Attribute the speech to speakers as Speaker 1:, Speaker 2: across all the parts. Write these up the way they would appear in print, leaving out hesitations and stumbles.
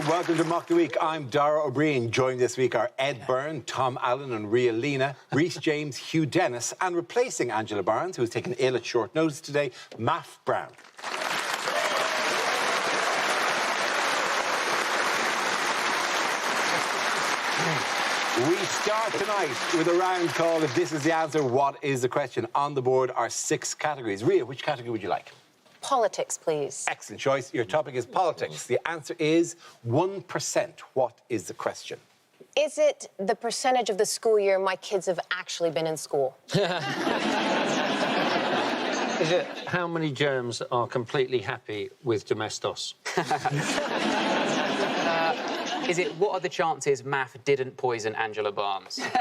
Speaker 1: welcome to Mock the Week. I'm Dara O'Brien. Joined this week are Ed Byrne, Tom Allen and Ria Lena, Rhys James, Hugh Dennis, and replacing Angela Barnes, who was taken ill at short notice today, Maff Brown. We start tonight with a round called If This Is the Answer, What Is the Question? On the board are 6 categories. Ria, which category would you like?
Speaker 2: Politics, please.
Speaker 1: Excellent choice. Your topic is politics. The answer is 1%. What is the question?
Speaker 2: Is it the percentage of the school year my kids have actually been in school?
Speaker 3: Is it how many germs are completely happy with Domestos?
Speaker 4: Is it what are the chances Maff didn't poison Angela Barnes?
Speaker 5: It's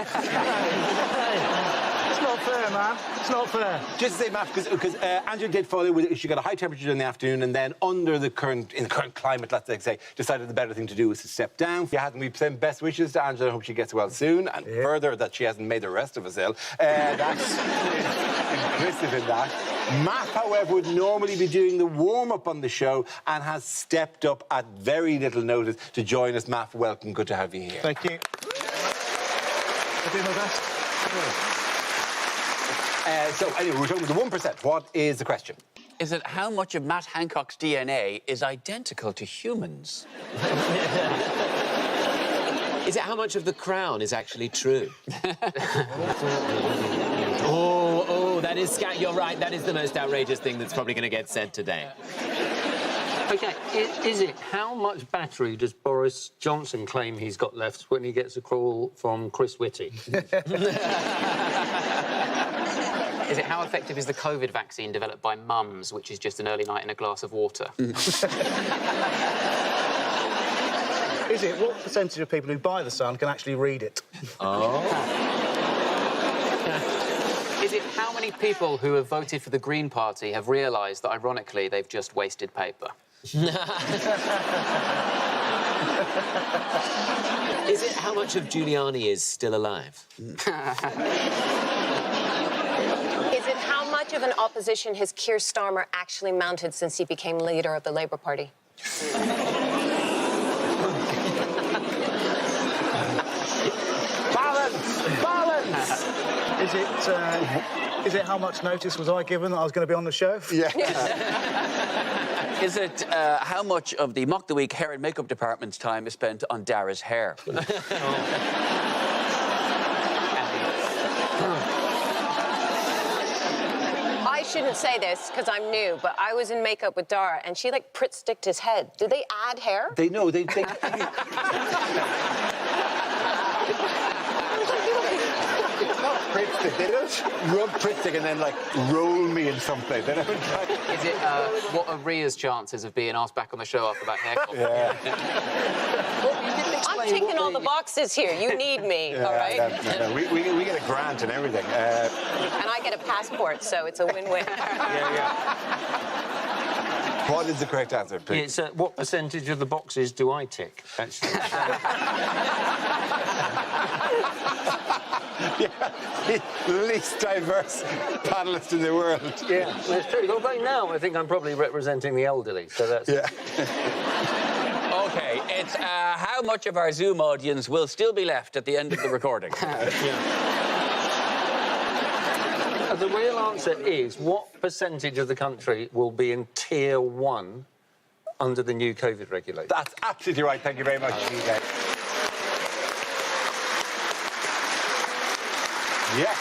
Speaker 5: not fair, man. It's not fair.
Speaker 1: Just to say, Maff, because Angela did fall ill. She got a high temperature in the afternoon, and then in the current climate, let's say, decided the better thing to do was to step down. We send best wishes to Angela. I hope she gets well soon, and further that she hasn't made the rest of us ill. That's implicit in that. Maff, however, would normally be doing the warm-up on the show and has stepped up at very little notice to join us. Maff, welcome. Good to have you here.
Speaker 5: Thank you. I'll do my best.
Speaker 1: So, anyway, we're talking about the 1%. What is the question?
Speaker 6: Is it how much of Matt Hancock's DNA is identical to humans?
Speaker 7: Is it how much of The Crown is actually true? That is... You're right, that is the most outrageous thing that's probably going to get said today.
Speaker 3: OK, is it how much battery does Boris Johnson claim he's got left when he gets a call from Chris Whitty?
Speaker 4: Is it how effective is the COVID vaccine developed by Mums, which is just an early night in a glass of water?
Speaker 5: Is it what percentage of people who buy The Sun can actually read it?
Speaker 4: Is it how many people who have voted for the Green Party have realised that, ironically, they've just wasted paper?
Speaker 7: Is it how much of Giuliani is still alive?
Speaker 2: Is it how much of an opposition has Keir Starmer actually mounted since he became leader of the Labour Party?
Speaker 1: Balance!
Speaker 5: Is it how much notice was I given that I was going to be on the show?
Speaker 1: Yeah.
Speaker 6: Is it how much of the Mock the Week hair and makeup department's time is spent on Dara's hair?
Speaker 2: I shouldn't say this because I'm new, but I was in makeup with Dara and she, like, Pritt-sticked his head. Did they add hair?
Speaker 1: They know. They Pritt-stick. They don't rub Pritt-stick and then, like, roll me in something. They don't try.
Speaker 4: Is it what are Ria's chances of being asked back on the show after that haircut?
Speaker 1: Yeah.
Speaker 2: I'm ticking all the boxes here. You need me, all right?
Speaker 1: No. We get a grant and everything.
Speaker 2: And I get a passport, so it's a win-win.
Speaker 1: What is the correct answer, please?
Speaker 3: It's what percentage of the boxes do I tick, actually?
Speaker 1: The least diverse panellist in the world.
Speaker 3: Yeah, well, it's true. Well, right now, I think I'm probably representing the elderly, so that's...
Speaker 1: Yeah.
Speaker 6: OK, it's how much of our Zoom audience will still be left at the end of the recording?
Speaker 3: The real answer is what percentage of the country will be in Tier 1 under the new COVID regulations?
Speaker 1: That's absolutely right. Thank you very much. Yeah.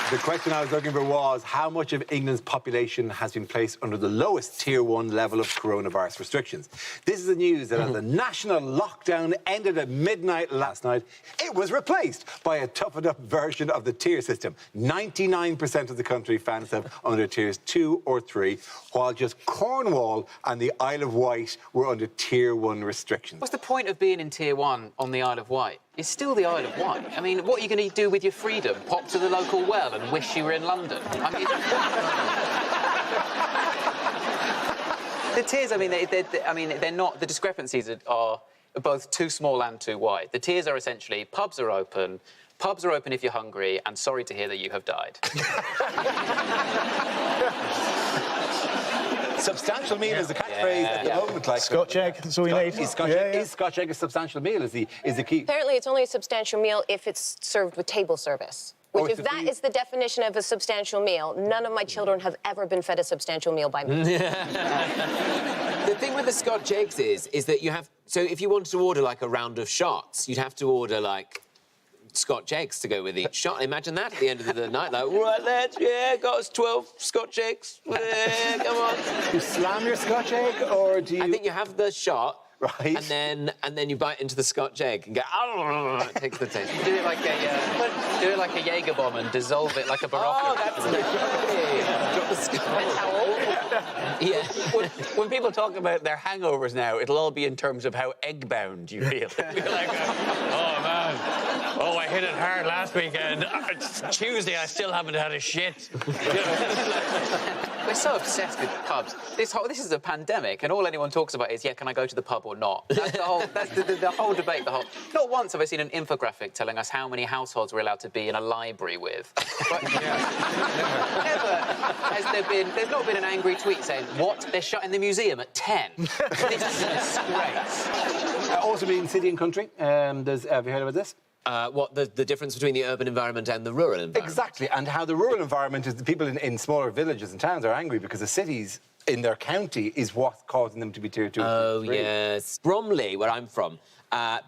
Speaker 1: The question I was looking for was how much of England's population has been placed under the lowest Tier 1 level of coronavirus restrictions. This is the news that as the national lockdown ended at midnight last night, it was replaced by a toughened-up version of the tier system. 99% of the country found itself under Tiers 2 or 3, while just Cornwall and the Isle of Wight were under Tier 1 restrictions.
Speaker 4: What's the point of being in Tier 1 on the Isle of Wight? It's still the Isle of Wight. I mean, what are you going to do with your freedom? Pop to the local well and wish you were in London? I mean... The tiers, I mean, they're not... The discrepancies are both too small and too wide. The tiers are essentially pubs are open if you're hungry, and sorry to hear that you have died.
Speaker 1: Substantial meal is the catchphrase at the moment. Like
Speaker 5: Scotch egg, that's all we need.
Speaker 1: Is Scotch, egg, is Scotch egg a substantial meal? Is the key?
Speaker 2: Apparently, it's only a substantial meal if it's served with table service.
Speaker 1: Oh,
Speaker 2: Which,
Speaker 1: it's
Speaker 2: if
Speaker 1: the
Speaker 2: that
Speaker 1: food-
Speaker 2: is the definition of a substantial meal, none of my children have ever been fed a substantial meal by me.
Speaker 7: The thing with the Scotch eggs is that you have... So if you wanted to order, like, a round of shots, you'd have to order, like, Scotch eggs to go with each shot. Imagine that at the end of the night. Like, right, lads, got us 12 Scotch eggs. Yeah, come on.
Speaker 1: Do you slam your Scotch egg, or do you...
Speaker 7: I think you have the shot...
Speaker 1: Right.
Speaker 7: And then you bite into the Scotch egg and go, oh, it takes the taste.
Speaker 4: Do it like a Jaeger bomb and dissolve it like a Barocca.
Speaker 7: Oh, that's lovely. Drop the Scotch.
Speaker 2: How old?
Speaker 7: Yeah.
Speaker 6: When people talk about their hangovers now, it'll all be in terms of how egg-bound you feel.
Speaker 8: Be like, oh, man. Oh, I hit it hard last weekend. It's Tuesday, I still haven't had a shit.
Speaker 4: We're so obsessed with pubs. This is a pandemic, and all anyone talks about is, yeah, can I go to the pub or not? That's the whole. That's the whole debate. Not once have I seen an infographic telling us how many households we're allowed to be in a library with. But never has there been. There's not been an angry tweet saying, "What? They're shutting the museum at 10." This is a disgrace.
Speaker 1: also being city and country. Have you heard about this?
Speaker 7: What, the difference between the urban environment and the rural environment?
Speaker 1: Exactly, and how the rural environment is the people in smaller villages and towns are angry because the cities in their county is what's causing them to be tier 2.
Speaker 7: Oh,
Speaker 1: tier 3.
Speaker 7: yes. Bromley, where I'm from,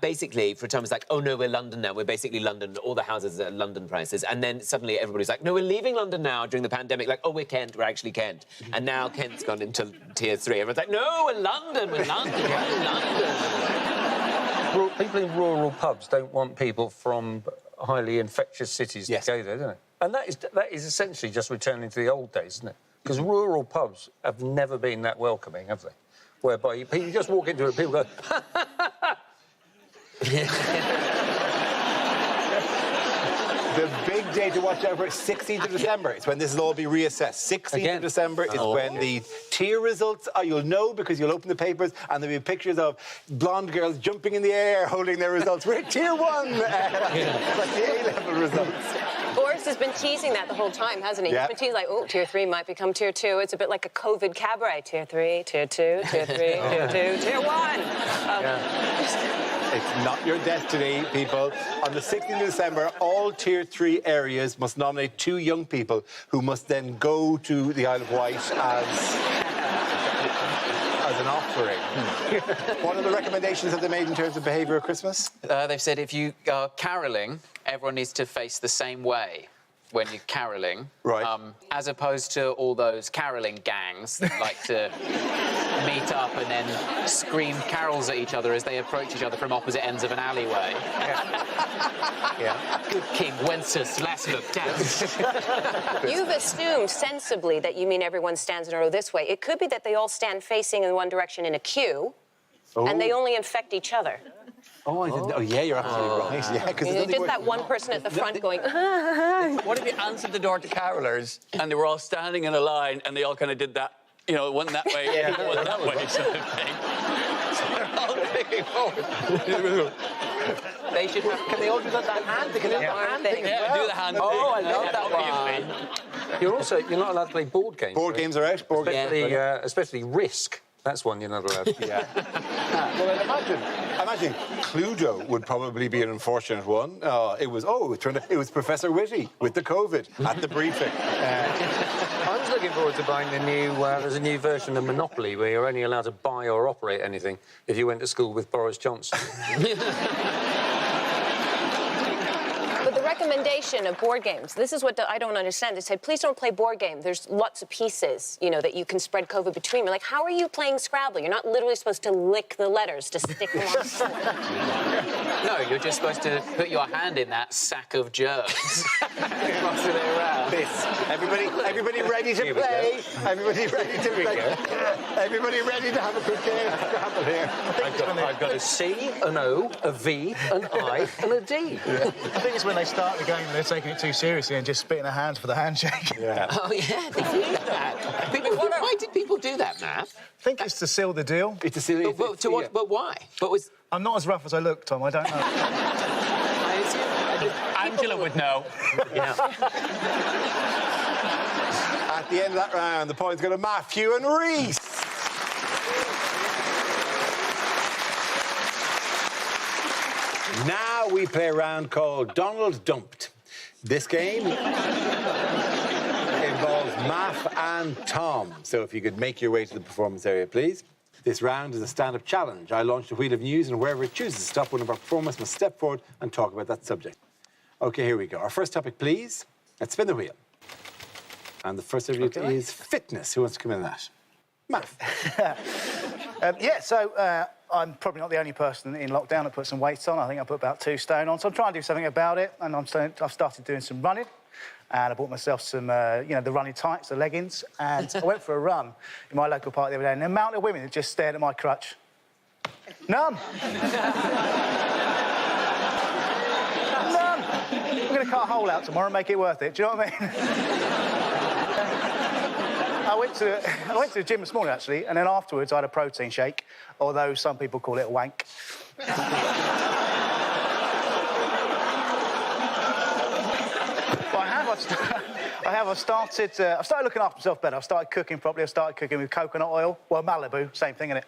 Speaker 7: basically, for a time, it's like, oh, no, we're London now. We're basically London. All the houses are London prices. And then suddenly everybody's like, no, we're leaving London now during the pandemic. Like, oh, we're Kent. We're actually Kent. And now Kent's gone into tier 3. Everyone's like, no, we're London. We're London. We're in London.
Speaker 3: People in rural pubs don't want people from highly infectious cities
Speaker 1: Yes.
Speaker 3: to go there, don't they? And that is essentially just returning to the old days, isn't it? Because rural pubs have never been that welcoming, have they? Whereby you just walk into it, people go,
Speaker 1: The big day to watch out for is 16th of December. It's when this will all be reassessed. 16th
Speaker 3: Again?
Speaker 1: of December is when the tier results are. You'll know because you'll open the papers and there'll be pictures of blonde girls jumping in the air holding their results. We're at tier 1! Like the A-level results.
Speaker 2: Boris has been teasing that the whole time, hasn't he?
Speaker 1: Yeah.
Speaker 2: He's been teasing like, oh, tier 3 might become tier 2. It's a bit like a COVID cabaret. Tier 3, tier 2, tier 3, tier 2, tier 1.
Speaker 1: It's not your destiny, people. On the 16th of December, all Tier 3 areas must nominate 2 young people who must then go to the Isle of Wight as an offering. What are the recommendations that they made in terms of behaviour at Christmas?
Speaker 4: They've said if you are carolling, everyone needs to face the same way when you're carolling.
Speaker 1: Right.
Speaker 4: As opposed to all those carolling gangs that like to meet up and then scream carols at each other as they approach each other from opposite ends of an alleyway.
Speaker 1: Yeah.
Speaker 4: Good King Wenceslas, last look down.
Speaker 2: You've assumed sensibly that you mean everyone stands in a row this way. It could be that they all stand facing in one direction in a queue, and they only infect each other.
Speaker 1: Oh, I didn't know. Oh, yeah, you're absolutely right. Yeah, because
Speaker 2: Just that one person at the front going,
Speaker 6: What if you answered the door to carolers and they were all standing in a line and they all kind of did that, you know, one that way, one that way sort of thing. So they're all taking forward.
Speaker 4: They should have...
Speaker 1: Can they all do that hand? They can do the hand thing as
Speaker 6: Yeah,
Speaker 1: well.
Speaker 6: do the hand
Speaker 4: Oh,
Speaker 6: thing.
Speaker 4: I love that
Speaker 6: Obviously.
Speaker 3: you're not allowed to play board games.
Speaker 1: Board games are out. Board games.
Speaker 3: Especially Risk. That's one you're not allowed to.
Speaker 1: Yeah. Well, imagine Cluedo would probably be an unfortunate one. It was Professor Whitty with the COVID at the briefing.
Speaker 3: I was looking forward to buying the new... there's a new version of Monopoly where you're only allowed to buy or operate anything if you went to school with Boris Johnson.
Speaker 2: But the recommendation of board games, this is what I don't understand. They said, please don't play board game. There's lots of pieces, you know, that you can spread COVID between. We're like, how are you playing Scrabble? You're not literally supposed to lick the letters to stick them on.
Speaker 4: No, you're just supposed to put your hand in that sack of germs. Toss it around.
Speaker 1: Everybody ready to play? Everybody ready to play? Everybody ready to have a good game of Scrabble here?
Speaker 3: I've got a C, an O, a V, an I, and a D.
Speaker 5: I think it's when they start the game and they're taking it too seriously and just spitting their hands for the handshake.
Speaker 1: Yeah.
Speaker 7: Oh, yeah, they do that. Why did people do that, Matt?
Speaker 5: I think it's to seal the deal.
Speaker 1: It's a silly...
Speaker 7: But why?
Speaker 5: I'm not as rough as I look, Tom. I don't know.
Speaker 8: Angela would know.
Speaker 1: At the end of that round, the points go to Matthew and Reese. Now we play a round called Donald Dumped. This game involves Math and Tom. So if you could make your way to the performance area, please. This round is a stand-up challenge. I launch the wheel of news, and wherever it chooses to stop, one of our performers must step forward and talk about that subject. OK, here we go. Our first topic, please. Let's spin the wheel. And the first subject is fitness. Who wants to come in that? Math.
Speaker 5: I'm probably not the only person in lockdown that put some weight on. I think I put about 2 stone on, so I'm trying to do something about it. And I've started doing some running, and I bought myself some, the running tights, the leggings, and I went for a run in my local park the other day, and the amount of women that just stared at my crutch. None. None. I'm going to cut a hole out tomorrow and make it worth it. Do you know what I mean? I went to the gym this morning, actually, and then afterwards I had a protein shake, although some people call it a wank. I've started looking after myself better. I've started cooking properly. I've started cooking with coconut oil. Well, Malibu, same thing, innit?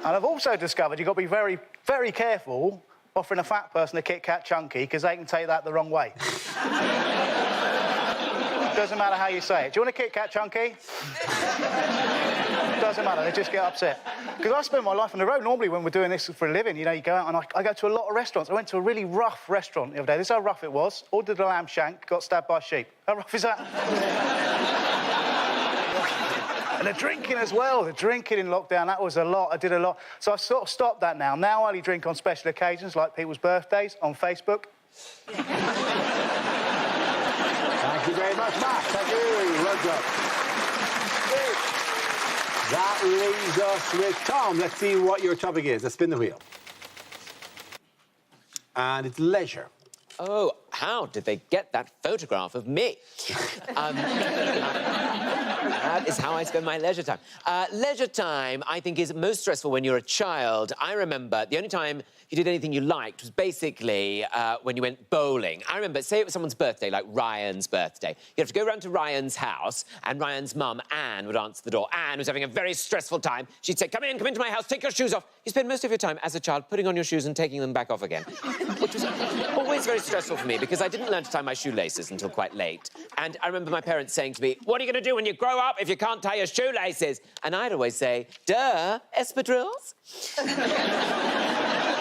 Speaker 5: And I've also discovered you've got to be very, very careful offering a fat person a Kit Kat Chunky, because they can take that the wrong way. Doesn't matter how you say it. Do you want a Kit Kat Chunky? Doesn't matter, they just get upset. Because I spend my life on the road. Normally, when we're doing this for a living, you go out, and I go to a lot of restaurants. I went to a really rough restaurant the other day. This is how rough it was. Ordered a lamb shank, got stabbed by a sheep. How rough is that? And the drinking as well. The drinking in lockdown, that was a lot. I did a lot. So I've sort of stopped that now. Now I only drink on special occasions, like people's birthdays, on Facebook.
Speaker 1: Thank you very much, Matt. Thank you. Well done. That leaves us with Tom. Let's see what your topic is. Let's spin the wheel. And it's leisure.
Speaker 7: Oh, how did they get that photograph of me? That is how I spend my leisure time. Leisure time, I think, is most stressful when you're a child. I remember the only time you did anything you liked was basically when you went bowling. I remember, say it was someone's birthday, like Ryan's birthday. You have to go round to Ryan's house, and Ryan's mum, Anne, would answer the door. Anne was having a very stressful time. She'd say, come into my house, take your shoes off. You spend most of your time as a child putting on your shoes and taking them back off again, which was always very stressful for me because I didn't learn to tie my shoelaces until quite late. And I remember my parents saying to me, what are you going to do when you grow up if you can't tie your shoelaces? And I'd always say, duh, espadrilles.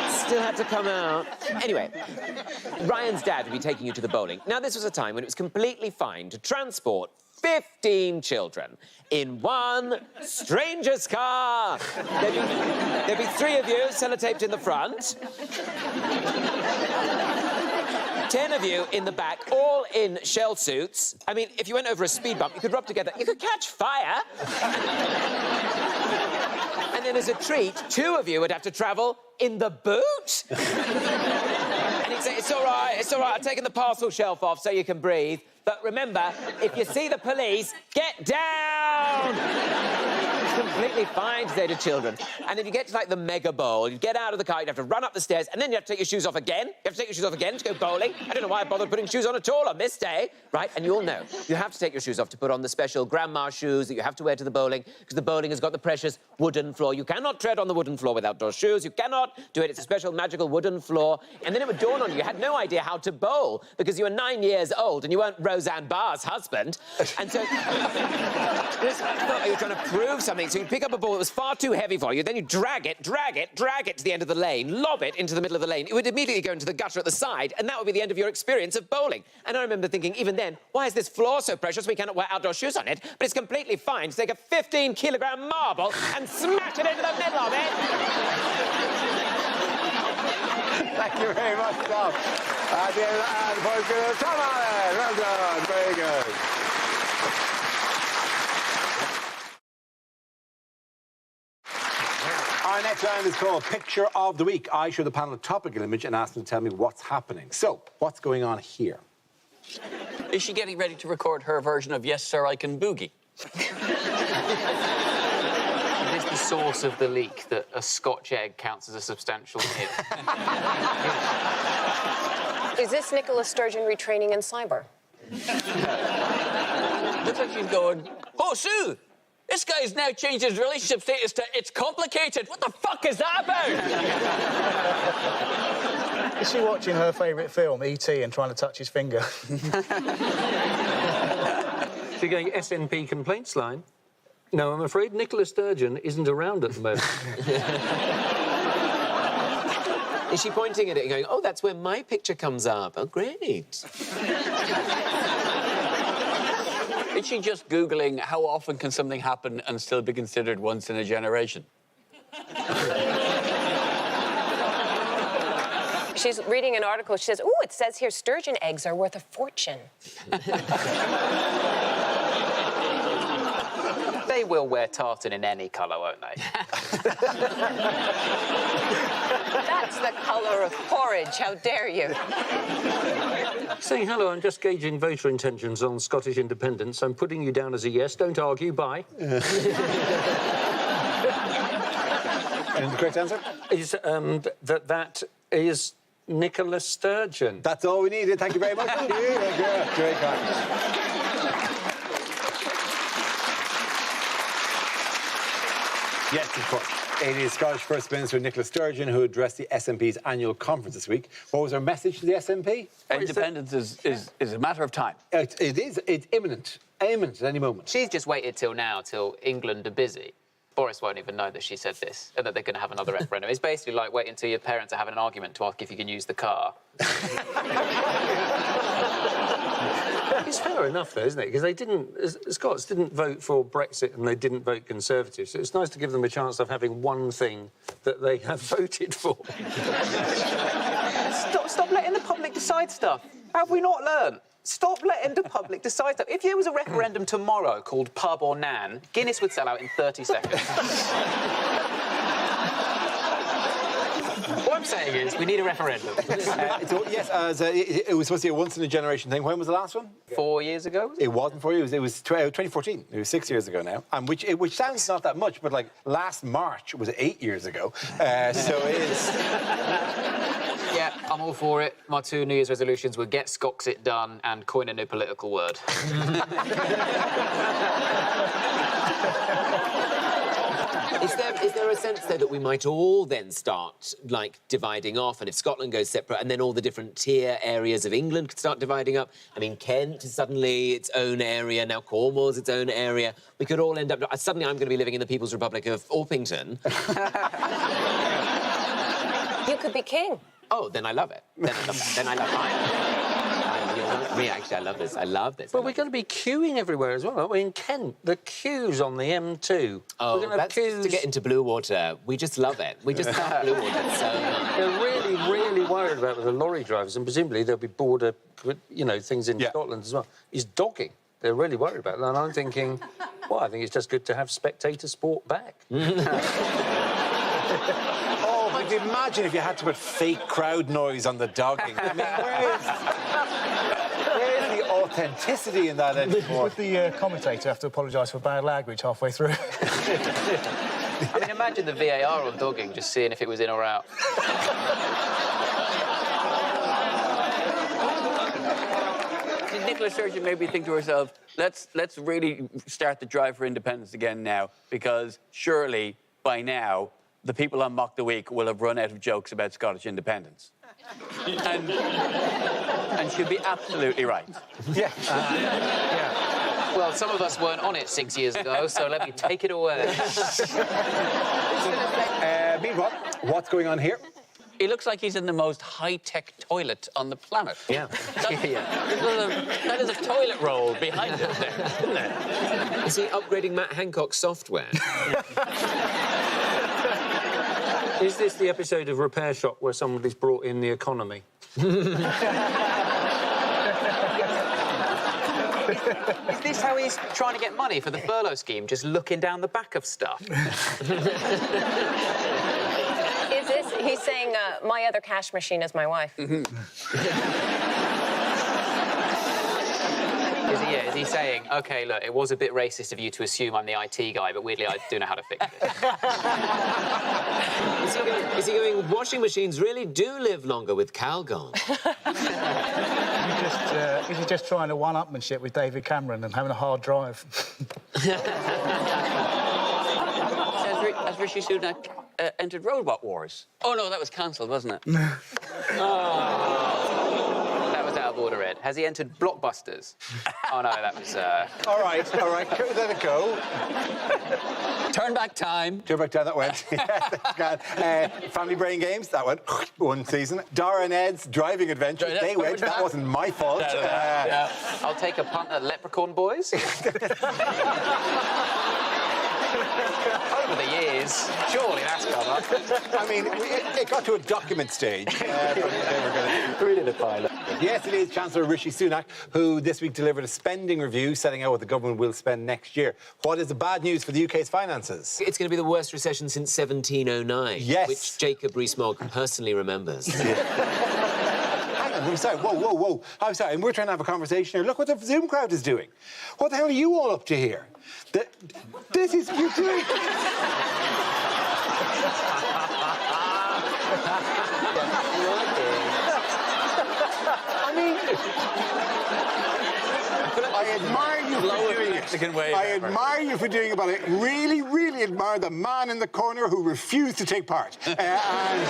Speaker 7: Still had to come out. Anyway, Ryan's dad would be taking you to the bowling. Now, this was a time when it was completely fine to transport 15 children in one stranger's car. There'd be 3 of you sellotaped in the front, 10 of you in the back, all in shell suits. I mean, if you went over a speed bump, you could rub together. You could catch fire. And then as a treat, 2 of you would have to travel in the boot. And he'd say, it's all right, I've taken the parcel shelf off so you can breathe. But remember, if you see the police, get down! It's completely fine to say to children. And if you get to, like, the mega bowl, you get out of the car, you'd have to run up the stairs, and then you have to take your shoes off again. You have to take your shoes off again to go bowling. I don't know why I bothered putting shoes on at all on this day, right? And you all know, you have to take your shoes off to put on the special grandma shoes that you have to wear to the bowling, because the bowling has got the precious wooden floor. You cannot tread on the wooden floor with outdoor shoes. You cannot do it. It's a special magical wooden floor. And then it would dawn on you, you had no idea how to bowl, because you were 9 years old and you weren't Roseanne Barr's husband. And so you thought you were trying to prove something. So you'd pick up a ball that was far too heavy for you, then you drag it to the end of the lane, lob it into the middle of the lane. It would immediately go into the gutter at the side, and that would be the end of your experience of bowling. And I remember thinking, even then, why is this floor so precious we cannot wear outdoor shoes on it? But it's completely fine to take a 15-kilogram marble and smash it into the middle of it.
Speaker 1: Thank you very much, Tom. At the end of the points go to Tom Allen. Well done. Very good. Our next round is called Picture of the Week. I show the panel a topical image and ask them to tell me what's happening. So, what's going on here?
Speaker 6: Is she getting ready to record her version of Yes, Sir, I Can Boogie?
Speaker 4: Is the source of the leak that a Scotch egg counts as a substantial hit?
Speaker 2: Is this Nicola Sturgeon retraining in cyber?
Speaker 6: Looks like she's going, oh, Sue, this guy's now changed his relationship status to it's complicated. What the fuck is that about?
Speaker 5: Is she watching her favourite film, E.T., and trying to touch his finger?
Speaker 3: She's going SNP complaints line. No, I'm afraid Nicola Sturgeon isn't around at the moment.
Speaker 7: Is she pointing at it and going, oh, that's where my picture comes up? Oh, great.
Speaker 6: Is she just Googling how often can something happen and still be considered once in a generation?
Speaker 2: She's reading an article. She says, "Ooh, it says here sturgeon eggs are worth a fortune."
Speaker 4: They will wear tartan in any colour, won't they?
Speaker 2: That's the colour of porridge. How dare you?
Speaker 3: Saying hello, I'm just gauging voter intentions on Scottish independence. I'm putting you down as a yes. Don't argue. Bye.
Speaker 1: And the correct answer?
Speaker 3: Is that is Nicola Sturgeon.
Speaker 1: That's all we needed. Thank you very much. Great card. Yes, of course. It is Scottish First Minister Nicola Sturgeon who addressed the SNP's annual conference this week. What was her message to the SNP?
Speaker 6: Independence is a matter of time.
Speaker 1: It's imminent. Imminent at any moment.
Speaker 4: She's just waited till now, till England are busy. Boris won't even know that she said this, and that they're going to have another referendum. It's basically like waiting until your parents are having an argument to ask if you can use the car.
Speaker 3: It's fair enough, though, isn't it? Because Scots didn't vote for Brexit and they didn't vote Conservative, so it's nice to give them a chance of having one thing that they have voted for.
Speaker 4: Stop letting the public decide stuff. Have we not learned? Stop letting the public decide stuff. If there was a referendum tomorrow called Pub or Nan, Guinness would sell out in 30 seconds. What I'm saying is, we need a referendum.
Speaker 1: It was supposed to be a once-in-a-generation thing. When was the last one?
Speaker 4: 4 years ago?
Speaker 1: It wasn't 4 years. It was 2014. It was 6 years ago now. And which sounds not that much, but like last March was 8 years ago. So it is.
Speaker 4: Yeah, I'm all for it. My 2 New Year's resolutions were get Scoxit done and coin a new political word.
Speaker 7: Is there a sense, though, that we might all then start, like, dividing off, and if Scotland goes separate, and then all the different tier areas of England could start dividing up? I mean, Kent is suddenly its own area, now Cornwall's its own area. We could all end up... Suddenly I'm going to be living in the People's Republic of Orpington.
Speaker 2: You could be king.
Speaker 7: Oh, then I love it. Then I love that. Then I love mine. Me, actually, I love this. I love this.
Speaker 3: But we're going to be queuing everywhere as well, aren't we? In Kent, the queues on the M2.
Speaker 7: Oh,
Speaker 3: we're going to have
Speaker 7: that's
Speaker 3: queues
Speaker 7: to get into Blue Water. We just love it. We just love Blue Water so much.
Speaker 3: They're really, really worried about the lorry drivers, and presumably there'll be border, things in Scotland as well. Is dogging. They're really worried about that. And I'm thinking, well, I think it's just good to have spectator sport back.
Speaker 1: Oh, but imagine if you had to put fake crowd noise on the dogging. I mean, where's the authenticity in that anymore?
Speaker 5: Would the commentator have to apologise for bad language halfway through?
Speaker 4: I mean, imagine the VAR on dogging, just seeing if it was in or out.
Speaker 6: Nicola Sturgeon made me think to herself, let's really start the drive for independence again now, because surely by now the people on Mock the Week will have run out of jokes about Scottish independence. and she'll be absolutely right.
Speaker 1: Yeah.
Speaker 4: Well, some of us weren't on it 6 years ago, so let me take it away.
Speaker 1: Meanwhile, what's going on here?
Speaker 6: He looks like he's in the most high-tech toilet on the planet.
Speaker 3: Yeah.
Speaker 6: That is a toilet roll behind it there, isn't it?
Speaker 7: Is he upgrading Matt Hancock's software?
Speaker 3: Is this the episode of Repair Shop where somebody's brought in the economy?
Speaker 4: Is this how he's trying to get money for the furlough scheme, just looking down the back of stuff?
Speaker 2: He's saying, my other cash machine is my wife.
Speaker 3: Yeah,
Speaker 4: Is he saying, OK, look, it was a bit racist of you to assume I'm the IT guy, but weirdly, I do know how to fix this?
Speaker 7: Is he going, washing machines really do live longer with Calgon?
Speaker 5: Is he just trying to one-upmanship with David Cameron and having a hard drive?
Speaker 6: Has Rishi Sunak entered Robot Wars? Oh, no, that was cancelled, wasn't it?
Speaker 4: That was out of order, Ed. Has he entered Blockbusters? Oh, no, that was...
Speaker 1: All right. Let it go.
Speaker 6: Turn Back Time.
Speaker 1: Turn Back Time, that went. Family Brain Games, that went. One season. Dara and Ed's Driving Adventure, they went. That wasn't my fault.
Speaker 4: Yeah. I'll take a punt at Leprechaun Boys. Over the years, surely that's come up.
Speaker 1: I mean, it got to a document stage.
Speaker 3: We did a pilot.
Speaker 1: Yesterday's Chancellor Rishi Sunak, who this week delivered a spending review setting out what the government will spend next year. What is the bad news for the UK's finances?
Speaker 7: It's going to be the worst recession since 1709.
Speaker 1: Yes.
Speaker 7: Which Jacob Rees-Mogg personally remembers.
Speaker 1: I'm sorry, whoa. I'm sorry, and we're trying to have a conversation here. Look what the Zoom crowd is doing. What the hell are you all up to here? This is... You're doing... I mean... I admire you for doing it. I admire you for doing it, but I really admire the man in the corner who refused to take part and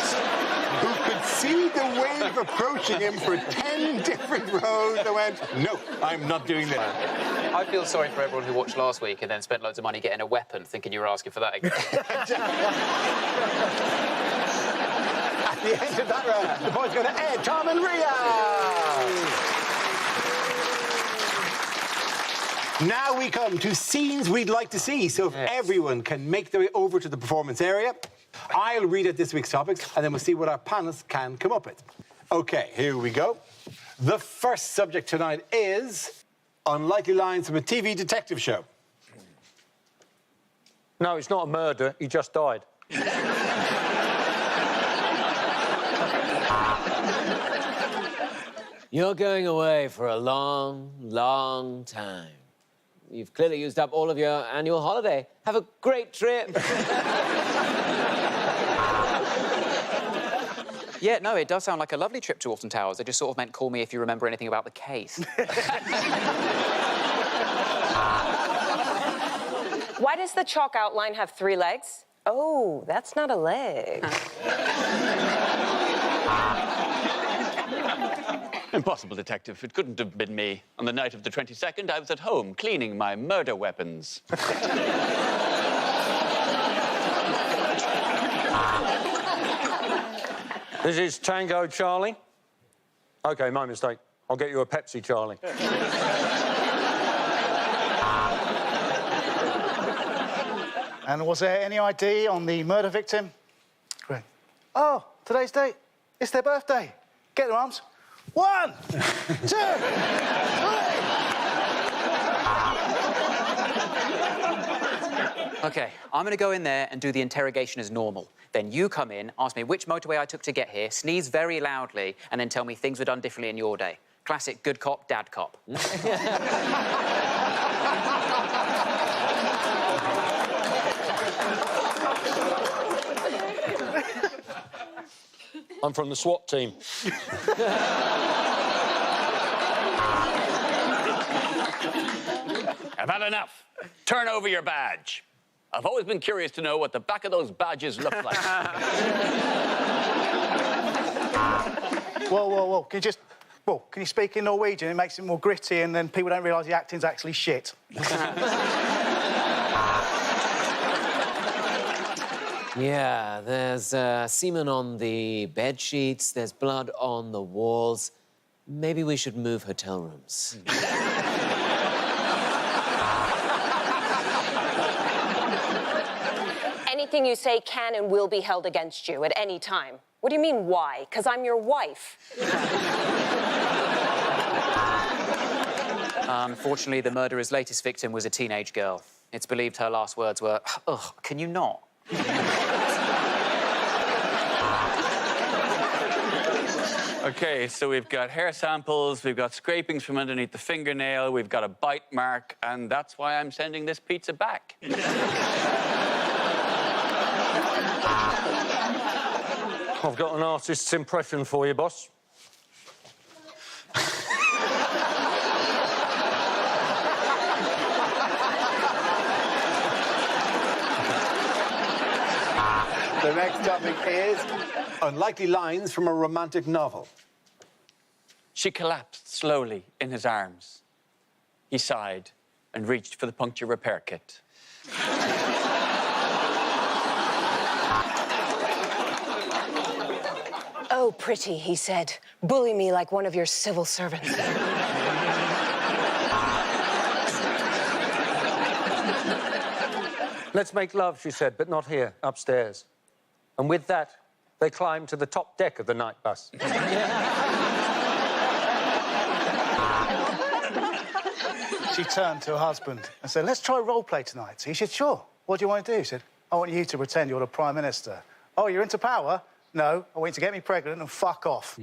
Speaker 1: who could see the wave approaching him for 10 different rows and went, no, I'm not doing that.
Speaker 4: I feel sorry for everyone who watched last week and then spent loads of money getting a weapon, thinking you were asking for that again.
Speaker 1: At the end of that round, the points go to Ed, Tom and Ria. Now we come to scenes we'd like to see, so if everyone can make their way over to the performance area, I'll read out this week's topics, and then we'll see what our panelists can come up with. OK, here we go. The first subject tonight is unlikely lines from a TV detective show.
Speaker 3: No, it's not a murder. He just died.
Speaker 7: You're going away for a long time. You've clearly used up all of your annual holiday. Have a great trip.
Speaker 4: Yeah, no, it does sound like a lovely trip to Alton Towers. They just sort of meant call me if you remember anything about the case.
Speaker 2: Why does the chalk outline have 3 legs? Oh, that's not a leg.
Speaker 6: Impossible, Detective. It couldn't have been me. On the night of the 22nd, I was at home cleaning my murder weapons.
Speaker 3: This is Tango Charlie. OK, my mistake. I'll get you a Pepsi, Charlie.
Speaker 5: And was there any ID on the murder victim? Great. Oh, today's date. It's their birthday. Get their arms. 1, 2, 3.
Speaker 4: OK, I'm going to go in there and do the interrogation as normal. Then you come in, ask me which motorway I took to get here, sneeze very loudly, and then tell me things were done differently in your day. Classic good cop, dad cop.
Speaker 3: I'm from the SWAT team.
Speaker 6: I've had enough. Turn over your badge. I've always been curious to know what the back of those badges look like.
Speaker 5: Whoa. Can you just... Well, can you speak in Norwegian? It makes it more gritty and then people don't realise the acting's actually shit.
Speaker 7: Yeah, there's semen on the bed sheets, there's blood on the walls. Maybe we should move hotel rooms.
Speaker 2: Anything you say can and will be held against you at any time. What do you mean, why? Because I'm your wife.
Speaker 4: Unfortunately, the murderer's latest victim was a teenage girl. It's believed her last words were, ugh, can you not?
Speaker 6: Okay, so we've got hair samples, we've got scrapings from underneath the fingernail, we've got a bite mark, and that's why I'm sending this pizza back.
Speaker 3: I've got an artist's impression for you, boss.
Speaker 1: The next topic is unlikely lines from a romantic novel.
Speaker 6: She collapsed slowly in his arms. He sighed and reached for the puncture repair kit.
Speaker 2: Oh, pretty, he said. Bully me like one of your civil servants.
Speaker 3: Let's make love, she said, but not here, upstairs. And with that, they climbed to the top deck of the night bus.
Speaker 5: She turned to her husband and said, let's try role play tonight. He said, sure. What do you want to do? He said, I want you to pretend you're the Prime Minister. Oh, you're into power? No, I want you to get me pregnant and fuck off.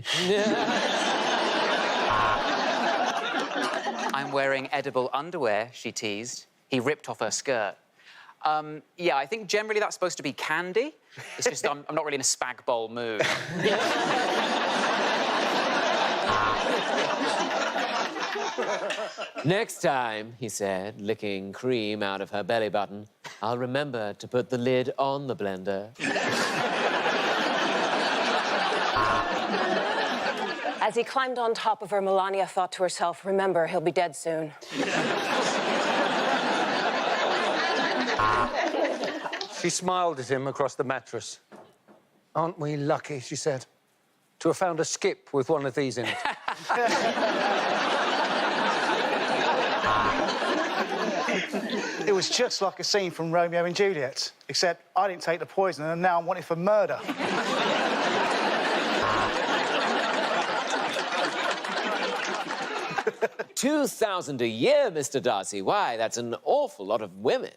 Speaker 4: I'm wearing edible underwear, she teased. He ripped off her skirt. Yeah, I think generally that's supposed to be candy. It's just I'm not really in a spag bowl mood.
Speaker 7: Next time, he said, licking cream out of her belly button, I'll remember to put the lid on the blender.
Speaker 2: As he climbed on top of her, Melania thought to herself, remember, he'll be dead soon.
Speaker 3: She smiled at him across the mattress. Aren't we lucky, she said, to have found a skip with one of these in it.
Speaker 5: It was just like a scene from Romeo and Juliet, except I didn't take the poison and now I'm wanted for murder.
Speaker 7: 2,000 a year, Mr. Darcy. Why, that's an awful lot of women.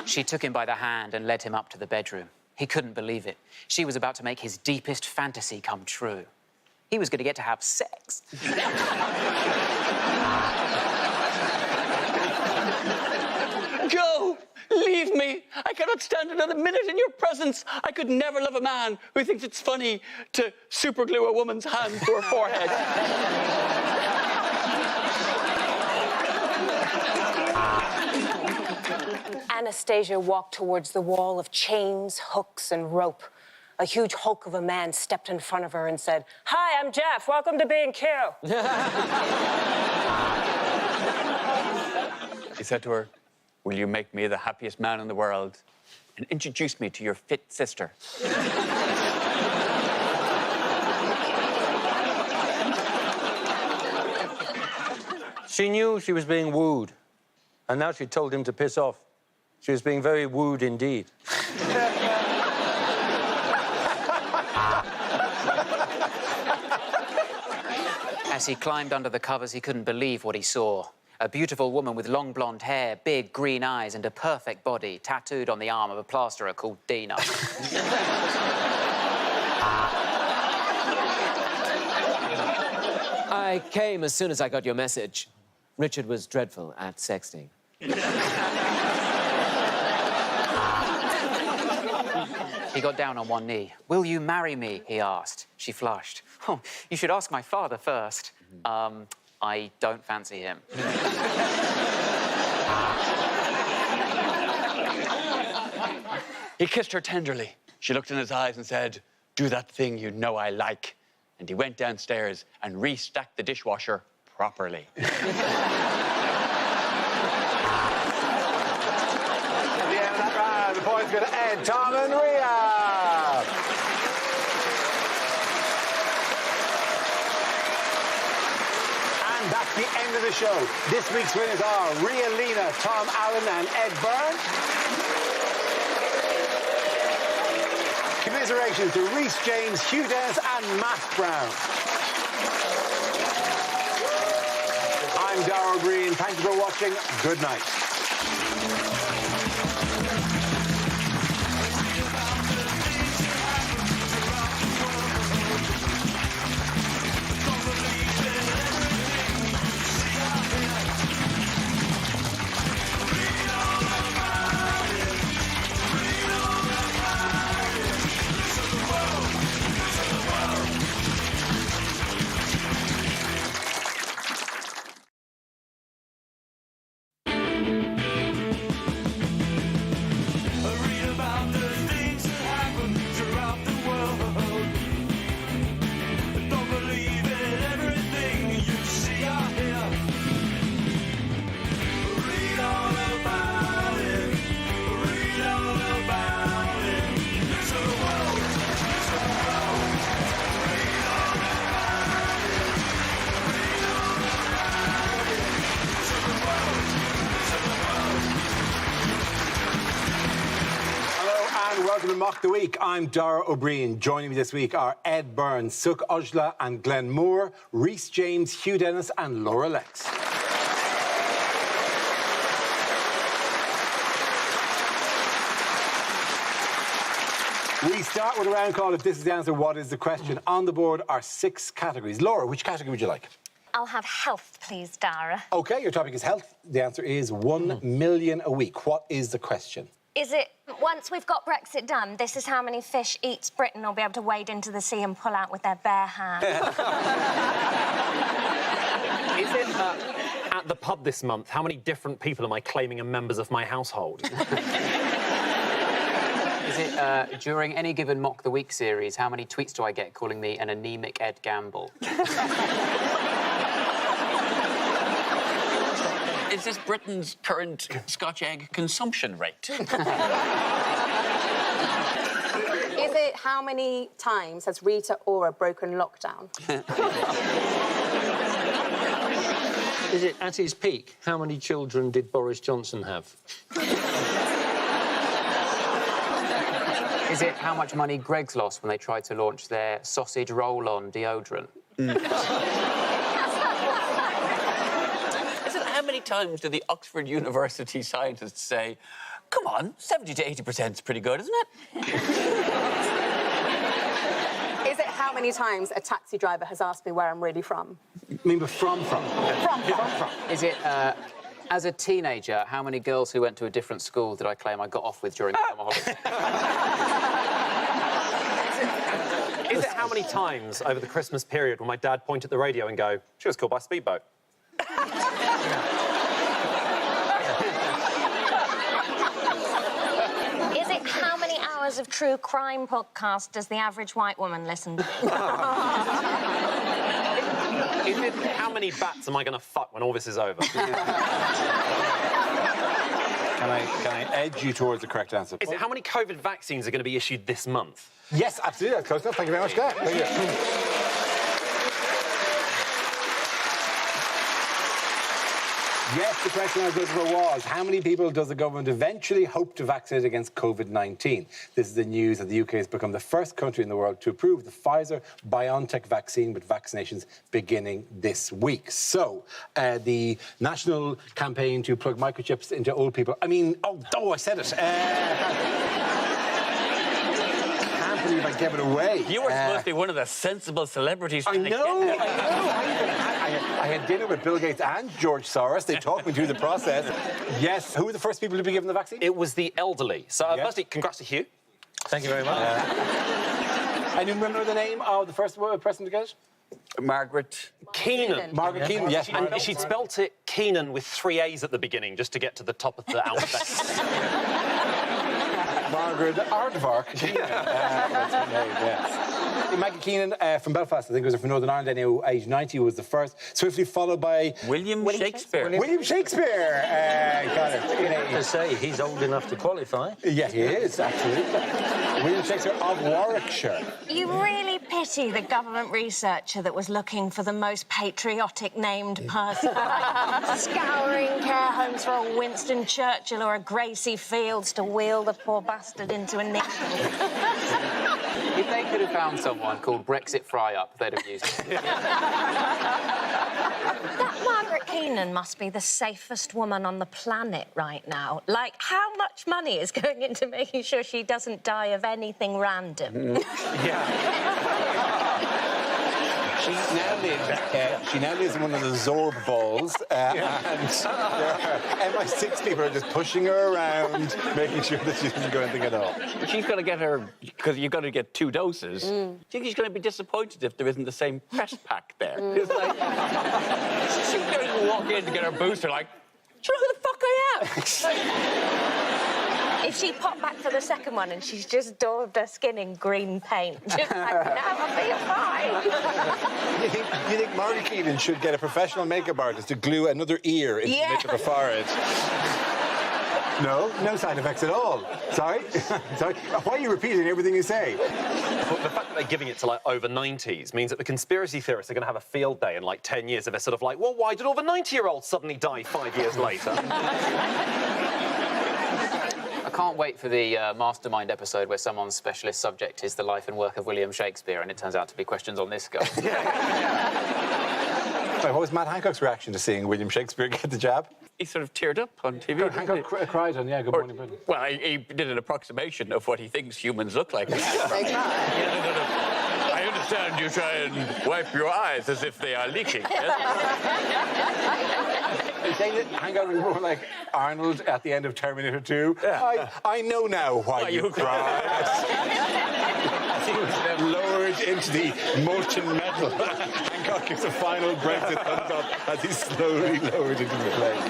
Speaker 4: She took him by the hand and led him up to the bedroom. He couldn't believe it. She was about to make his deepest fantasy come true. He was going to get to have sex.
Speaker 6: Go! Leave me! I cannot stand another minute in your presence. I could never love a man who thinks it's funny to superglue a woman's hand to her forehead.
Speaker 2: Anastasia walked towards the wall of chains, hooks, and rope. A huge hulk of a man stepped in front of her and said, "Hi, I'm Jeff. Welcome to B&Q."
Speaker 6: He said to her, "Will you make me the happiest man in the world and introduce me to your fit sister?"
Speaker 3: She knew she was being wooed, and now she told him to piss off. She was being very wooed indeed.
Speaker 4: As he climbed under the covers, he couldn't believe what he saw. A beautiful woman with long blonde hair, big green eyes, and a perfect body tattooed on the arm of a plasterer called Dina.
Speaker 7: I came as soon as I got your message. Richard was dreadful at sexting.
Speaker 4: He got down on one knee. "Will you marry me?" he asked. She flushed. "Oh, you should ask my father first." I don't fancy him.
Speaker 6: He kissed her tenderly. She looked in his eyes and said, "Do that thing you know I like." And he went downstairs and restacked the dishwasher properly.
Speaker 1: At the end of that round, the points go to Ed, Tom, and Rhea. And that's the end of the show. This week's winners are Rhea Lena, Tom Allen, and Ed Byrne. Commiserations to Rhys James, Hugh Dennis, and Matt Brown. I'm Darrell Green. Thank you for watching. Good night. welcome to Mock the Week. I'm Dara O'Brien. Joining me this week are Ed Byrne, Suk Ojla and Glenn Moore, Rhys James, Hugh Dennis and Laura Lex. We start with a round call. If this is the answer, what is the question? On the board are 6 categories. Laura, which category would you like?
Speaker 9: I'll have health, please, Dara.
Speaker 1: OK, your topic is health. The answer is 1 million a week. What is the question?
Speaker 9: Is it, once we've got Brexit done, this is how many fish each Britain will be able to wade into the sea and pull out with their bare hands?
Speaker 10: Is it at the pub this month, how many different people am I claiming are members of my household?
Speaker 4: Is it during any given Mock the Week series, how many tweets do I get calling me an anemic Ed Gamble?
Speaker 6: Is this Britain's current Scotch egg consumption rate?
Speaker 11: Is it how many times has Rita Ora broken lockdown?
Speaker 3: Is it at his peak? How many children did Boris Johnson have?
Speaker 4: Is it how much money Greggs lost when they tried to launch their sausage roll-on deodorant?
Speaker 6: Is it how many times do the Oxford University scientists say, come on, 70 to 80% is pretty good, isn't it?
Speaker 11: Is it how many times a taxi driver has asked me where I'm really from?
Speaker 1: I mean, from.
Speaker 11: From.
Speaker 4: Is it, as a teenager, how many girls who went to a different school did I claim I got off with during the summer holidays?
Speaker 10: Is it how many times over the Christmas period will my dad point at the radio and go, she was called by a speedboat?
Speaker 9: Is it how many hours of true crime podcast does the average white woman listen to?
Speaker 10: Is it how many bats am I going to fuck when all this is over?
Speaker 1: Can I edge you towards the correct answer?
Speaker 10: Is it how many COVID vaccines are going to be issued this month?
Speaker 1: Yes, absolutely. That's close enough. Thank you very much, Claire. Thank you. Yes, the question I was looking for was, how many people does the government eventually hope to vaccinate against COVID-19? This is the news that the UK has become the first country in the world to approve the Pfizer-BioNTech vaccine, with vaccinations beginning this week. So, the national campaign to plug microchips into old people... I said it. I can't believe I gave it away.
Speaker 6: You were supposed to be one of the sensible celebrities.
Speaker 1: I know. I had dinner with Bill Gates and George Soros. They talked me through the process. Yes. Who were the first people to be given the vaccine?
Speaker 10: It was the elderly. So, firstly, congrats to Hugh.
Speaker 3: Thank you very much.
Speaker 1: And you remember the name of the first person to get it?
Speaker 6: Margaret
Speaker 10: Keenan.
Speaker 1: Margaret Keenan, yes.
Speaker 10: And she'd spelt it Keenan with 3 A's at the beginning just to get to the top of the alphabet.
Speaker 1: Margaret Aardvark. Maggie Keenan from Belfast, I think, was from Northern Ireland, anyway, aged 90, was the first. Swiftly followed by...
Speaker 6: William Shakespeare.
Speaker 1: William Shakespeare. Got it.
Speaker 3: To say he's old enough to qualify.
Speaker 1: Yeah, he is, absolutely. William Shakespeare of Warwickshire.
Speaker 9: You really pity the government researcher that was looking for the most patriotic named person. Scouring care homes for a Winston Churchill or a Gracie Fields to wheel the poor bastard into a nick.
Speaker 4: If they could have found someone called Brexit Fry-Up, they'd have used it.
Speaker 9: That Margaret Keenan must be the safest woman on the planet right now. Like, how much money is going into making sure she doesn't die of anything random?
Speaker 1: She now lives in one of the Zorb balls, and MI6 people are just pushing her around, making sure that she doesn't go anything at all.
Speaker 6: But she's going to get her, because you've got to get 2 doses. Do you think she's going to be disappointed if there isn't the same press pack there? It's like, she's going to walk in to get her booster, like, do you know who the fuck I am?
Speaker 9: If she popped back for the second one and she's just daubed her skin in green paint, just like, now I'll be fine.
Speaker 1: You think Margaret Keenan should get a professional makeup artist to glue another ear into the midst of her forehead? No side effects at all. Sorry? Sorry. Why are you repeating everything you say?
Speaker 10: But the fact that they're giving it to, like, over 90s means that the conspiracy theorists are going to have a field day in, like, 10 years if they're sort of like, well, why did all the 90-year-olds suddenly die 5 years later?
Speaker 4: I can't wait for the Mastermind episode where someone's specialist subject is the life and work of William Shakespeare, and it turns out to be questions on this guy.
Speaker 1: Wait, what was Matt Hancock's reaction to seeing William Shakespeare get the jab?
Speaker 6: He sort of teared up on TV.
Speaker 1: Hancock cried on, Good Morning Britain.
Speaker 6: Well, he did an approximation of what he thinks humans look like. I understand you try and wipe your eyes as if they are leaking. Yes?
Speaker 1: They say that Hancock was more like Arnold at the end of Terminator 2.
Speaker 6: Yeah.
Speaker 1: I know now why you cried. As he was then lowered into the molten metal. Hancock gives a final Brexit thumbs up as he's slowly lowered into the plane.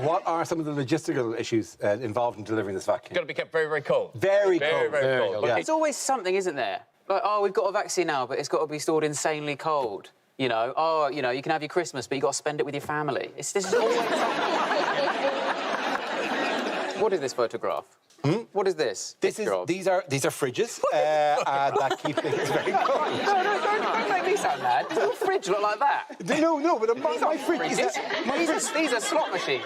Speaker 1: What are some of the logistical issues involved in delivering this vaccine?
Speaker 6: It's got to be kept very, very cold.
Speaker 1: Very cold.
Speaker 6: Very cold.
Speaker 1: Yeah.
Speaker 4: It's always something, isn't there? Like, oh, we've got a vaccine now, but it's got to be stored insanely cold. You know, you can have your Christmas, but you've got to spend it with your family. This is always something. What is this photograph? What is this?
Speaker 1: These are fridges that keep things very cold.
Speaker 4: No, don't make me sound mad. Does your fridge look like that?
Speaker 1: No, but my fridge is...
Speaker 4: These are slot machines.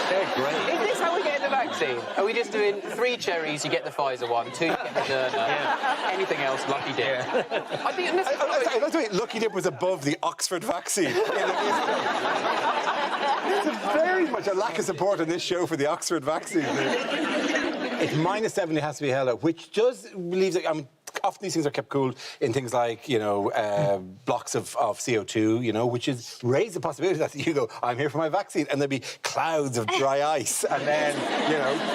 Speaker 1: They're great.
Speaker 4: Is this how we get the vaccine? Are we just doing 3 cherries, you get the Pfizer one, 2 you get Moderna, anything else, lucky dip? I think
Speaker 1: That's why Lucky Dip was above the Oxford vaccine. There's very much a lack of support on this show for the Oxford vaccine. It's -70 has to be held up, which does leave... often these things are kept cooled in things like, blocks of CO2, which is raise the possibility that you go, I'm here for my vaccine, and there'll be clouds of dry ice, and then,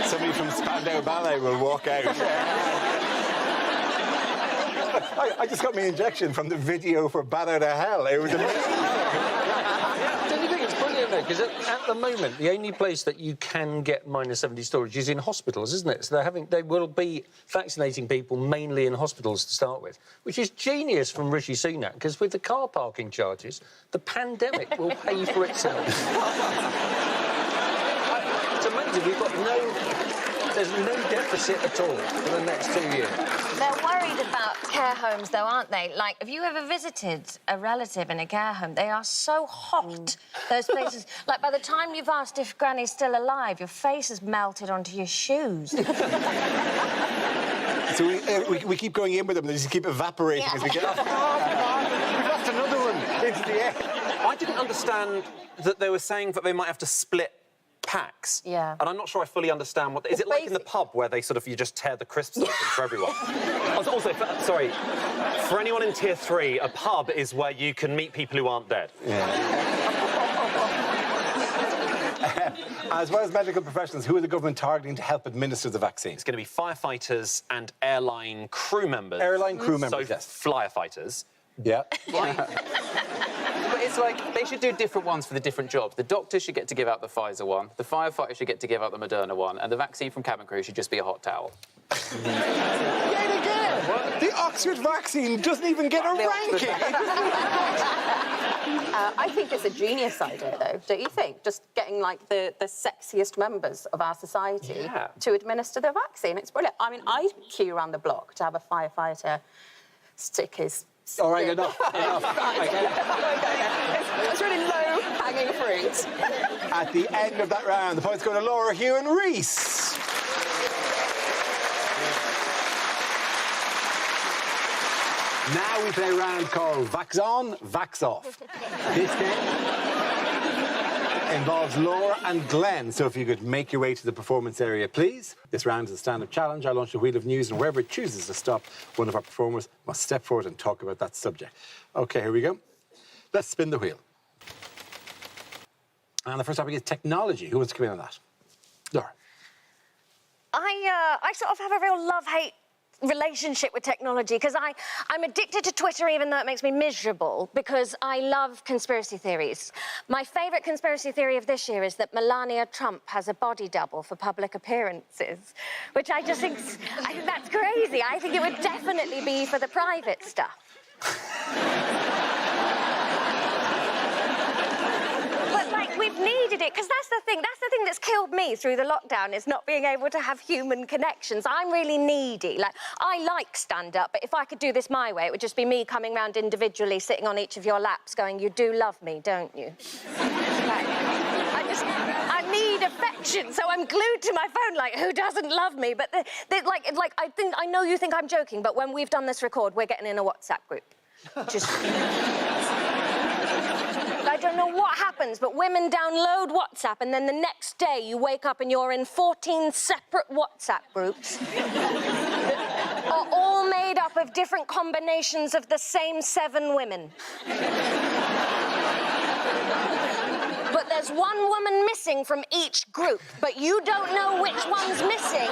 Speaker 1: somebody from Spandau Ballet will walk out. I just got my injection from the video for Bat Out of Hell. It was amazing.
Speaker 3: Don't you think it's brilliant, though? Because at the moment, the only place that you can get -70 storage is in hospitals, isn't it? So they will be vaccinating people mainly in hospitals to start with, which is genius from Rishi Sunak, because with the car parking charges, the pandemic will pay for itself. It's amazing. There's no deficit at all for the next 2 years.
Speaker 9: They're worried about care homes, though, aren't they? Like, have you ever visited a relative in a care home? They are so hot, those places. Like, by the time you've asked if Granny's still alive, your face has melted onto your shoes.
Speaker 1: So we keep going in with them, they just keep evaporating as we get off. We've lost another one into the air.
Speaker 10: I didn't understand that they were saying that they might have to split packs.
Speaker 9: Yeah.
Speaker 10: And I'm not sure I fully understand what... Is it like in the pub where they you just tear the crisps open for everyone? Also, for anyone in Tier 3, a pub is where you can meet people who aren't dead.
Speaker 1: Yeah. As well as medical professionals, who are the government targeting to help administer the vaccine?
Speaker 10: It's going to be firefighters and airline crew members.
Speaker 1: Airline crew members,
Speaker 10: so
Speaker 1: yes.
Speaker 10: Firefighters.
Speaker 1: Yeah.
Speaker 4: But it's like, they should do different ones for the different jobs. The doctor should get to give out the Pfizer one, the firefighter should get to give out the Moderna one, and the vaccine from cabin crew should just be a hot towel.
Speaker 1: Yet again! What? The Oxford vaccine doesn't even get a ranking!
Speaker 11: I think it's a genius idea, though, don't you think? Just getting, the sexiest members of our society to administer the vaccine. It's brilliant. I mean, I'd queue around the block to have a firefighter stick his...
Speaker 1: All right, enough.
Speaker 11: It's really low-hanging fruit.
Speaker 1: At the end of that round, the points go to Laura, Hugh and Reese. Now we play a round called Vax On, Vax Off. This game involves Laura and Glenn, so if you could make your way to the performance area, please. This round is a stand-up challenge. I launch a wheel of news, and wherever it chooses to stop, one of our performers must step forward and talk about that subject. OK, here we go. Let's spin the wheel. And the first topic is technology. Who wants to come in on that? Laura.
Speaker 9: I sort of have a real love-hate relationship with technology, because I'm addicted to Twitter, even though it makes me miserable, because I love conspiracy theories. My favourite conspiracy theory of this year is that Melania Trump has a body double for public appearances, which I think that's crazy. I think it would definitely be for the private stuff. But, we've needed it, because that's the thing that's killed me through the lockdown is not being able to have human connections. I'm really needy. Like, I like stand-up, but if I could do this my way, it would just be me coming round individually, sitting on each of your laps, going, "You do love me, don't you?" Like, I need affection, so I'm glued to my phone, like, who doesn't love me? But, I know you think I'm joking, but when we've done this record, we're getting in a WhatsApp group. Just... I don't know what happens, but women download WhatsApp, and then the next day you wake up and you're in 14 separate WhatsApp groups that are all made up of different combinations of the same 7 women. But there's one woman missing from each group, but you don't know which one's missing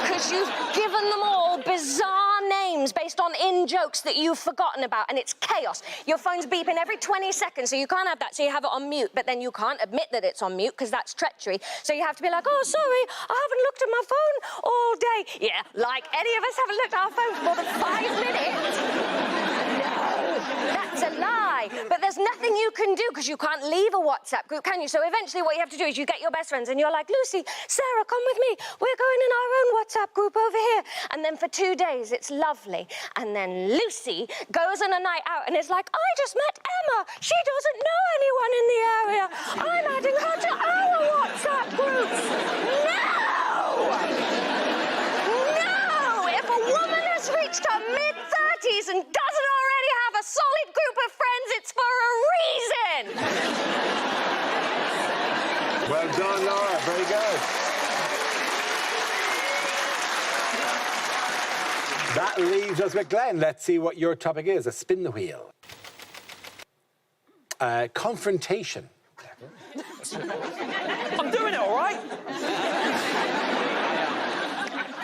Speaker 9: because you've given them all bizarre names based on in-jokes that you've forgotten about, and it's chaos. Your phone's beeping every 20 seconds, so you can't have that, so you have it on mute, but then you can't admit that it's on mute because that's treachery. So you have to be like, "Oh, sorry, I haven't looked at my phone all day." Yeah, like any of us haven't looked at our phone for more than 5 minutes. That's a lie. But there's nothing you can do because you can't leave a WhatsApp group, can you? So eventually what you have to do is you get your best friends and you're like, "Lucy, Sarah, come with me. We're going in our own WhatsApp group over here." And then for 2 days, it's lovely. And then Lucy goes on a night out and is like, "I just met Emma. She doesn't know anyone in the area. I'm adding her to our WhatsApp groups." No! No! If a woman has reached her mid-30s and doesn't already have a solid group of friends, it's for a reason.
Speaker 1: Well done, Laura. Very good. That leaves us with Glenn. Let's see what your topic is. A spin the wheel. Confrontation.
Speaker 10: I'm doing it, all right?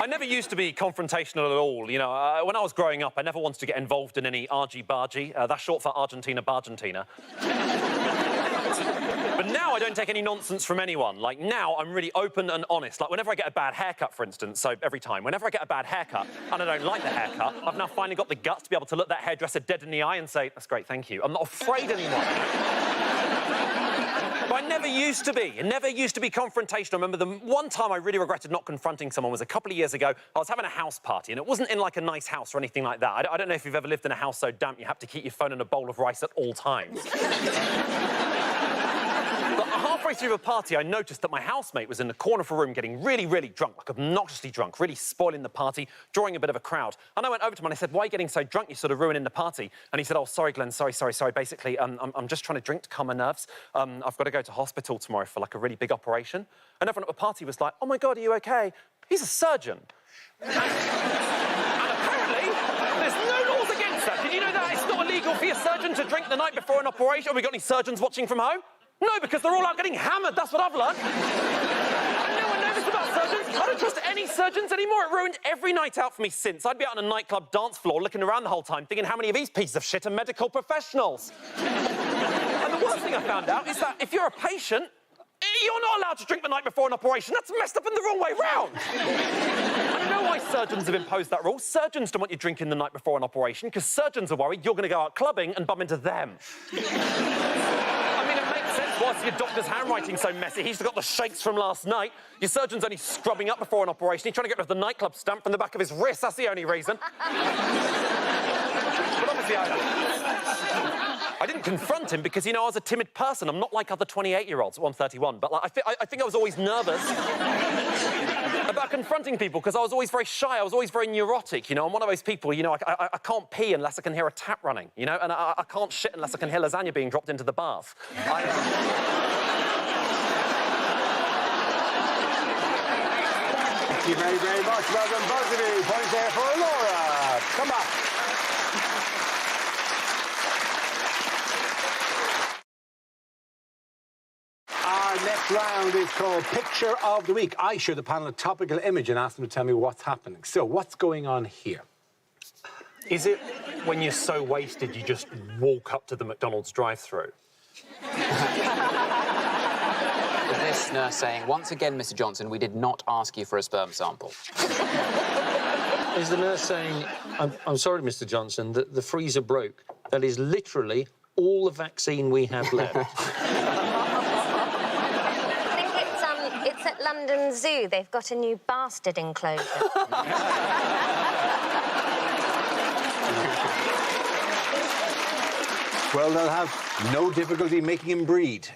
Speaker 10: I never used to be confrontational at all. You know, when I was growing up, I never wanted to get involved in any argy-bargy. That's short for Argentina Bargentina. But now I don't take any nonsense from anyone. Like, now I'm really open and honest. Like, whenever I get a bad haircut, for instance, so every time, whenever I get a bad haircut and I don't like the haircut, I've now finally got the guts to be able to look that hairdresser dead in the eye and say, "That's great, thank you." I'm not afraid anymore. But I never used to be. I never used to be confrontational. I remember the one time I really regretted not confronting someone was a couple of years ago. I was having a house party, and it wasn't in, like, a nice house or anything like that. I don't know if you've ever lived in a house so damp you have to keep your phone in a bowl of rice at all times. But halfway through the party, I noticed that my housemate was in the corner of a room getting really, really drunk, like obnoxiously drunk, really spoiling the party, drawing a bit of a crowd. And I went over to him and I said, "Why are you getting so drunk? You're sort of ruining the party." And he said, "Oh, sorry, Glenn, sorry. Basically, I'm just trying to drink to calm my nerves. I've got to go to hospital tomorrow for, like, a really big operation." And everyone at the party was like, "Oh, my God, are you OK?" He's a surgeon. And apparently, there's no laws against that. Did you know that it's not illegal for your surgeon to drink the night before an operation? Have we got any surgeons watching from home? No, because they're all out getting hammered. That's what I've learned. And no one knows this about surgeons. I don't trust any surgeons anymore. It ruined every night out for me since. I'd be out on a nightclub dance floor looking around the whole time thinking how many of these pieces of shit are medical professionals. And the worst thing I found out is that if you're a patient, you're not allowed to drink the night before an operation. That's messed up in the wrong way round. I don't know why surgeons have imposed that rule. Surgeons don't want you drinking the night before an operation because surgeons are worried you're going to go out clubbing and bump into them. I mean, it makes sense. Why's your doctor's handwriting so messy? He's got the shakes from last night. Your surgeon's only scrubbing up before an operation. He's trying to get rid of the nightclub stamp from the back of his wrist. That's the only reason. But obviously, I didn't confront him because, you know, I was a timid person. I'm not like other 28-year-olds. Well, I'm 31, but like, I think I was always nervous about confronting people because I was always very shy. I was always very neurotic, you know. I'm one of those people, you know, I can't pee unless I can hear a tap running, you know, and I can't shit unless I can hear lasagna being dropped into the bath. Thank
Speaker 1: you very, very much. Well done, both of you. Points there for Laura. Come on. Our next round is called Picture of the Week. I show the panel a topical image and ask them to tell me what's happening. So, what's going on here?
Speaker 10: Is it when you're so wasted you just walk up to the McDonald's drive-thru?
Speaker 4: This nurse saying, "Once again, Mr. Johnson, we did not ask you for a sperm sample."
Speaker 3: Is the nurse saying, I'm sorry, Mr. Johnson, that the freezer broke? That is literally all the vaccine we have left.
Speaker 9: I think it's What's at London Zoo? They've got a new bastard enclosure.
Speaker 1: Well, they'll have no difficulty making him breed.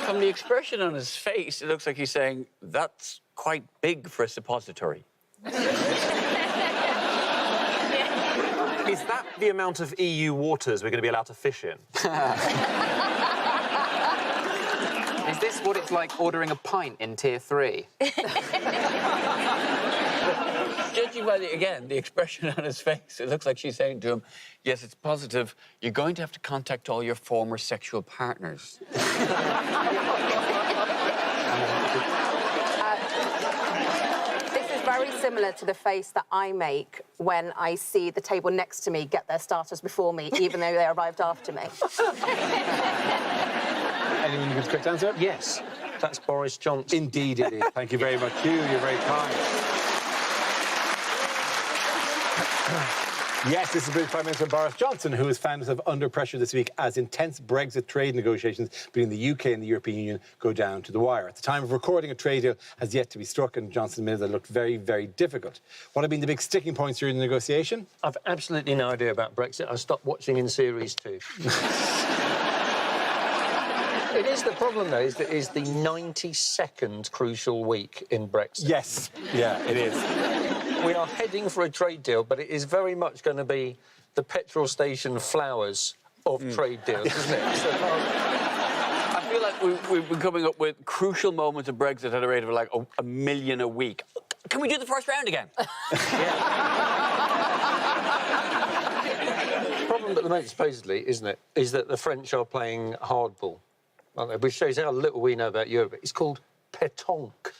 Speaker 6: From the expression on his face, it looks like he's saying, that's quite big for a suppository.
Speaker 10: Is that the amount of EU waters we're going to be allowed to fish in?
Speaker 4: Is this what it's like ordering a pint in Tier 3?
Speaker 6: Judging by, the expression on his face, it looks like she's saying to him, yes, it's positive. You're going to have to contact all your former sexual partners.
Speaker 11: This is very similar to the face that I make when I see the table next to me get their starters before me, even though they arrived after me.
Speaker 1: Anyone give a quick answer?
Speaker 3: Yes, that's Boris Johnson.
Speaker 1: Indeed it is. Thank you very much, Hugh. You're very kind. Yes, this is British Prime Minister Boris Johnson, who has found himself under pressure this week as intense Brexit trade negotiations between the UK and the European Union go down to the wire. At the time of recording, a trade deal has yet to be struck, and Johnson admitted that it looked very, very difficult. What have been the big sticking points during the negotiation?
Speaker 3: I've absolutely no idea about Brexit. I stopped watching in Series 2. It is the problem, though, is the 92nd crucial week in Brexit.
Speaker 1: Yes. Yeah, it is.
Speaker 3: We are heading for a trade deal, but it is very much going to be the petrol station flowers of trade deals, isn't it? So,
Speaker 6: I feel like we've been coming up with crucial moments of Brexit at a rate of like a million a week. Can we do the first round again?
Speaker 3: The problem at the moment, supposedly, isn't it, is that the French are playing hardball, aren't they? Which shows how little we know about Europe. It's called pétanque.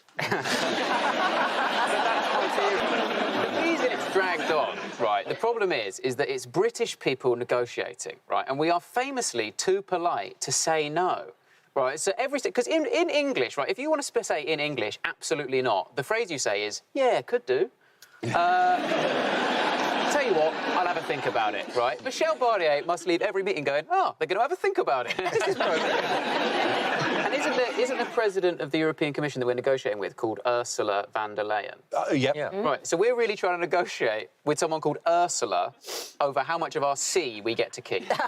Speaker 4: The reason it's dragged on, right, the problem is that it's British people negotiating, right, and we are famously too polite to say no. Right, so everything, because in English, right, if you want to say in English, absolutely not, the phrase you say is, yeah, could do. Tell you what, I'll have a think about it, right? Michel Barnier must leave every meeting going, oh, they're going to have a think about it. This is progress. And isn't the president of the European Commission that we're negotiating with called Ursula von der Leyen?
Speaker 1: Yep.
Speaker 3: Yeah.
Speaker 4: Right, so we're really trying to negotiate with someone called Ursula over how much of our sea we get to keep.
Speaker 11: There's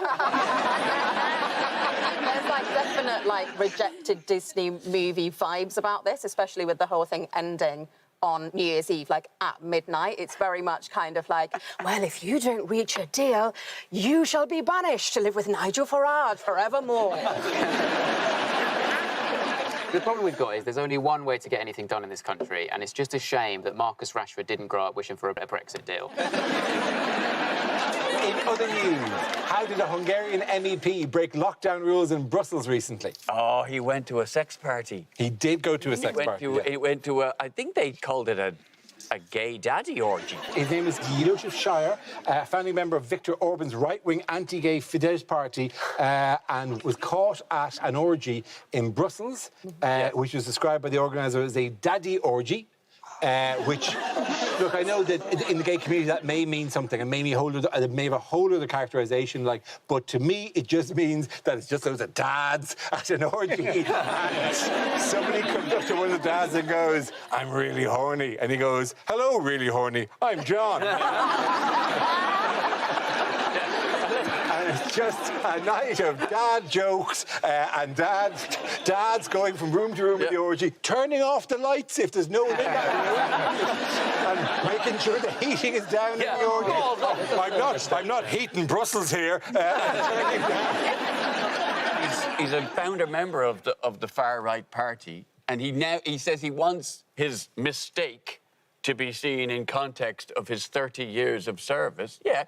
Speaker 11: like definite rejected Disney movie vibes about this, especially with the whole thing ending on New Year's Eve, at midnight. It's very much kind of like, well, if you don't reach a deal, you shall be banished to live with Nigel Farage forevermore.
Speaker 4: The problem we've got is there's only one way to get anything done in this country, and it's just a shame that Marcus Rashford didn't grow up wishing for a Brexit deal.
Speaker 1: In other news, how did a Hungarian MEP break lockdown rules in Brussels recently?
Speaker 6: Oh, he went to a sex party.
Speaker 1: He did go to a sex party.
Speaker 6: He went to a, I think they called it a gay daddy orgy.
Speaker 1: His name is Josef Scheier, founding member of Viktor Orban's right-wing anti-gay Fidesz party, and was caught at an orgy in Brussels, which was described by the organiser as a daddy orgy. Which, look, I know that in the gay community that may mean something and may have a whole other characterisation, but to me it just means that it's just loads of dads at an orgy. And somebody comes up to one of the dads and goes, I'm really horny. And he goes, hello, really horny, I'm John. And it's just a night of dad jokes and dads going from room to room in the orgy, turning off the lights if there's no limit, and making sure the heating is down in the orgy. I'm not heating Brussels here.
Speaker 6: He's a founder member of the far right party, and he says he wants his mistake to be seen in context of his 30 years of service. Yeah.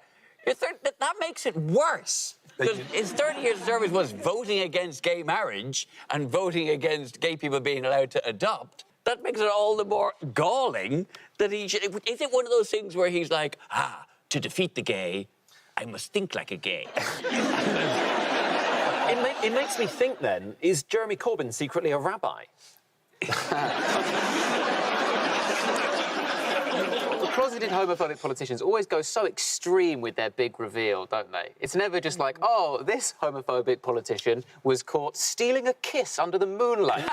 Speaker 6: That makes it worse. Because his 30 years of service was voting against gay marriage and voting against gay people being allowed to adopt. That makes it all the more galling that he should... Is it one of those things where he's like, to defeat the gay, I must think like a gay?
Speaker 10: It makes me think, then, is Jeremy Corbyn secretly a rabbi?
Speaker 4: closeted homophobic politicians always go so extreme with their big reveal, don't they? It's never just like, oh, this homophobic politician was caught stealing a kiss under the moonlight.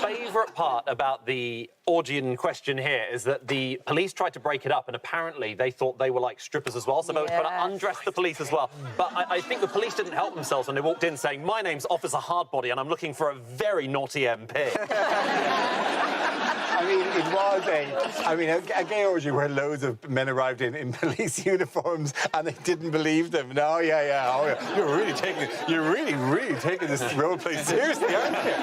Speaker 10: Favourite part about the orgy in question here is that the police tried to break it up, and apparently they thought they were like strippers as well, so they were trying to undress the police as well. But I think the police didn't help themselves when they walked in saying, "My name's Officer Hardbody and I'm looking for a very naughty MP."
Speaker 1: I mean, it was a gay orgy where loads of men arrived in police uniforms and they didn't believe them. No, yeah. Oh, yeah. You're really taking this role play seriously, aren't you?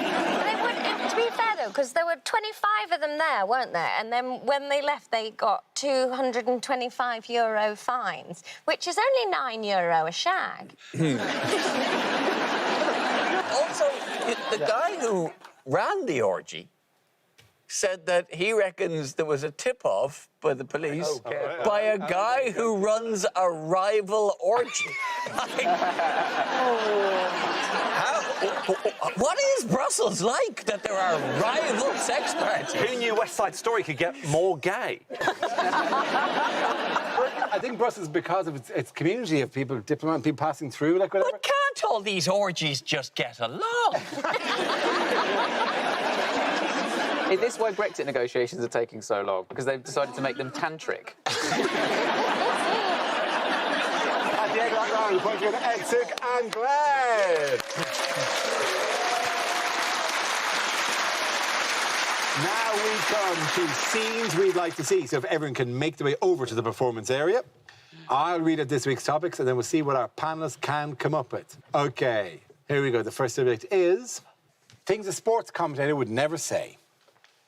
Speaker 9: To be fair, though, because there were 25 of them there, weren't there? And then when they left, they got €225 fines, which is only €9 a shag.
Speaker 6: Also, the guy who ran the orgy said that he reckons there was a tip-off by the police by a guy who runs a rival orgy. What is Brussels like that there are rival sex parties?
Speaker 10: Who knew West Side Story could get more gay?
Speaker 1: I think Brussels, because of its community of people, diplomat people passing through, like whatever.
Speaker 6: But can't all these orgies just get along?
Speaker 4: Is this why Brexit negotiations are taking so long? Because they've decided to make them tantric?
Speaker 1: At the end of that round, the points go to Exuk and Glenn. Now we come to scenes we'd like to see. So if everyone can make their way over to the performance area, I'll read out this week's topics and then we'll see what our panellists can come up with. OK, here we go. The first subject is things a sports commentator would never say.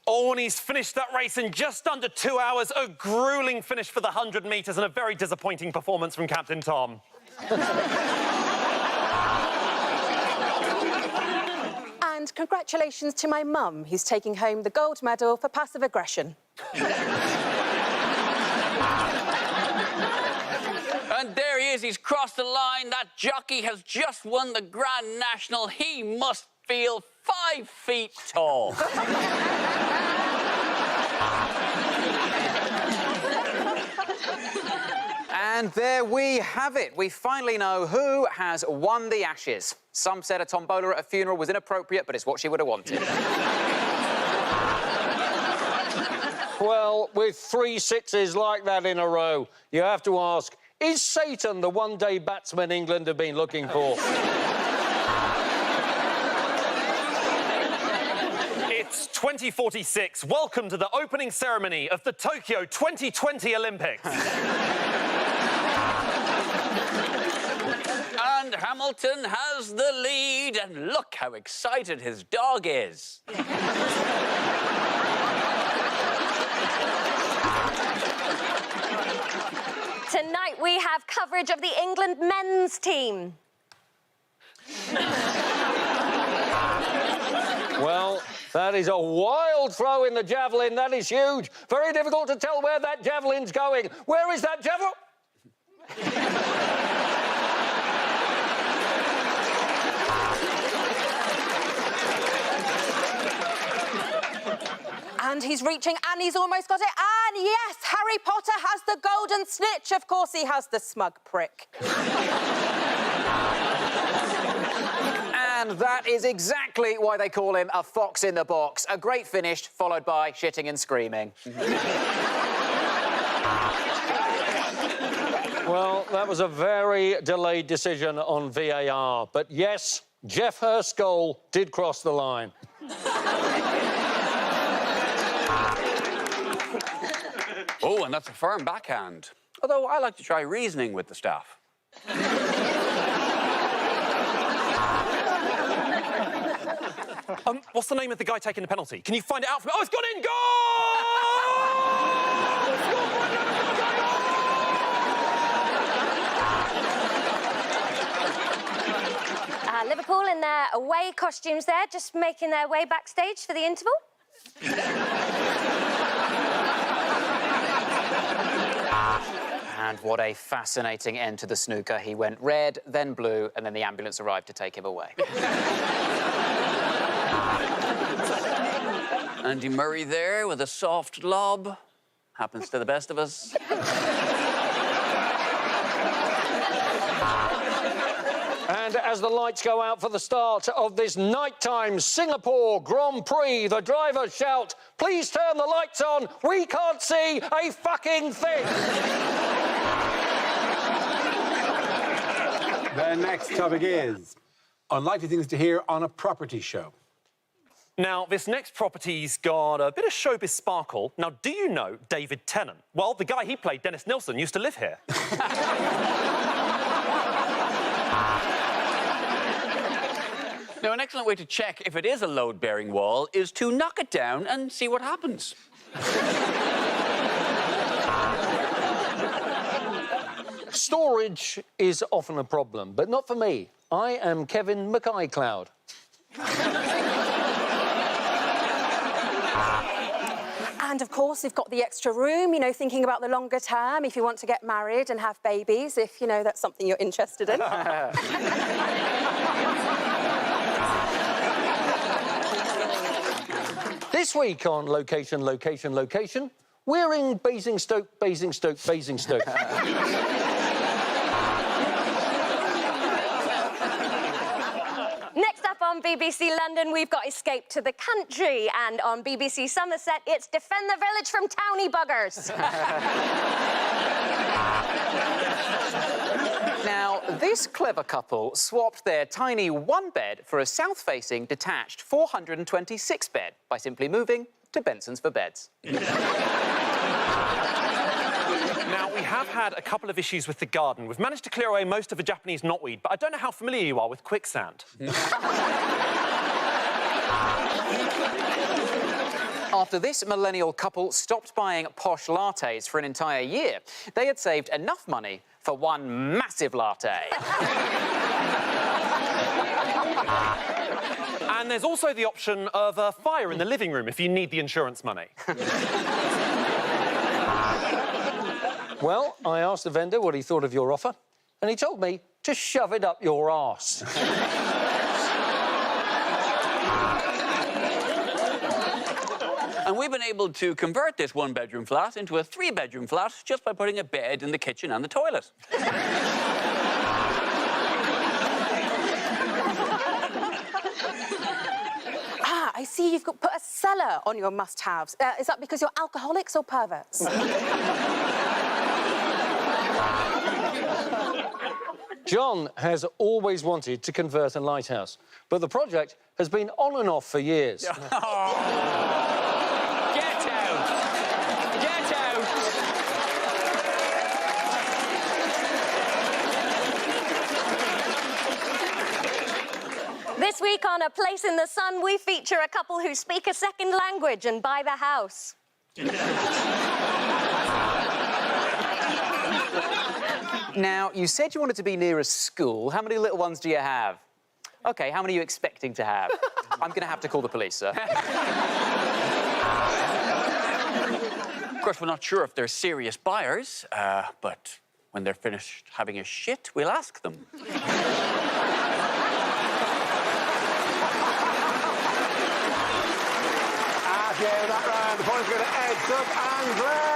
Speaker 10: Oh, and he's finished that race in just under 2 hours. A gruelling finish for the 100 metres and a very disappointing performance from Captain Tom.
Speaker 11: And congratulations to my mum, who's taking home the gold medal for passive aggression.
Speaker 6: And there he is, he's crossed the line. That jockey has just won the Grand National. He must feel 5 feet tall.
Speaker 4: And there we have it. We finally know who has won the Ashes. Some said a tombola at a funeral was inappropriate, but it's what she would have wanted.
Speaker 3: Well, with 3 sixes like that in a row, you have to ask, is Satan the one-day batsman England have been looking for?
Speaker 10: It's 2046. Welcome to the opening ceremony of the Tokyo 2020 Olympics.
Speaker 6: And Hamilton has the lead, and look how excited his dog is.
Speaker 9: Tonight we have coverage of the England men's team.
Speaker 3: Well, that is a wild throw in the javelin. That is huge. Very difficult to tell where that javelin's going. Where is that javelin?
Speaker 11: And he's reaching, and he's almost got it. And yes, Harry Potter has the golden snitch. Of course he has, the smug prick.
Speaker 4: And that is exactly why they call him a fox in the box. A great finish, followed by shitting and screaming.
Speaker 3: Well, that was a very delayed decision on VAR. But yes, Jeff Hurst's goal did cross the line.
Speaker 6: Oh, and that's a firm backhand. Although I like to try reasoning with the staff.
Speaker 10: What's the name of the guy taking the penalty? Can you find it out for me? Oh, it's gone in! Goal!
Speaker 9: Liverpool in their away costumes there, just making their way backstage for the interval.
Speaker 4: And what a fascinating end to the snooker. He went red, then blue, and then the ambulance arrived to take him away.
Speaker 6: Andy Murray there with a soft lob. Happens to the best of us.
Speaker 3: And as the lights go out for the start of this nighttime Singapore Grand Prix, the drivers shout, "Please turn the lights on, we can't see a fucking thing."
Speaker 1: The next topic is unlikely things to hear on a property show.
Speaker 10: Now, this next property's got a bit of showbiz sparkle. Now, do you know David Tennant? Well, the guy he played, Dennis Nilsson, used to live here.
Speaker 6: Now, an excellent way to check if it is a load-bearing wall is to knock it down and see what happens.
Speaker 3: Storage is often a problem, but not for me. I am Kevin Mackay-Cloud.
Speaker 11: And of course, we've got the extra room, you know, thinking about the longer term, if you want to get married and have babies, if, you know, that's something you're interested in.
Speaker 3: This week on Location, Location, Location, we're in Basingstoke, Basingstoke, Basingstoke.
Speaker 9: Next up on BBC London, we've got Escape to the Country. And on BBC Somerset, it's Defend the Village from Townie Buggers.
Speaker 4: Now, this clever couple swapped their tiny one-bed for a south-facing, detached 426-bed by simply moving to Benson's for Beds.
Speaker 10: Now, we have had a couple of issues with the garden. We've managed to clear away most of the Japanese knotweed, but I don't know how familiar you are with quicksand.
Speaker 4: After this millennial couple stopped buying posh lattes for an entire year, they had saved enough money for one massive latte.
Speaker 10: And there's also the option of a fire in the living room if you need the insurance money.
Speaker 3: Well, I asked the vendor what he thought of your offer, and he told me to shove it up your arse.
Speaker 6: And we've been able to convert this one-bedroom flat into a three-bedroom flat just by putting a bed in the kitchen and the toilet.
Speaker 11: I see you've put a cellar on your must-haves. Is that because you're alcoholics or perverts?
Speaker 3: John has always wanted to convert a lighthouse, but the project has been on and off for years.
Speaker 6: Get out! Get out!
Speaker 9: This week on A Place in the Sun, we feature a couple who speak a second language and buy the house.
Speaker 4: Now, you said you wanted to be near a school. How many little ones do you have? OK, how many are you expecting to have? I'm going to have to call the police, sir.
Speaker 6: Of course, we're not sure if they're serious buyers, but when they're finished having a shit, we'll ask them.
Speaker 1: At the end of that round, the points go to Ed, Suk and Glenn.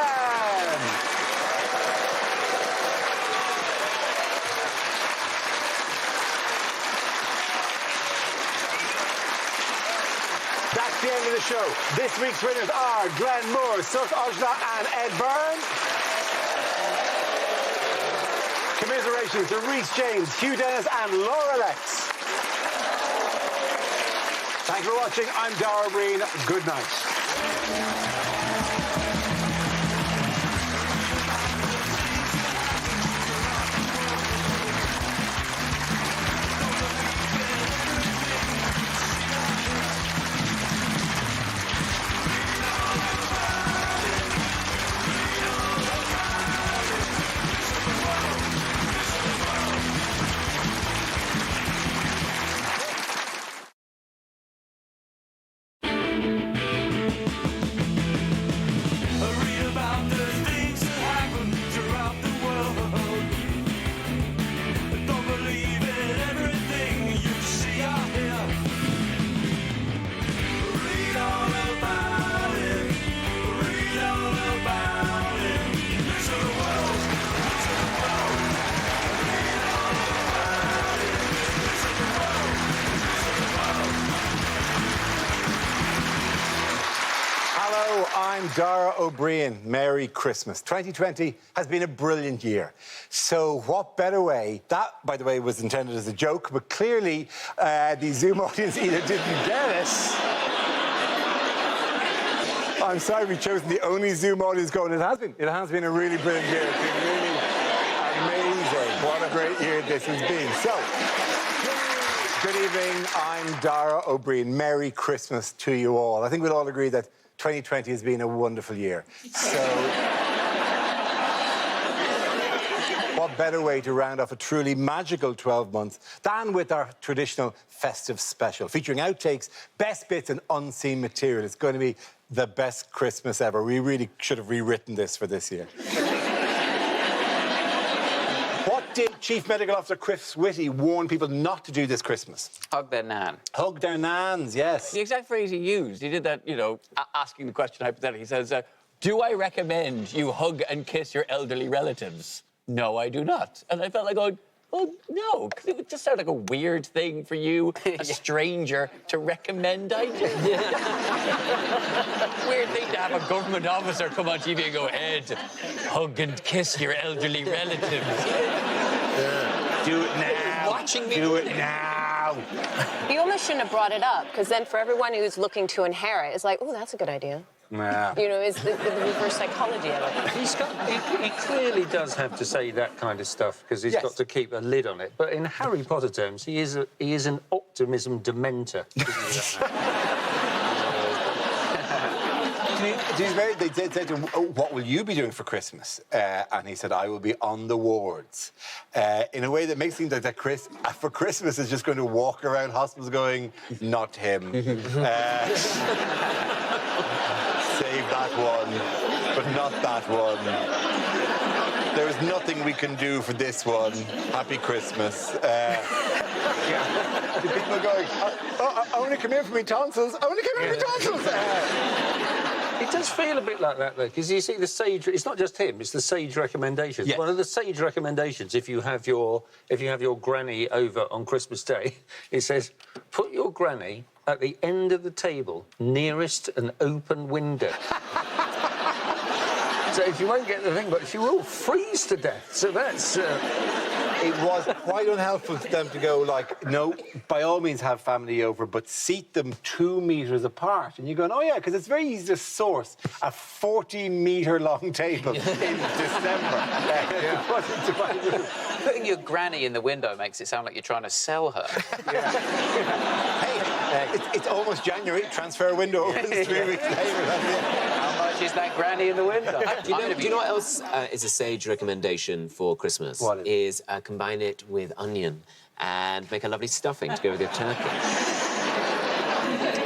Speaker 1: That's the end of the show. This week's winners are Glenn Moore, Suk Ojna and Ed Byrne. Commiserations to Rhys James, Hugh Dennis and Laura Lex. Thanks for watching. I'm Dara Breen. Good night. Dara O'Brien, Merry Christmas. 2020 has been a brilliant year. So what better way? That, by the way, was intended as a joke, but clearly the Zoom audience either didn't get it. I'm sorry we've chosen the only Zoom audience going. It has been a really brilliant year. It's been really amazing. What a great year this has been. So, good evening. I'm Dara O'Brien. Merry Christmas to you all. I think we'll all agree that 2020 has been a wonderful year. So, what better way to round off a truly magical 12 months than with our traditional festive special, featuring outtakes, best bits and unseen material. It's going to be the best Christmas ever. We really should have rewritten this for this year. What did Chief Medical Officer Chris Whitty warn people not to do this Christmas?
Speaker 6: Hug their nan.
Speaker 1: Hug their nans, yes.
Speaker 6: The exact phrase he used, he did that, you know, asking the question hypothetically. He says, do I recommend you hug and kiss your elderly relatives? No, I do not. And I felt like going, oh, no, because it would just sound like a weird thing for you, a stranger, to recommend I do. Weird thing to have a government officer come on TV and go, Ed, hug and kiss your elderly relatives.
Speaker 1: Do it now.
Speaker 6: Watching me
Speaker 1: do it now.
Speaker 2: You almost shouldn't have brought it up, because then for everyone who's looking to inherit, it's like, oh, that's a good idea.
Speaker 1: Nah.
Speaker 2: You know, it's the reverse psychology of it.
Speaker 3: He clearly does have to say that kind of stuff because he's got to keep a lid on it. But in Harry Potter terms, he is an optimism dementor.
Speaker 1: They did say to him, oh, what will you be doing for Christmas? And he said, I will be on the wards. In a way that makes it seem like that Chris, for Christmas, is just going to walk around hospitals going, not him. Save that one, but not that one. There is nothing we can do for this one. Happy Christmas. The people going, I want to come in for me tonsils. I want to come in for me tonsils.
Speaker 3: It does feel a bit like that, though, because you see the sage. It's not just him; it's the sage recommendations.
Speaker 1: Yes.
Speaker 3: One of the sage recommendations, if you have your granny over on Christmas Day, it says, put your granny at the end of the table, nearest an open window. So she won't get the thing, but she will freeze to death. So that's.
Speaker 1: It was quite unhelpful for them to go like, no, by all means have family over, but seat them 2 meters apart. And you're going, oh yeah, because it's very easy to source a 40-meter-long table in December.
Speaker 4: Putting your granny in the window makes it sound like you're trying to sell her.
Speaker 1: Hey, it's almost January. Transfer window opens 3 weeks later.
Speaker 4: How much is that granny in the window?
Speaker 7: Do you know what else is a sage recommendation for Christmas?
Speaker 1: What
Speaker 7: is combine it with onion and make a lovely stuffing to go with your turkey.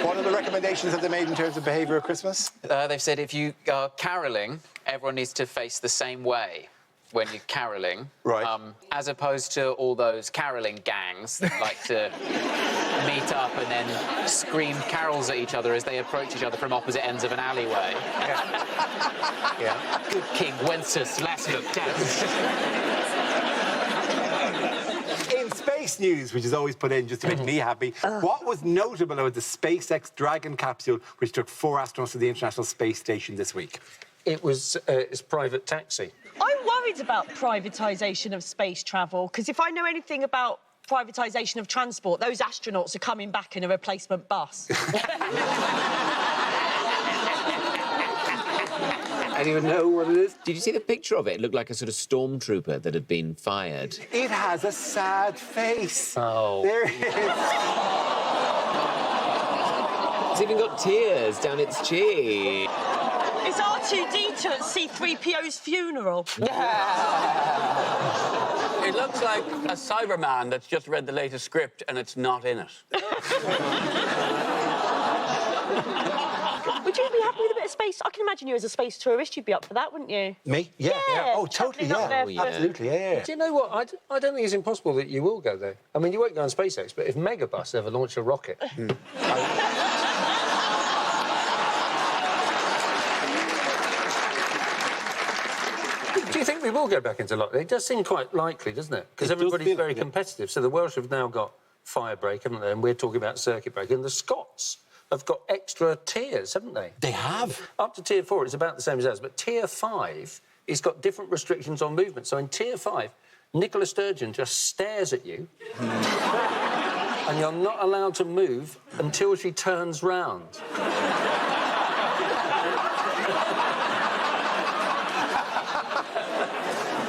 Speaker 1: What other recommendations have they made in terms of behaviour at Christmas?
Speaker 4: They've said if you are caroling, everyone needs to face the same way when you're caroling.
Speaker 1: Right.
Speaker 4: As opposed to all those caroling gangs that like to meet up and then scream carols at each other as they approach each other from opposite ends of an alleyway. Yeah. Good King Wenceslas last looked at.
Speaker 1: In space news, which is always put in just to make me happy, what was notable about the SpaceX Dragon capsule, which took 4 astronauts to the International Space Station this week?
Speaker 3: It was his private taxi.
Speaker 12: I'm worried about privatisation of space travel, because if I know anything about privatisation of transport, those astronauts are coming back in a replacement bus.
Speaker 1: Anyone know what it is?
Speaker 7: Did you see the picture of it? It looked like a sort of stormtrooper that had been fired.
Speaker 1: It has a sad face.
Speaker 3: Oh.
Speaker 1: There it is.
Speaker 7: It's even got tears down its cheek.
Speaker 12: It's R2-D2 at C-3PO's funeral.
Speaker 6: It looks like a Cyberman that's just read the latest script and it's not in it.
Speaker 12: Would you be happy with a bit of space? I can imagine you as a space tourist. You'd be up for that, wouldn't you?
Speaker 1: Me? Yeah. Oh, totally,
Speaker 12: travelling up there
Speaker 1: yeah. Absolutely, yeah.
Speaker 3: Do you know what? I don't think it's impossible that you will go there. I mean, you won't go on SpaceX, but if Megabus ever launch a rocket... Do you think we will go back into lockdown? It does seem quite likely, doesn't it? Because everybody's very competitive. So the Welsh have now got fire break, haven't they? And we're talking about circuit break. And the Scots have got extra tiers, haven't they?
Speaker 1: They have.
Speaker 3: Up to tier 4, it's about the same as ours, but tier 5, it's got different restrictions on movement. So in tier 5, Nicola Sturgeon just stares at you, and you're not allowed to move until she turns round.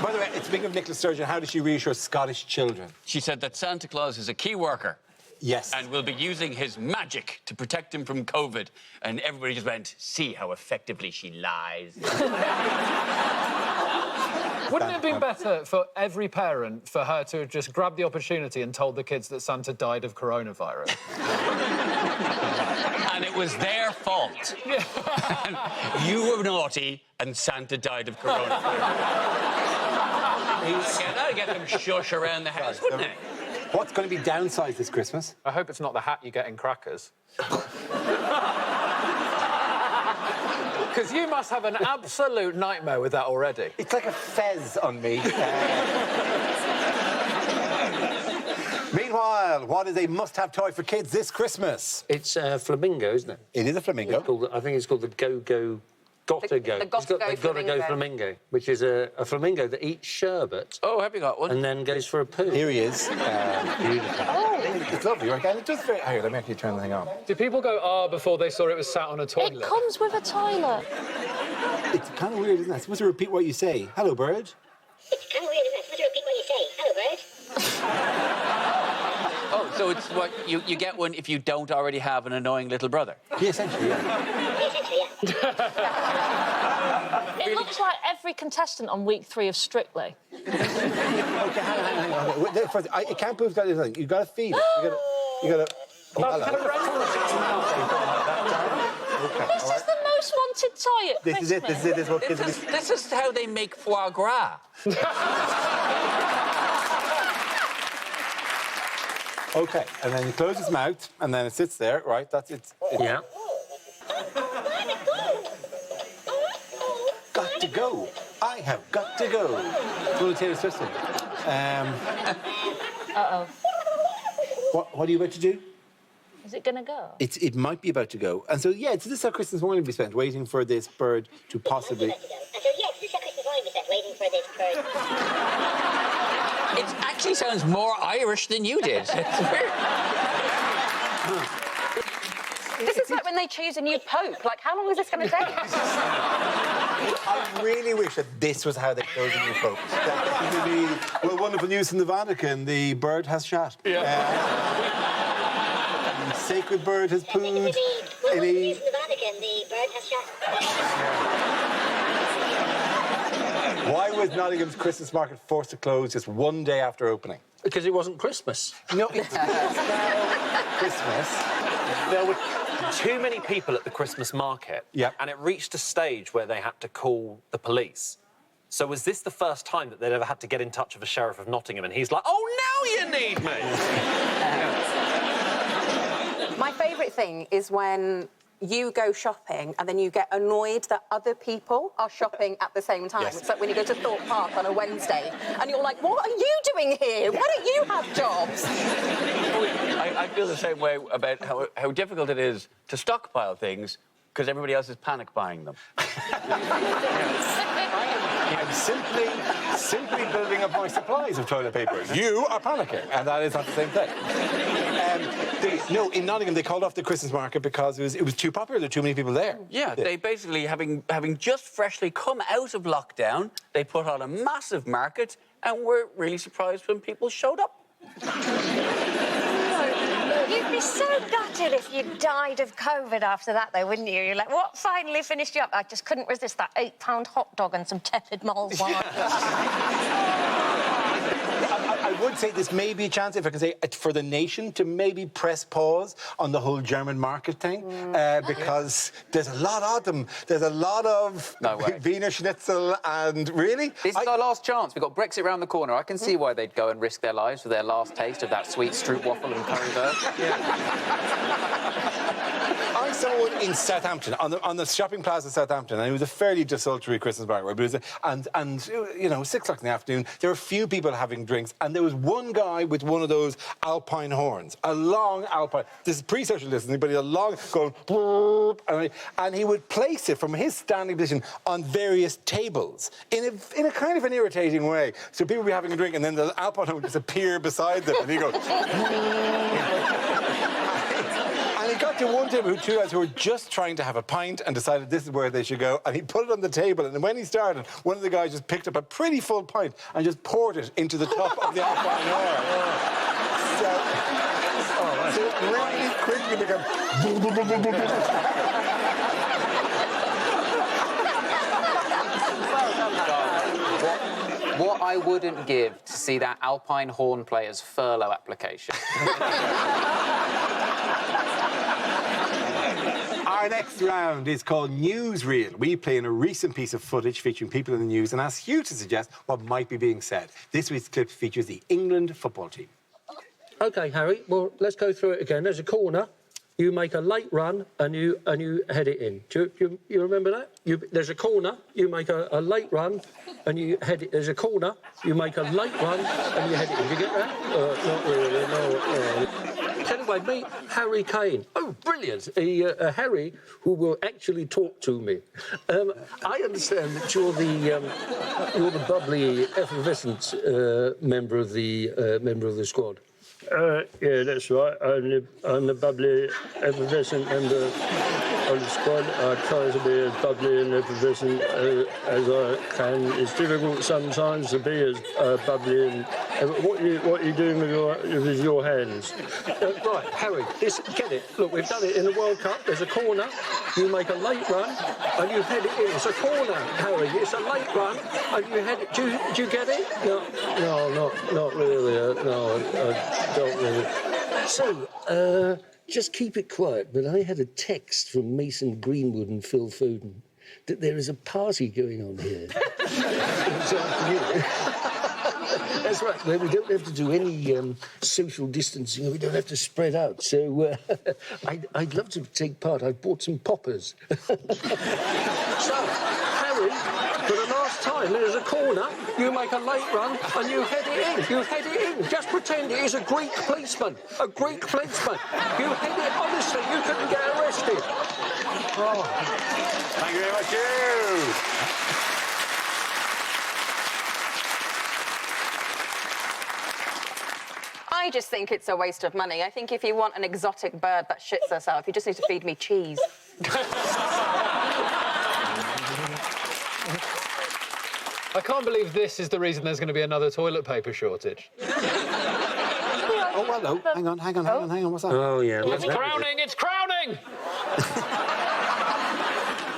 Speaker 1: By the way, speaking of Nicola Sturgeon, how does she reassure Scottish children?
Speaker 6: She said that Santa Claus is a key worker.
Speaker 1: Yes.
Speaker 6: And will be using his magic to protect him from COVID. And everybody just went, see how effectively she lies.
Speaker 13: Wouldn't it have been better for every parent for her to have just grabbed the opportunity and told the kids that Santa died of coronavirus?
Speaker 6: And it was their fault. You were naughty and Santa died of coronavirus. That'd get them shush around the house, wouldn't it?
Speaker 1: What's going to be downsized this Christmas?
Speaker 13: I hope it's not the hat you get in Crackers. Because you must have an absolute nightmare with that already.
Speaker 1: It's like a fez on me. Meanwhile, what is a must-have toy for kids this Christmas?
Speaker 3: It's a flamingo, isn't it?
Speaker 1: It is a flamingo.
Speaker 3: I think it's called the Go-Go... Gotta Go.
Speaker 11: The Gotta Go Flamingo.
Speaker 3: Flamingo, which is a flamingo that eats sherbet.
Speaker 6: Oh, have you got one?
Speaker 3: And then goes for a poo.
Speaker 1: Here he is. It's lovely, right? And it does very... Here, let me actually turn the thing on.
Speaker 13: Did people go, before they saw it was sat on a toilet?
Speaker 9: It comes with a toilet.
Speaker 1: It's kind of weird, isn't it? It's supposed to repeat what you say. Hello, bird.
Speaker 14: It's kind of weird, isn't it? Supposed to repeat what you say. Hello, bird.
Speaker 6: Oh, so it's what you get one if you don't already have an annoying little brother.
Speaker 1: Yeah, essentially, yeah.
Speaker 9: It looks like every contestant on week 3 of Strictly.
Speaker 1: Okay, hang on. First, it can't prove that anything. You've got to feed it. You got to... Oh, hello.
Speaker 9: This is the most wanted toy at
Speaker 1: This
Speaker 9: Christmas.
Speaker 1: is it. This is what kids...
Speaker 6: This is how they make foie gras.
Speaker 1: Okay, and then you close its mouth, and then it sits there, right? That's it.
Speaker 3: Yeah.
Speaker 1: Got to go. I have got to go. It's one of Taylor Swift.
Speaker 9: Uh-oh.
Speaker 1: What are you about to do?
Speaker 9: Is it going to go?
Speaker 1: It might be about to go. And so, yeah, so this is how Christmas morning will be spent, waiting for this bird to possibly...
Speaker 14: And so, yes, this is how Christmas morning was spent, waiting for this bird.
Speaker 6: It actually sounds more Irish than you did.
Speaker 11: This is like when they choose a new pope. Like, how long is this going to take?
Speaker 1: I really wish that this was how they chose a new pope. Well, wonderful news from the Vatican. The bird has shot.
Speaker 14: Yeah.
Speaker 1: The sacred bird has pooed.
Speaker 14: Well, wonderful news from the Vatican. The bird has shot.
Speaker 1: Why was Nottingham's Christmas market forced to close just one day after opening?
Speaker 3: Because it wasn't Christmas.
Speaker 1: No, it's Christmas.
Speaker 10: There were too many people at the Christmas market, and it reached a stage where they had to call the police. So was this the first time that they'd ever had to get in touch with a sheriff of Nottingham, and he's like, oh, now you need me?
Speaker 11: My favourite thing is when you go shopping and then you get annoyed that other people are shopping at the same time.
Speaker 1: Yes.
Speaker 11: It's like when you go to Thorpe Park on a Wednesday and you're like, what are you doing here? Why don't you have jobs?
Speaker 6: I feel the same way about how difficult it is to stockpile things because everybody else is panic buying them.
Speaker 1: I'm simply building up my supplies of toilet paper. You are panicking, and that is not the same thing. In Nottingham, they called off the Christmas market because it was too popular. There were too many people there.
Speaker 6: Yeah, they basically, having just freshly come out of lockdown, they put on a massive market and were really surprised when people showed up.
Speaker 9: You'd be so gutted if you died of COVID after that, though, wouldn't you? You're like, what finally finished you up? I just couldn't resist that £8 hot dog and some tepid mulled wine.
Speaker 1: I would say this may be a chance, if I can say, for the nation to maybe press pause on the whole German market thing, because there's a lot of them. There's a lot of Wiener Schnitzel, and really...
Speaker 4: This is our last chance. We've got Brexit round the corner. I can see why they'd go and risk their lives for their last taste of that sweet stroop waffle and curry bird.
Speaker 1: I saw one in Southampton, on the shopping plaza of Southampton, and it was a fairly desultory Christmas market. But it was and you know, 6 o'clock in the afternoon, there were a few people having drinks, and there was one guy with one of those alpine horns, a long alpine. This is pre-social distancing, but he had a long going, and he would place it from his standing position on various tables in a kind of an irritating way. So people would be having a drink, and then the alpine horn would just appear beside them, and he goes. And he got to one table with two guys who were just trying to have a pint and decided this is where they should go. And he put it on the table. And when he started, one of the guys just picked up a pretty full pint and just poured it into the top of the alpine horn. So it really quickly became...
Speaker 4: What I wouldn't give to see that Alpine horn player's furlough application.
Speaker 1: Our next round is called Newsreel. We play in a recent piece of footage featuring people in the news and ask you to suggest what might be being said. This week's clip features the England football team.
Speaker 15: OK, Harry, well, let's go through it again. There's a corner. You make a late run and you head it in. Do you remember that? There's a corner, you make a late run and you head it. There's a corner, you make a late run and you head it in. Do you get that? Not really, no. Anyway, meet Harry Kane. Oh, brilliant. Harry, who will actually talk to me. I understand that you're the bubbly, effervescent member of the squad. Yeah, that's right. I'm the bubbly, effervescent member of the squad. I try to be as bubbly and effervescent as I can. It's difficult sometimes to be as bubbly and... What are you doing with your hands? Right, Harry, get it. Look, we've done it in the World Cup. There's a corner. You make a late run and you head it in. It's a corner, Harry. It's a late run and you head it... Do you get it? No, not really. No, I don't really. So, just keep it quiet, but I had a text from Mason Greenwood and Phil Foden that there is a party going on here. That's right, where we don't have to do any social distancing, we don't have to spread out. So I'd love to take part. I bought some poppers. So, Harry, for the last time, there's a corner, you make a late run and you head it in. You head it in. Just pretend it is a Greek policeman. A Greek policeman. You head it, honestly, you couldn't get arrested. Oh.
Speaker 1: Thank you very much, you.
Speaker 11: I just think it's a waste of money. I think if you want an exotic bird that shits herself, you just need to feed me cheese.
Speaker 13: I can't believe this is the reason there's going to be another toilet paper shortage.
Speaker 1: Oh, hello. Hang on. What's that?
Speaker 15: Oh, yeah.
Speaker 13: It's crowning! It's crowning!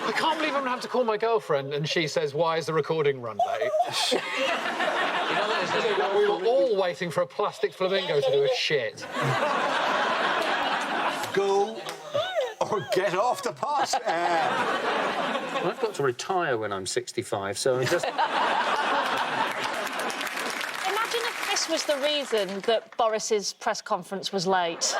Speaker 13: I can't believe I'm going to have to call my girlfriend and she says, why is the recording run late? We were all waiting for a plastic flamingo to do a shit.
Speaker 1: Go or get off the pot.
Speaker 15: I've got to retire when I'm 65, so I'm just...
Speaker 12: Imagine if this was the reason that Boris's press conference was late.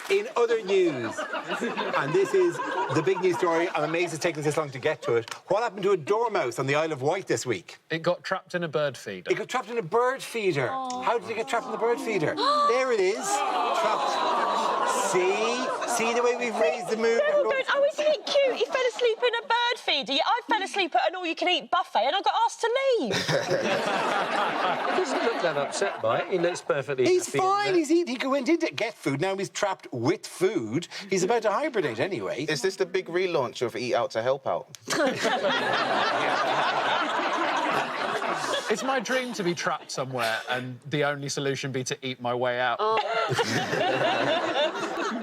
Speaker 1: In other news, and this is the big news story, I'm amazed it's taken this long to get to it. What happened to a dormouse on the Isle of Wight this week?
Speaker 13: It got trapped in a bird feeder.
Speaker 1: It got trapped in a bird feeder. Oh. How did it get trapped in the bird feeder? There it is, trapped. See the way we've raised the mood?
Speaker 12: Oh, isn't it cute? He fell asleep in a bird feeder. I fell asleep at an all-you-can-eat buffet and I got asked to leave.
Speaker 15: He doesn't look that upset by it. He looks perfectly
Speaker 1: He's
Speaker 15: happy.
Speaker 1: fine. He went in to get food. Now he's trapped with food. He's about to hibernate anyway.
Speaker 16: Is this the big relaunch of Eat Out to Help Out?
Speaker 13: It's my dream to be trapped somewhere and the only solution be to eat my way out.
Speaker 12: Oh.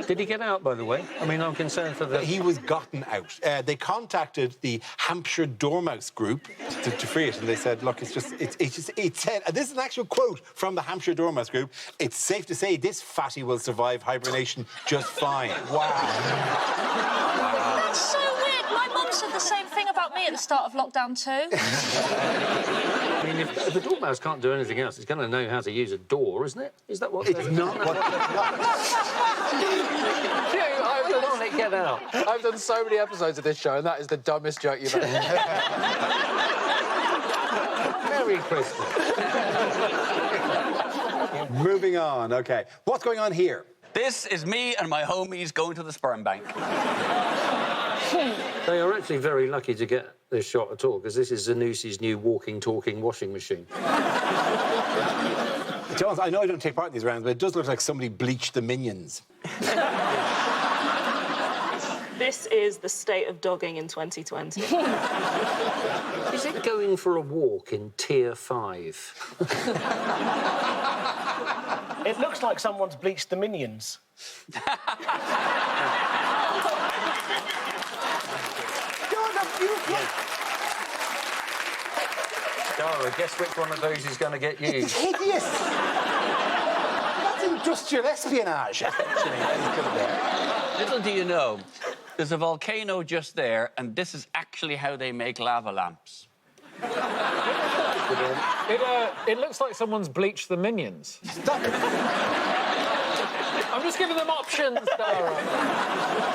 Speaker 15: Did he get out, by the way? I mean, I'm concerned for the...
Speaker 1: He was gotten out. They contacted the Hampshire Dormouse Group to free it, and they said, look, it said, and this is an actual quote from the Hampshire Dormouse Group, it's safe to say this fatty will survive hibernation just fine. Wow.
Speaker 12: That's so weird. My mum said
Speaker 9: said the same thing about me at the start of lockdown too.
Speaker 15: I mean, if a dormouse can't do anything else, it's going to know how to use a door, isn't it? Is that what...
Speaker 1: It's not what...
Speaker 13: I've done, get out. I've done so many episodes of this show, and that is the dumbest joke you've ever
Speaker 15: Merry Christmas.
Speaker 1: Moving on, OK. What's going on here?
Speaker 6: This is me and my homies going to the sperm bank.
Speaker 15: They are actually very lucky to get this shot at all, because this is Zanussi's new walking, talking washing machine.
Speaker 1: Jones, I know I don't take part in these rounds, but it does look like somebody bleached the Minions.
Speaker 17: This is the state of dogging in 2020.
Speaker 15: Is it going for a walk in Tier 5?
Speaker 18: It looks like someone's bleached the Minions.
Speaker 15: Dara, guess which one of those is going to get used?
Speaker 1: It's hideous! That's industrial espionage.
Speaker 6: Little do you know, there's a volcano just there, and this is actually how they make lava lamps.
Speaker 13: It looks like someone's bleached the Minions.
Speaker 1: Stop it.
Speaker 13: I'm just giving them options, Dara.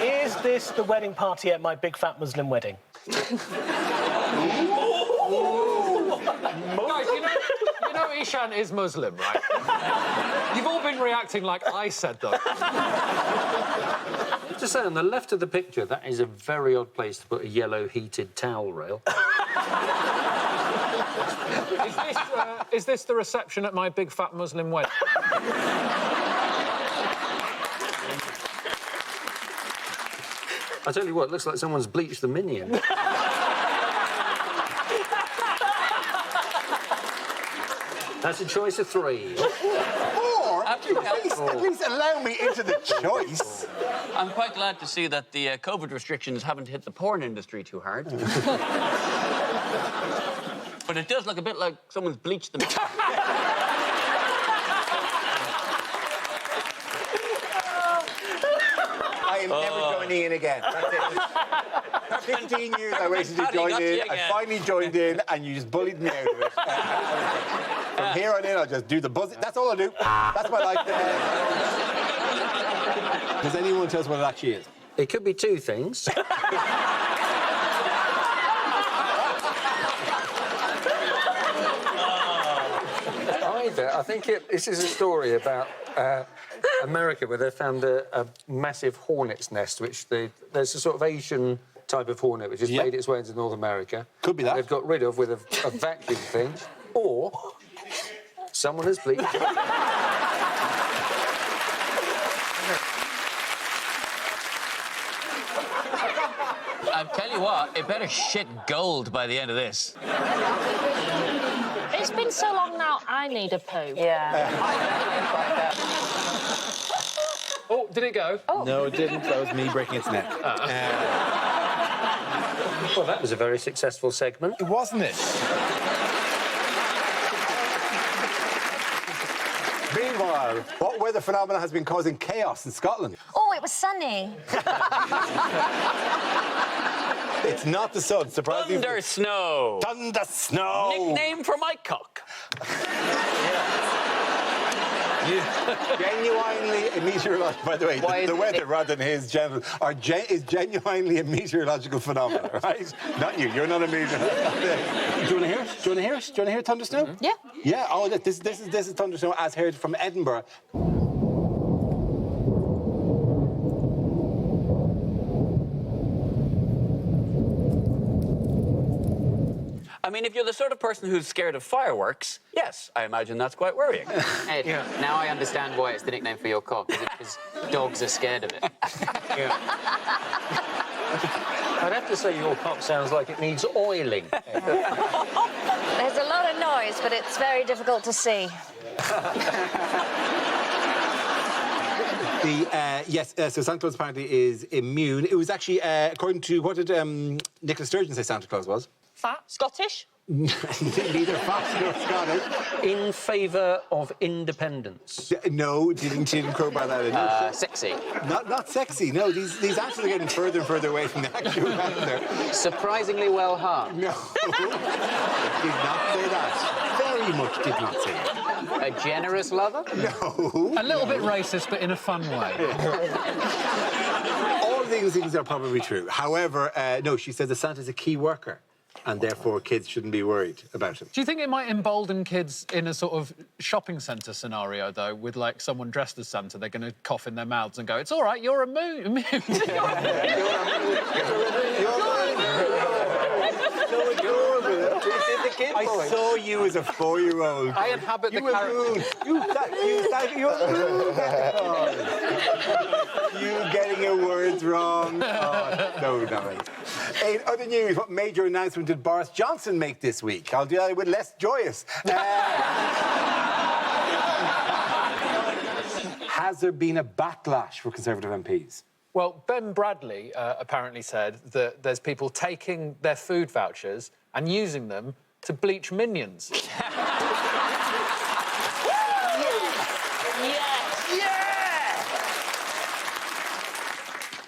Speaker 18: Is this the wedding party at my big fat Muslim wedding?
Speaker 13: Guys, you know Ishan is Muslim, right? You've all been reacting like I said, though.
Speaker 15: Just say, on the left of the picture, that is a very odd place to put a yellow heated towel rail.
Speaker 13: Is this the reception at my big fat Muslim wedding?
Speaker 15: I tell you what, it looks like someone's bleached the Minion. That's a choice of 3.
Speaker 1: Or, at least allow me into the choice.
Speaker 6: I'm quite glad to see that the COVID restrictions haven't hit the porn industry too hard. But it does look a bit like someone's bleached them.
Speaker 1: I am never joining in again. That's it. For 15 years I waited to join in. I finally joined in, and you just bullied me out of it. From here on in, I'll just do the buzzing. That's all I do. That's my life. Does anyone tell us what it actually is?
Speaker 15: It could be 2 things. Either. I think this is a story about America, where they found a massive hornet's nest, which there's a sort of Asian type of hornet which has made its way into North America.
Speaker 1: Could be that.
Speaker 15: They've got rid of with a vacuum thing, or someone has bleached it.
Speaker 6: I'll tell you what, it better shit gold by the end of this.
Speaker 9: It's been so long now, I need a poo.
Speaker 11: Yeah.
Speaker 13: Oh, did it go?
Speaker 9: Oh.
Speaker 1: No, it didn't. That was me breaking its neck.
Speaker 15: Well, that was a very successful segment.
Speaker 1: Wasn't it? Meanwhile, what weather phenomenon has been causing chaos in Scotland?
Speaker 9: Oh, it was sunny.
Speaker 1: It's not the sun, surprisingly.
Speaker 6: Thunder snow.
Speaker 1: Thunder snow.
Speaker 6: Nickname for my cock.
Speaker 1: Genuinely a meteorological... By the way, the weather, rather than his general... is genuinely a meteorological phenomenon, right? Not you. You're not a meteorologist. Do you want to hear it? Do you want to hear it? Do you want to hear thunder snow?
Speaker 11: Yeah.
Speaker 1: Yeah. Oh, this is thunder snow as heard from Edinburgh.
Speaker 6: I mean, if you're the sort of person who's scared of fireworks, yes, I imagine that's quite worrying.
Speaker 4: Ed, now I understand why it's the nickname for your cock, because dogs are scared of it.
Speaker 15: I'd have to say your cock sounds like it needs oiling.
Speaker 9: There's a lot of noise, but it's very difficult to see.
Speaker 1: So Santa Claus apparently is immune. It was actually, according to, what did Nicola Sturgeon say Santa Claus was?
Speaker 12: Fat? Scottish?
Speaker 1: Neither fat nor Scottish.
Speaker 3: In favour of independence.
Speaker 1: No, didn't crowbar that in.
Speaker 4: Sexy.
Speaker 1: Not sexy, no. These answers are getting further and further away from the actual answer.
Speaker 4: Surprisingly well hung.
Speaker 1: No. Did not say that. Very much did not say that.
Speaker 4: A generous lover?
Speaker 1: No.
Speaker 13: A little bit racist, but in a fun way.
Speaker 1: All these things are probably true. However, no, she says that Santa's a key worker, and therefore kids shouldn't be worried about him.
Speaker 13: Do you think it might embolden kids in a sort of shopping centre scenario, though, with, like, someone dressed as Santa? They're going to cough in their mouths and go, it's all right, you're immune.
Speaker 1: I saw you as a 4-year-old.
Speaker 13: I inhabit the
Speaker 1: character. You getting your words wrong. Oh, so nice. In other news, what major announcement did Boris Johnson make this week? I'll do that with less joyous. Has there been a backlash for Conservative MPs?
Speaker 13: Well, Ben Bradley apparently said that there's people taking their food vouchers and using them to bleach minions.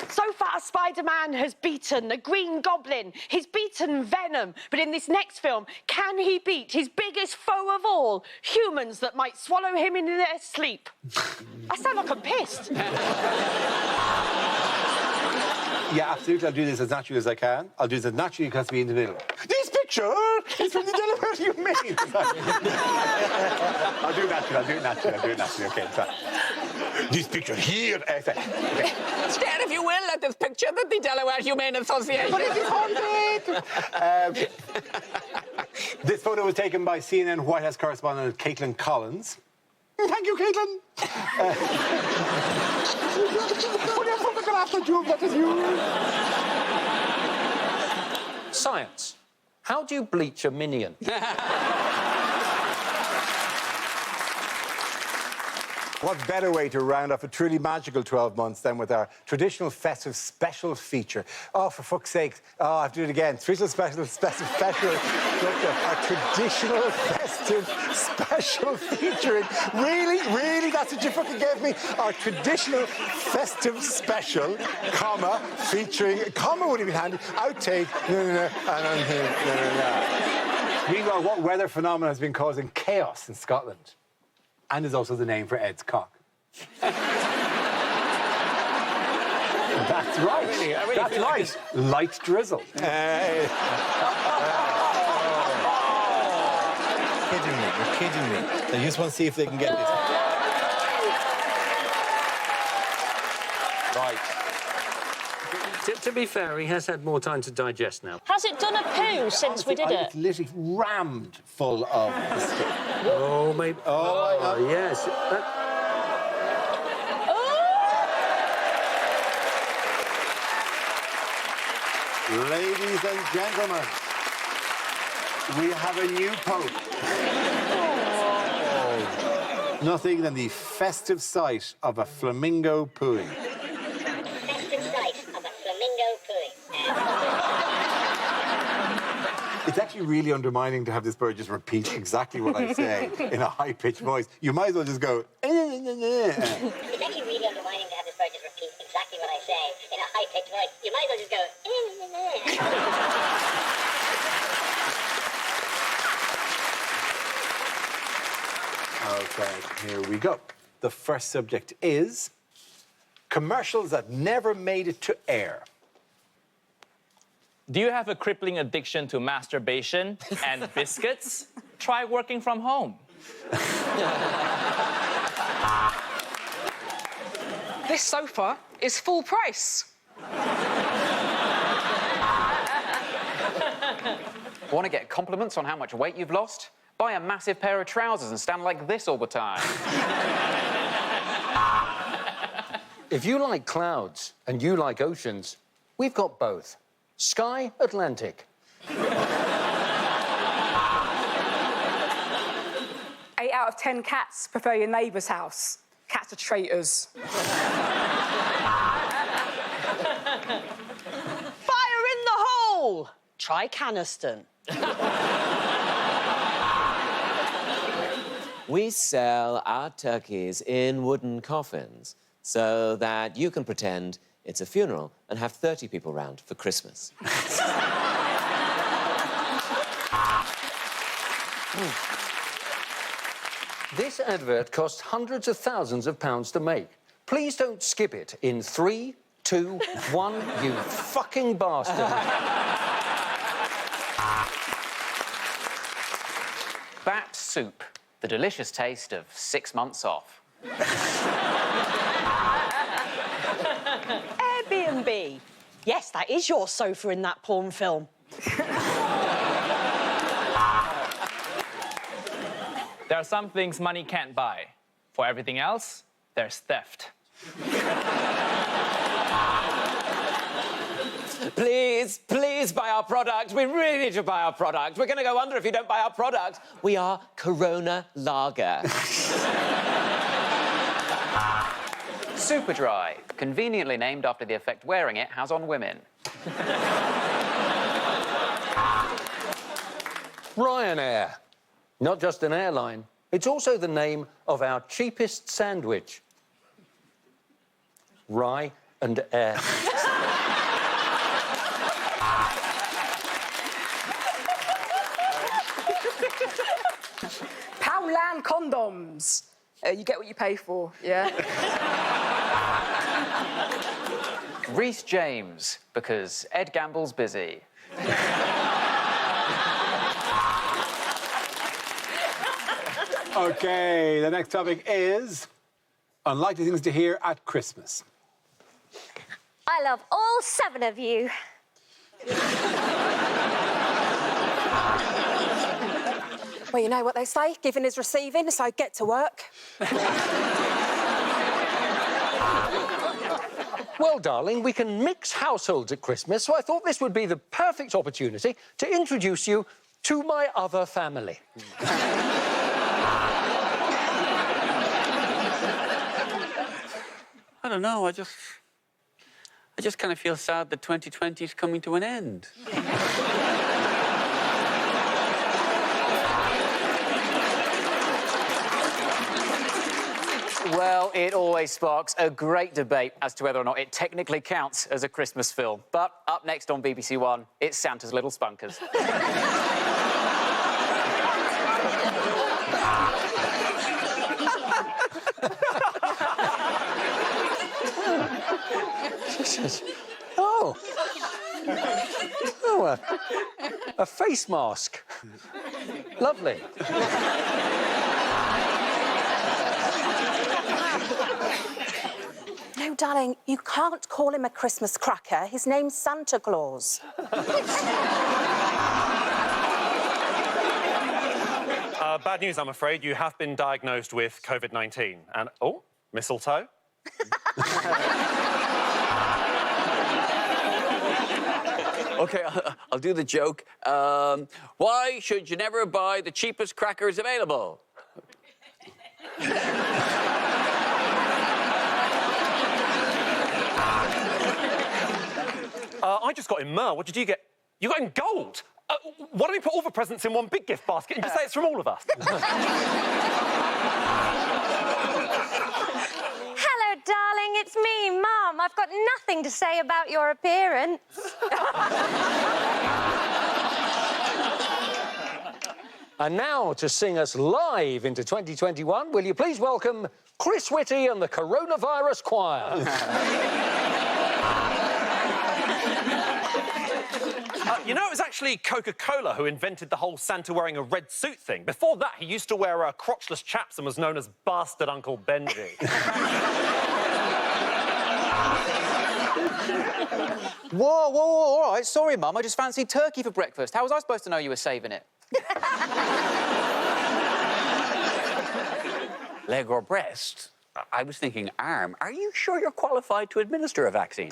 Speaker 12: So far, Spider-Man has beaten the Green Goblin. He's beaten Venom. But in this next film, can he beat his biggest foe of all, humans that might swallow him in their sleep? I sound like I'm pissed.
Speaker 1: Yeah, absolutely. I'll do this as naturally as I can. I'll do this as naturally as be in the middle. This picture is from the Delaware Humane. I'll do it naturally. Okay, sorry. This picture here. Okay.
Speaker 4: Stare, if you will, at this picture that the Delaware Humane Association.
Speaker 1: But it is haunted! This photo was taken by CNN White House correspondent Caitlin Collins. Thank you, Caitlin.
Speaker 3: Science. How do you bleach a minion?
Speaker 1: What better way to round off a truly magical 12 months than with our traditional festive special feature? Oh, for fuck's sake. Oh, I have to do it again. Traditional special. Our traditional festive special featuring. Really? That's what you fucking gave me? Our traditional festive special, comma, featuring, comma would have been handy, outtake, no. Meanwhile, what weather phenomenon has been causing chaos in Scotland? And is also the name for Ed's cock. That's right. That's right. Light drizzle. You're kidding me. They just want to see if they can get this. Right.
Speaker 3: To be fair, he has had more time to digest now.
Speaker 2: Has it done a poo since we did it?
Speaker 1: It's literally rammed full of the stuff.
Speaker 3: Oh, maybe.
Speaker 1: Oh, my God.
Speaker 3: Yes.
Speaker 1: Ladies and gentlemen, we have a new pope. Oh. Nothing than the festive sight of a flamingo pooing. It's actually really undermining to have this bird just repeat exactly what I say in a high-pitched voice. You might as well just go...
Speaker 14: It's actually really undermining to have this bird just repeat exactly what I say in a high-pitched voice. You might as well just go...
Speaker 1: OK, here we go. The first subject is commercials that never made it to air.
Speaker 19: Do you have a crippling addiction to masturbation and biscuits? Try working from home.
Speaker 20: This sofa is full price.
Speaker 4: Want to get compliments on how much weight you've lost? Buy a massive pair of trousers and stand like this all the time.
Speaker 3: If you like clouds and you like oceans, we've got both. Sky Atlantic.
Speaker 20: 8 out of 10 cats prefer your neighbour's house. Cats are traitors.
Speaker 12: Fire in the hole! Try Caniston.
Speaker 7: We sell our turkeys in wooden coffins so that you can pretend it's a funeral and have 30 people round for Christmas.
Speaker 15: This advert cost hundreds of thousands of pounds to make. Please don't skip it in 3, 2, 1, you fucking bastard.
Speaker 4: Bat soup, the delicious taste of 6 months off.
Speaker 12: Airbnb. Yes, that is your sofa in that porn film.
Speaker 19: There are some things money can't buy. For everything else, there's theft.
Speaker 7: Please, please buy our product. We really need to buy our product. We're going to go under if you don't buy our product. We are Corona Lager.
Speaker 4: Superdry, conveniently named after the effect wearing it has on women.
Speaker 15: Ryanair. Not just an airline, it's also the name of our cheapest sandwich. Rye and air.
Speaker 20: Poundland condoms. You get what you pay for, yeah?
Speaker 4: Rhys James, because Ed Gamble's busy.
Speaker 1: OK, the next topic is unlikely things to hear at Christmas.
Speaker 14: I love all 7 of you.
Speaker 11: Well, you know what they say, giving is receiving, so get to work.
Speaker 15: Well, darling, we can mix households at Christmas, so I thought this would be the perfect opportunity to introduce you to my other family.
Speaker 6: I don't know, I just kind of feel sad that 2020 is coming to an end.
Speaker 4: Well, it always sparks a great debate as to whether or not it technically counts as a Christmas film. But up next on BBC One, it's Santa's Little Spunkers.
Speaker 15: Oh. Oh, a face mask. Lovely.
Speaker 11: No, darling, you can't call him a Christmas cracker. His name's Santa Claus.
Speaker 10: Bad news, I'm afraid. You have been diagnosed with COVID-19. And, oh, mistletoe.
Speaker 6: OK, I'll do the joke. Why should you never buy the cheapest crackers available?
Speaker 10: I just got in myrrh. What did you get? You got in gold. Why don't we put all the presents in one big gift basket and just say it's from all of us?
Speaker 14: Hello, darling, it's me, Mum. I've got nothing to say about your appearance.
Speaker 15: And now, to sing us live into 2021, will you please welcome Chris Whitty and the Coronavirus Choir.
Speaker 10: You know, it was actually Coca-Cola who invented the whole Santa wearing a red suit thing. Before that, he used to wear crotchless chaps and was known as Bastard Uncle Benji.
Speaker 4: Whoa, all right. Sorry, Mum. I just fancied turkey for breakfast. How was I supposed to know you were saving it?
Speaker 6: Leg or breast? I was thinking arm. Are you sure you're qualified to administer a vaccine?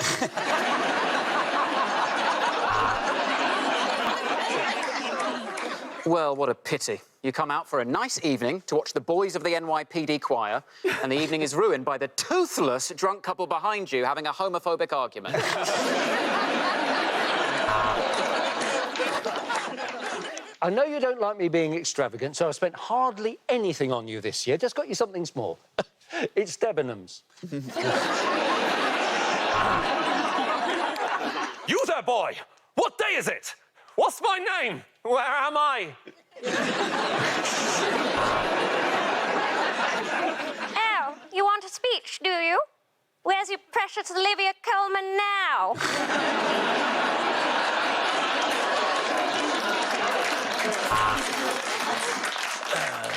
Speaker 4: Well, what a pity. You come out for a nice evening to watch the boys of the NYPD choir, and the evening is ruined by the toothless drunk couple behind you having a homophobic argument.
Speaker 15: I know you don't like me being extravagant, so I spent hardly anything on you this year. Just got you something small. It's Debenhams.
Speaker 10: You there, boy! What day is it? What's my name? Where am I?
Speaker 21: Oh, you want a speech, do you? Where's your precious Olivia Colman now?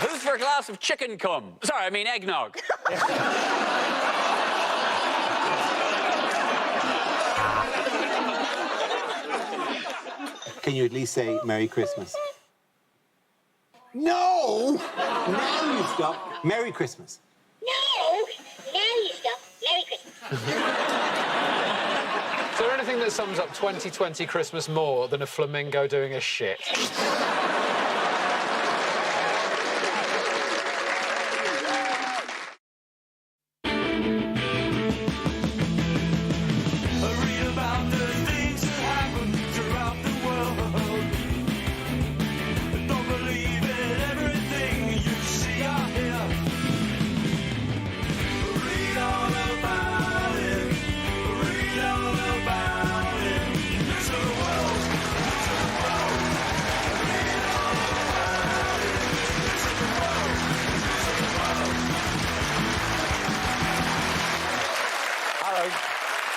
Speaker 6: Who's for a glass of chicken cum? Sorry, I mean eggnog.
Speaker 1: Can you at least say Merry Christmas? No! Now you stop. Merry Christmas.
Speaker 14: No! Now you stop. Merry Christmas.
Speaker 13: Is there anything that sums up 2020 Christmas more than a flamingo doing a shit?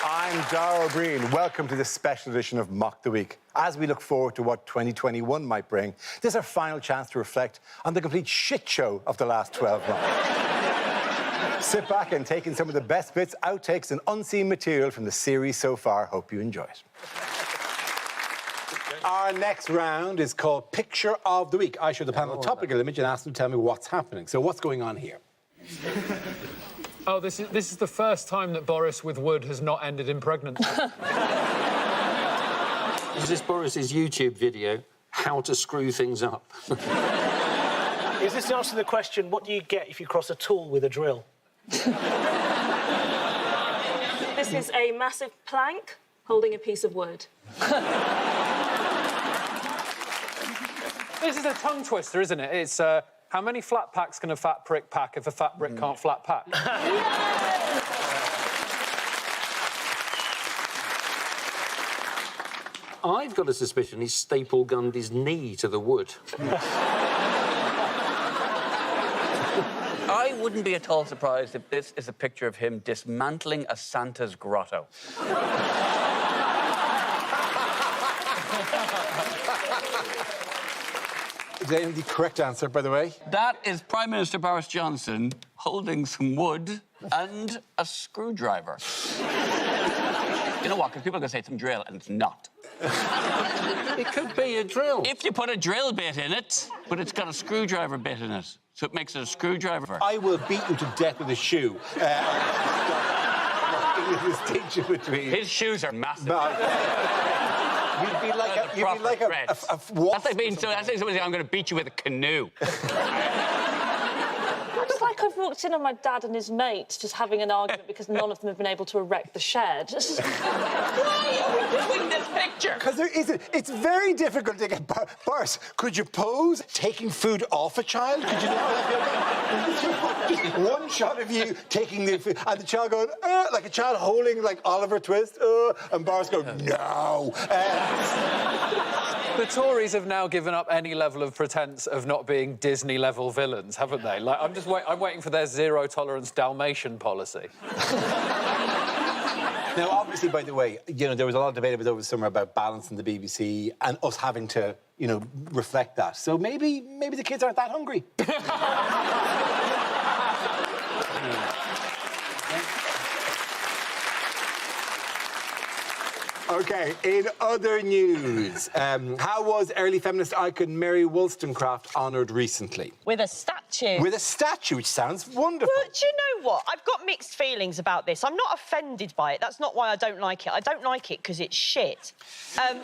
Speaker 1: I'm Dara O'Brien. Welcome to this special edition of Mock the Week. As we look forward to what 2021 might bring, this is our final chance to reflect on the complete shit show of the last 12 months. Sit back and take in some of the best bits, outtakes and unseen material from the series so far. Hope you enjoy it. Our next round is called Picture of the Week. I show the panel a topical image and ask them to tell me what's happening. So what's going on here?
Speaker 13: Oh, this is the first time that Boris with Wood has not ended in pregnancy.
Speaker 15: Is this Boris's YouTube video, How to Screw Things Up?
Speaker 18: Is this the answer to the question, what do you get if you cross a tool with a drill?
Speaker 17: This is a massive plank holding a piece of wood.
Speaker 13: This is a tongue twister, isn't it? It's how many flat packs can a fat prick pack if a fat brick can't flat pack?
Speaker 15: I've got a suspicion he's staple gunned his knee to the wood.
Speaker 6: I wouldn't be at all surprised if this is a picture of him dismantling a Santa's grotto.
Speaker 1: Is that the correct answer, by the way?
Speaker 6: That is Prime Minister Boris Johnson holding some wood and a screwdriver. You know what? Because people are going to say it's some drill, and it's not.
Speaker 15: It could be a drill.
Speaker 6: If you put a drill bit in it, but it's got a screwdriver bit in it, so it makes it a screwdriver.
Speaker 1: I will beat you to death with a shoe. The distinction between...
Speaker 6: His shoes are massive.
Speaker 1: You'd be like a
Speaker 6: That's like being so. That's like somebody saying, I'm going to beat you with a canoe.
Speaker 17: It's like I've walked in on my dad and his mates just having an argument because none of them have been able to erect the shed.
Speaker 6: Why are we doing this picture?
Speaker 1: Because there isn't. It's very difficult to get. Boris, could you pose taking food off a child? Could you not? Just one shot of you taking the food, and the child going, like a child holding like Oliver Twist, and Boris going, no.
Speaker 13: The Tories have now given up any level of pretense of not being Disney-level villains, haven't they? Like, I'm waiting for their zero-tolerance Dalmatian policy.
Speaker 1: Now, obviously, by the way, you know, there was a lot of debate over the summer about balance in the BBC and us having to, you know, reflect that. So maybe the kids aren't that hungry. OK, in other news, how was early feminist icon Mary Wollstonecraft honoured recently?
Speaker 12: With a statue.
Speaker 1: With a statue, which sounds wonderful.
Speaker 12: But do you know what? I've got mixed feelings about this. I'm not offended by it. That's not why I don't like it. I don't like it because it's shit. Although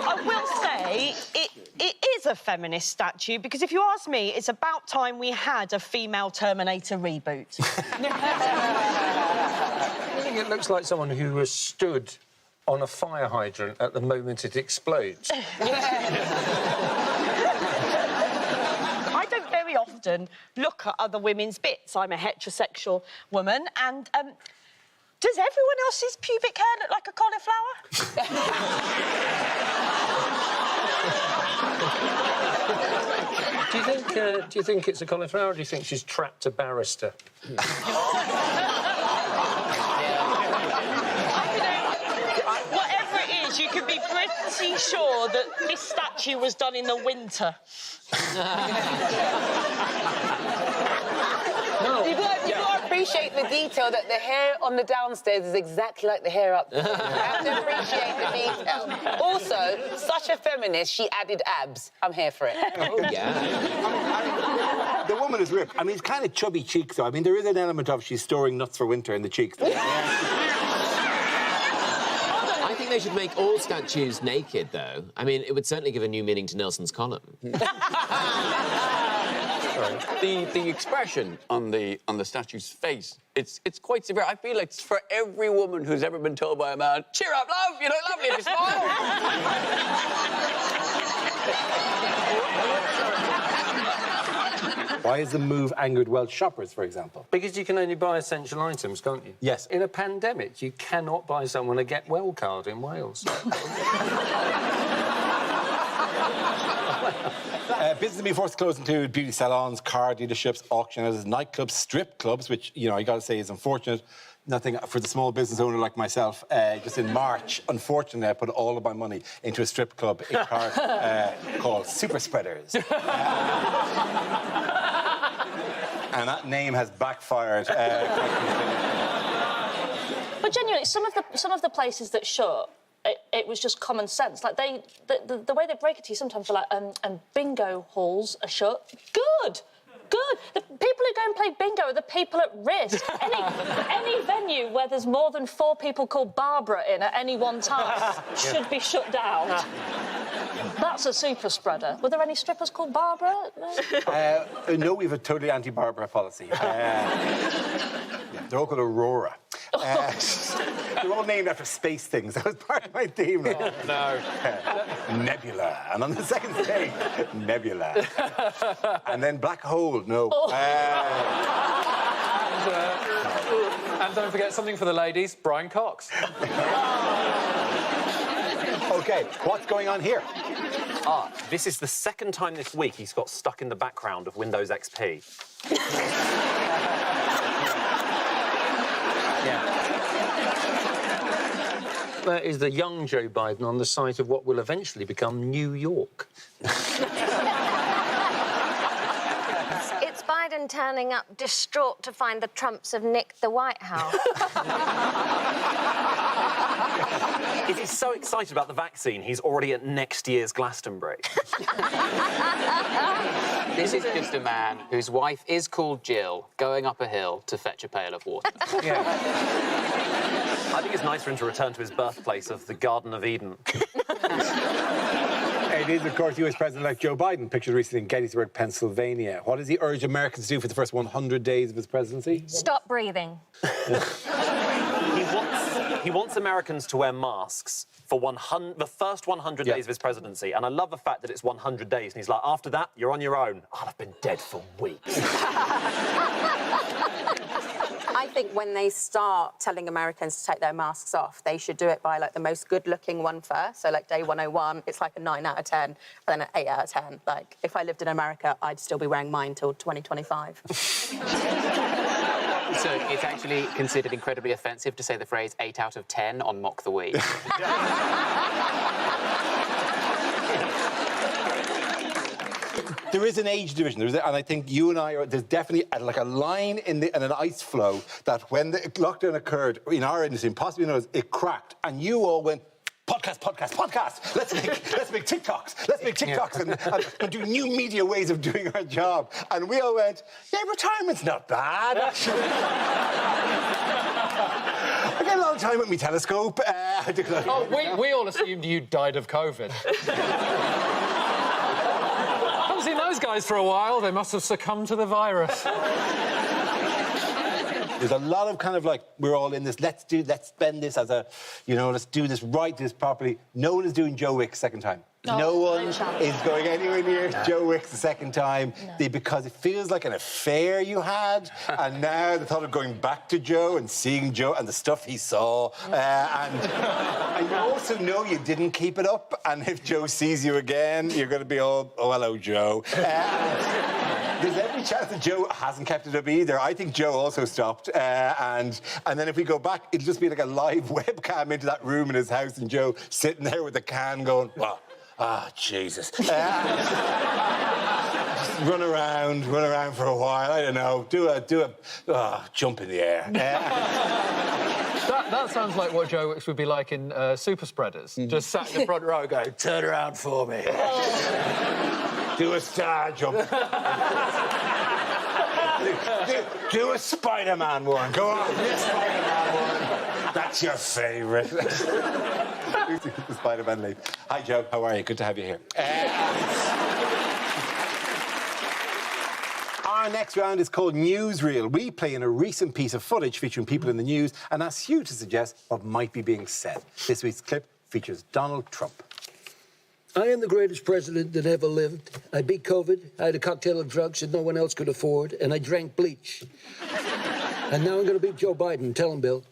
Speaker 12: I will say it is a feminist statue because, if you ask me, it's about time we had a female Terminator reboot.
Speaker 3: I think it looks like someone who was stood on a fire hydrant at the moment it explodes.
Speaker 12: I don't very often look at other women's bits. I'm a heterosexual woman, and does everyone else's pubic hair look like a cauliflower?
Speaker 3: Do you think it's a cauliflower, or do you think she's trapped a barrister?
Speaker 12: Whatever it is, you can be pretty sure that this statue was done in the winter.
Speaker 2: You've got to appreciate the detail that the hair on the downstairs is exactly like the hair up there. You have to appreciate the detail. Also, such a feminist, she added abs. I'm here for it.
Speaker 1: Oh, yeah. The woman is ripped. I mean, it's kind of chubby cheeks, though. I mean, there is an element of she's storing nuts for winter in the cheeks.
Speaker 7: I think they should make all statues naked, though. I mean, it would certainly give a new meaning to Nelson's column.
Speaker 6: The expression on the statue's face, it's quite severe. I feel like it's for every woman who's ever been told by a man, cheer up, love, you look lovely if you smile.
Speaker 1: Why has the move angered Welsh shoppers, for example?
Speaker 3: Because you can only buy essential items, can't you?
Speaker 1: Yes.
Speaker 3: In a pandemic, you cannot buy someone a Get Well card in Wales.
Speaker 1: Business being forced to close include beauty salons, car dealerships, auction houses, nightclubs, strip clubs, which, you know, I got to say is unfortunate. Nothing for the small business owner like myself. Just in March, unfortunately, I put all of my money into a strip club in Cardiff called Super Spreaders. And that name has backfired.
Speaker 17: But genuinely, some of the places that shut, it was just common sense. Like the way they break it to you sometimes, they're like, and bingo halls are shut. Good. The people who go and play bingo are the people at risk. Any venue where there's more than 4 people called Barbara in at any one time should be shut down. That's a super spreader. Were there any strippers called Barbara?
Speaker 1: No, we have a totally anti-Barbara policy. They're all called Aurora. They're all named after space things. That was part of my theme.
Speaker 3: Oh, no.
Speaker 1: Nebula. And on the second stage, Nebula. And then Black Hole, no.
Speaker 13: And don't forget something for the ladies, Brian Cox.
Speaker 1: OK, what's going on here?
Speaker 10: This is the second time this week he's got stuck in the background of Windows XP.
Speaker 3: That is the young Joe Biden on the site of what will eventually become New York.
Speaker 21: It's Biden turning up distraught to find the Trumps have nicked the White House.
Speaker 10: He's so excited about the vaccine, he's already at next year's Glastonbury.
Speaker 4: This is just a man whose wife is called Jill, going up a hill to fetch a pail of water.
Speaker 10: I think it's nice for him to return to his birthplace of the Garden of Eden.
Speaker 1: It is, of course, US President-elect Joe Biden, pictured recently in Gettysburg, Pennsylvania. What does he urge Americans to do for the first 100 days of his presidency?
Speaker 21: Stop breathing.
Speaker 10: He wants Americans to wear masks for the first 100 days of his presidency. And I love the fact that it's 100 days. And he's like, after that, you're on your own. I'll have been dead for weeks.
Speaker 11: I think when they start telling Americans to take their masks off, they should do it by, like, the most good-looking one first. So, like, day 101, it's like a 9 out of 10, and then an 8 out of 10. Like, if I lived in America, I'd still be wearing mine till 2025.
Speaker 4: So it's actually considered incredibly offensive to say the phrase 8 out of 10 on Mock the Week.
Speaker 1: There is an age division, and I think you and I there's definitely like a line in an ice flow that when the lockdown occurred in our industry, and possibly in others, it cracked, and you all went, podcast. Let's make TikToks and do new media ways of doing our job. And we all went, yeah, retirement's not bad, actually. I get a lot of time with my telescope.
Speaker 13: We all assumed you died of COVID. those guys for a while. They must have succumbed to the virus.
Speaker 1: There's a lot of kind of like, we're all in this, let's spend this as a, you know, let's do this right, do this properly. No one is doing Joe Wicks second time. No one is going anywhere near Joe Wicks the second time because it feels like an affair you had, and now the thought of going back to Joe and seeing Joe and the stuff he saw, and you also know you didn't keep it up, and if Joe sees you again, you're going to be all, oh, hello, Joe. There's every chance that Joe hasn't kept it up either. I think Joe also stopped. And then if we go back, it'll just be like a live webcam into that room in his house and Joe sitting there with the can going, well, Jesus. Just run around for a while. I don't know. Do a jump in the air.
Speaker 13: That sounds like what Joe Wicks would be like in Super Spreaders. Just sat in the front row going, turn around for me.
Speaker 1: Do a star jump. do a Spider-Man one. Go on, do a Spider-Man one. That's your favourite. The Spider-Man lead. Hi, Joe. How are you? Good to have you here. Our next round is called Newsreel. We play in a recent piece of footage featuring people in the news and ask you to suggest what might be being said. This week's clip features Donald Trump.
Speaker 15: I am the greatest president that ever lived. I beat COVID, I had a cocktail of drugs that no one else could afford, and I drank bleach. And now I'm going to beat Joe Biden. Tell him, Bill.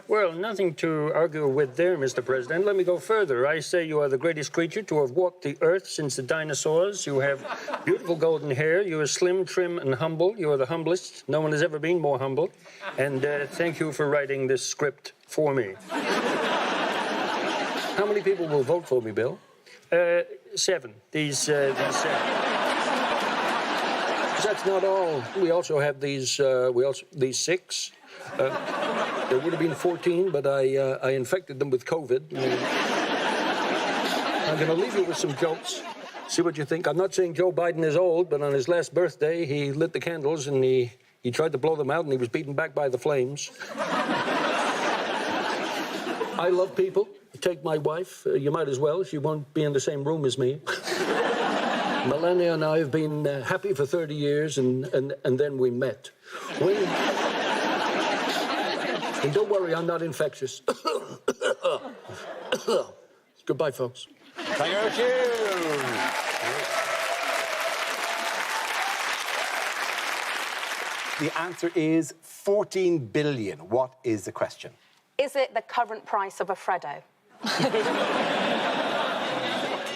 Speaker 8: Well, nothing to argue with there, Mr. President. Let me go further. I say you are the greatest creature to have walked the earth since the dinosaurs. You have beautiful golden hair. You are slim, trim, and humble. You are the humblest. No one has ever been more humble. And thank you for writing this script for me.
Speaker 15: How many people will vote for me, Bill?
Speaker 8: 7. These 7.
Speaker 15: That's not all. We also have these 6. There would have been 14, but I infected them with COVID. I'm going to leave you with some jokes. See what you think. I'm not saying Joe Biden is old, but on his last birthday, he lit the candles and he tried to blow them out and he was beaten back by the flames. I love people. Take my wife. You might as well. She won't be in the same room as me. Melania and I have been happy for 30 years, and then we met. And don't worry, I'm not infectious. Goodbye, folks.
Speaker 1: Thank you. The answer is 14 billion. What is the question?
Speaker 11: Is it the current price of a Freddo?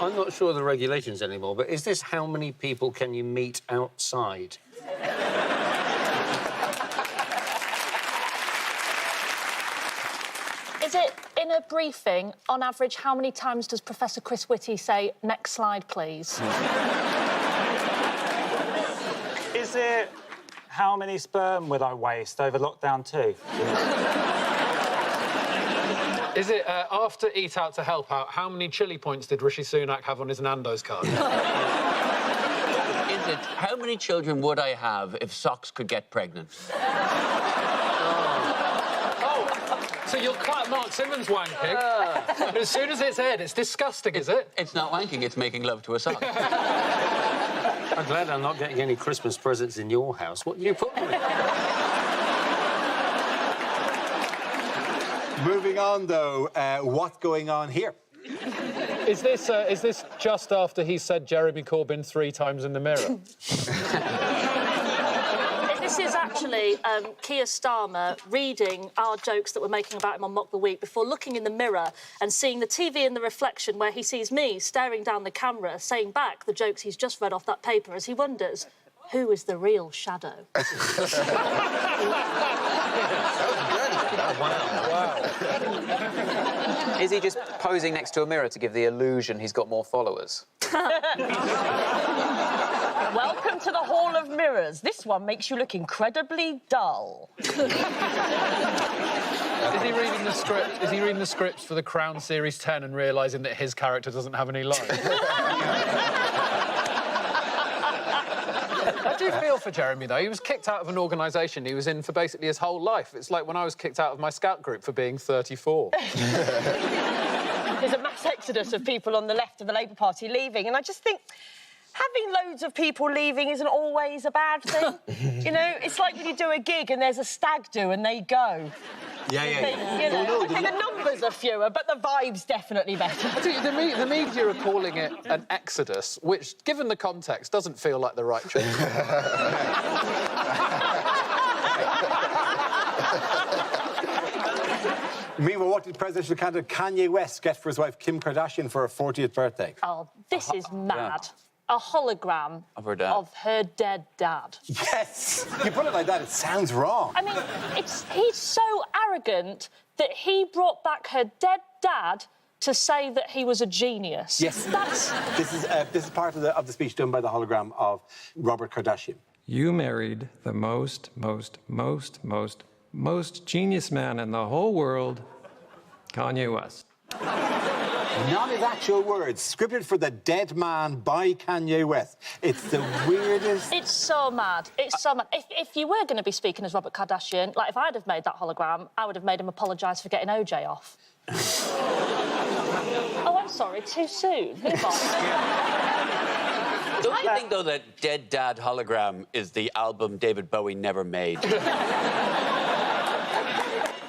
Speaker 8: I'm not sure of the regulations anymore, but is this how many people can you meet outside?
Speaker 17: Is it in a briefing, on average, how many times does Professor Chris Whitty say, next slide, please?
Speaker 22: Is it how many sperm would I waste over lockdown 2?
Speaker 13: Is it after Eat Out to Help Out, how many chili points did Rishi Sunak have on his Nando's card?
Speaker 6: Is it how many children would I have if socks could get pregnant?
Speaker 13: So you'll cut Mark Simmons wanking. As soon as it's aired, it's disgusting, is it?
Speaker 6: It's not wanking, it's making love to a sock.
Speaker 8: I'm glad I'm not getting any Christmas presents in your house. What do you put in it?
Speaker 1: Moving on, though, what's going on here?
Speaker 13: Is this just after he said Jeremy Corbyn 3 times in the mirror?
Speaker 17: This is actually Keir Starmer reading our jokes that we're making about him on Mock the Week before looking in the mirror and seeing the TV in the reflection where he sees me staring down the camera, saying back the jokes he's just read off that paper as he wonders, who is the real Shadow?
Speaker 4: Wow. Is he just posing next to a mirror to give the illusion he's got more followers?
Speaker 12: Welcome to the Hall of Mirrors. This one makes you look incredibly dull.
Speaker 13: Is he reading the script? Is he reading the scripts for the Crown Series 10 and realising that his character doesn't have any lines? I do feel for Jeremy, though. He was kicked out of an organisation he was in for basically his whole life. It's like when I was kicked out of my scout group for being 34.
Speaker 12: There's a mass exodus of people on the left of the Labour Party leaving, and I just think, having loads of people leaving isn't always a bad thing. You know, it's like when you do a gig and there's a stag do and they go.
Speaker 1: Yeah.
Speaker 12: You know, okay, the numbers are fewer, but the vibe's definitely better.
Speaker 13: I think the media are calling it an exodus, which, given the context, doesn't feel like the right choice.
Speaker 1: Meanwhile, what did presidential candidate Kanye West get for his wife Kim Kardashian for her 40th birthday?
Speaker 17: Oh, this is mad. A hologram
Speaker 1: Of her dad.
Speaker 17: of her dead dad.
Speaker 1: Yes! You put it like that, it sounds wrong.
Speaker 17: I mean, he's so arrogant that he brought back her dead dad to say that he was a genius.
Speaker 1: Yes.
Speaker 17: That's...
Speaker 1: This is part of the speech done by the hologram of Robert Kardashian.
Speaker 5: You married the most genius man in the whole world, Kanye West.
Speaker 1: Not his actual words, scripted for the dead man by Kanye West. It's the weirdest...
Speaker 17: It's so mad. It's so mad. If you were going to be speaking as Robert Kardashian, like, if I'd have made that hologram, I would have made him apologise for getting OJ off. Oh, I'm sorry, too soon. Move on.
Speaker 6: Don't you think, though, that Dead Dad Hologram is the album David Bowie never made?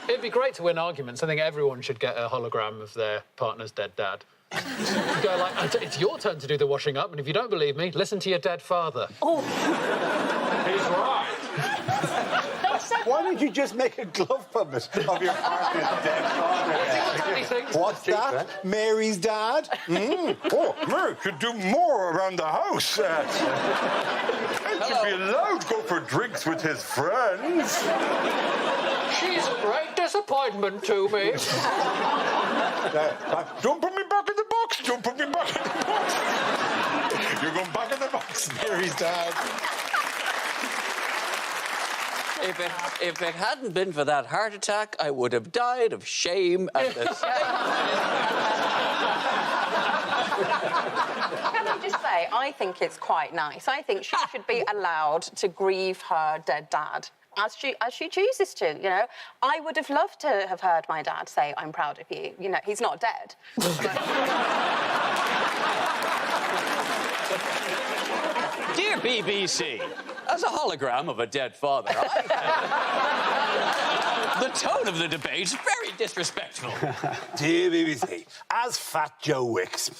Speaker 13: It'd be great to win arguments. I think everyone should get a hologram of their partner's dead dad. You go like, it's your turn to do the washing up, and if you don't believe me, listen to your dead father.
Speaker 17: Oh.
Speaker 13: He's right.
Speaker 1: Why don't you just make a glove puppet of your partner's dead father? What's that? Mary's dad?
Speaker 16: Oh, Mary could do more around the house. And should be allowed to go for drinks with his friends.
Speaker 13: She's a great disappointment to me.
Speaker 16: Don't put me back in the box. Don't put me back in the box. You're going back in the box, Mary's dad.
Speaker 6: If it hadn't been for that heart attack, I would have died of shame and the
Speaker 11: Can I just say, I think it's quite nice. I think she should be allowed to grieve her dead dad as she chooses to, you know. I would have loved to have heard my dad say, I'm proud of you. You know, he's not dead.
Speaker 6: Dear BBC, as a hologram of a dead father, the tone of the debate is very disrespectful.
Speaker 1: Dear BBC, as Fat Joe Wicks.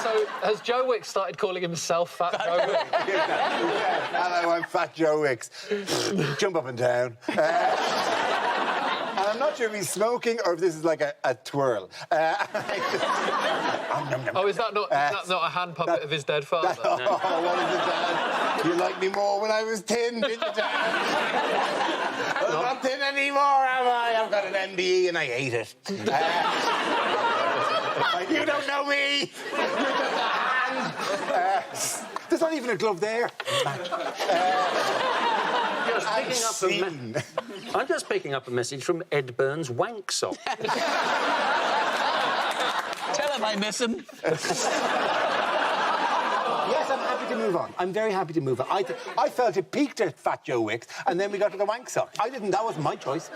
Speaker 13: So, has Joe Wicks started calling himself Fat Joe Wicks?
Speaker 1: Hello, I'm Fat Joe Wicks. Jump up and down. And I'm not sure if he's smoking or if this is like a twirl.
Speaker 13: Oh, is that not a hand puppet of his dead father?
Speaker 1: Oh, what is it, Dad? You liked me more when I was 10, didn't you, Dad? I'm not 10 anymore, am I? I've got an MBE and I hate it. You don't know me. You're just a hand. There's not even a glove there.
Speaker 3: I'm just picking up a message from Ed Burns' wank sock.
Speaker 6: Tell him I miss him.
Speaker 1: Yes, I'm happy to move on. I'm very happy to move on. I felt it peaked at Fat Joe Wicks, and then we got to the wank sock. I didn't. That wasn't my choice.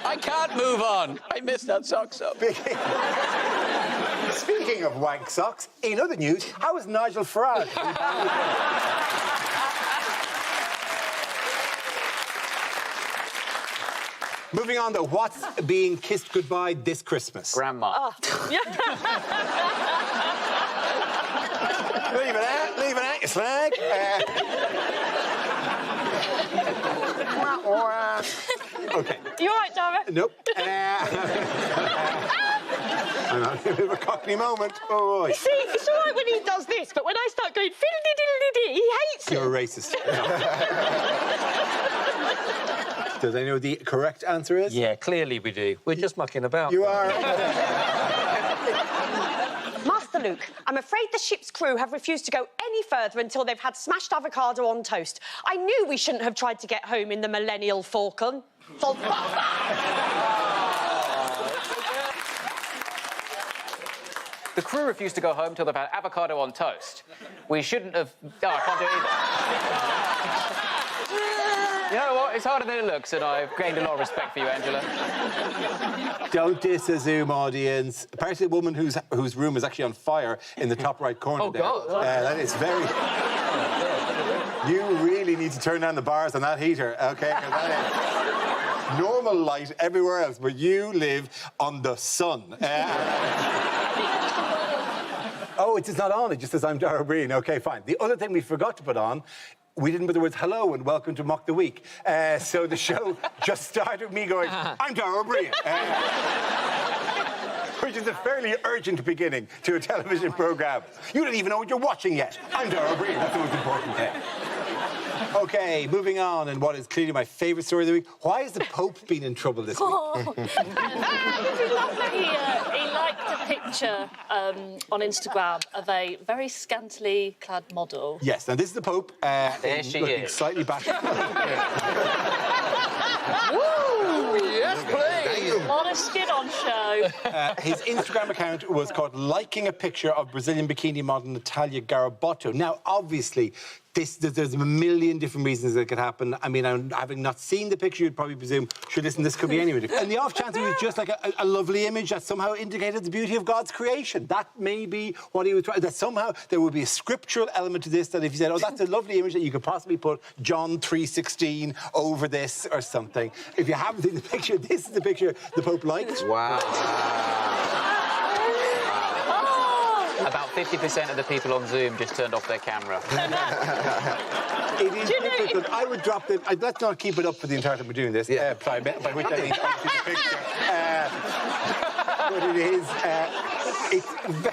Speaker 6: I can't move on. I missed that sock up.
Speaker 1: Speaking of wank socks, in other news, how is Nigel Farage? Moving on, though, what's being kissed goodbye this Christmas?
Speaker 6: Grandma.
Speaker 12: Oh.
Speaker 1: Leave it out, you slag. OK.
Speaker 12: You all right, Dara?
Speaker 1: Nope. I'm having a bit of a Cockney moment. Oh,
Speaker 12: You see, it's all right when he does this, but when I start going fiddle-diddle-diddy, he hates it.
Speaker 1: You're a racist. Do they know the correct answer is?
Speaker 3: Yeah, clearly we do. We're just mucking about.
Speaker 1: You are.
Speaker 12: Master Luke, I'm afraid the ship's crew have refused to go any further until they've had smashed avocado on toast. I knew we shouldn't have tried to get home in the Millennial Falcon.
Speaker 4: The crew refused to go home till they've had avocado on toast. We shouldn't have... Oh, I can't do it either. You know what? It's harder than it looks, and I've gained a lot of respect for you, Angela.
Speaker 1: Don't diss a Zoom audience. Apparently, a woman whose room is actually on fire in the top right corner.
Speaker 13: Oh,
Speaker 1: there.
Speaker 13: God.
Speaker 1: That is very. You really need to turn down the bars on that heater, okay? 'Cause that is normal light everywhere else, but you live on the sun. Oh, it's just not on. It just says I'm Dara Breen. Okay, fine. The other thing we forgot to put on. We didn't put the words hello and welcome to Mock the Week. So the show just started with me going, I'm Dara Breen. Which is a fairly urgent beginning to a television programme. You don't even know what you're watching yet. I'm Dara Breen. That's the most important thing. OK, moving on, and what is clearly my favourite story of the week. Why has the Pope been in trouble this week?
Speaker 17: He liked a picture on Instagram of a very scantily clad model.
Speaker 1: Yes, now this is the Pope.
Speaker 4: There she
Speaker 1: looking
Speaker 4: is.
Speaker 1: Slightly back.
Speaker 13: Woo! Yes, please.
Speaker 17: What a skid-on show.
Speaker 1: His Instagram account was called liking a picture of Brazilian bikini model Natalia Garabotto. Now, obviously, there's a million different reasons that could happen. I mean, having not seen the picture, you'd probably presume, sure, listen, this could be anyone. And the off chance it was just like a lovely image that somehow indicated the beauty of God's creation. That may be what he was trying. That somehow there would be a scriptural element to this. That if you said, "Oh, that's a lovely image," that you could possibly put John 3:16 over this or something. If you haven't seen the picture, this is the picture the Pope liked.
Speaker 7: Wow.
Speaker 4: About 50% of the people on Zoom just turned off their camera.
Speaker 1: It is difficult. I would drop the... let's not keep it up for the entire time we're doing this. By which I mean, obviously, the picture. But it is... it's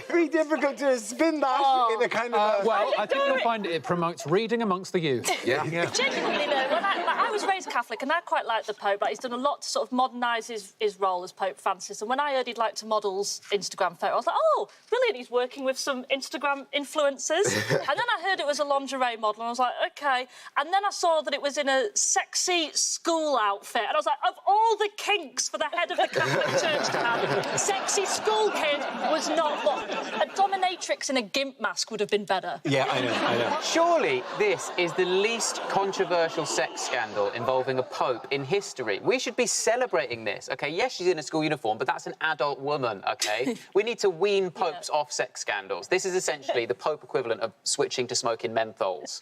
Speaker 1: very difficult to spin that in a kind of...
Speaker 13: Well, I think you'll find it promotes reading amongst the youth.
Speaker 1: Yeah.
Speaker 17: Genuinely, though, when I was raised Catholic, and I quite like the Pope. Like, he's done a lot to sort of modernise his role as Pope Francis. And when I heard he'd like to model's Instagram photo, I was like, oh, brilliant, he's working with some Instagram influencers. And then I heard it was a lingerie model, and I was like, OK. And then I saw that it was in a sexy school outfit. And I was like, of all the kinks for the head of the Catholic Church to have, sexy school kid was not what... A dominatrix in a gimp mask would have been better.
Speaker 1: Yeah, I know.
Speaker 4: Surely this is the least controversial sex scandal involving a pope in history. We should be celebrating this, OK? Yes, she's in a school uniform, but that's an adult woman, OK? We need to wean popes off sex scandals. This is essentially the Pope equivalent of switching to smoking menthols.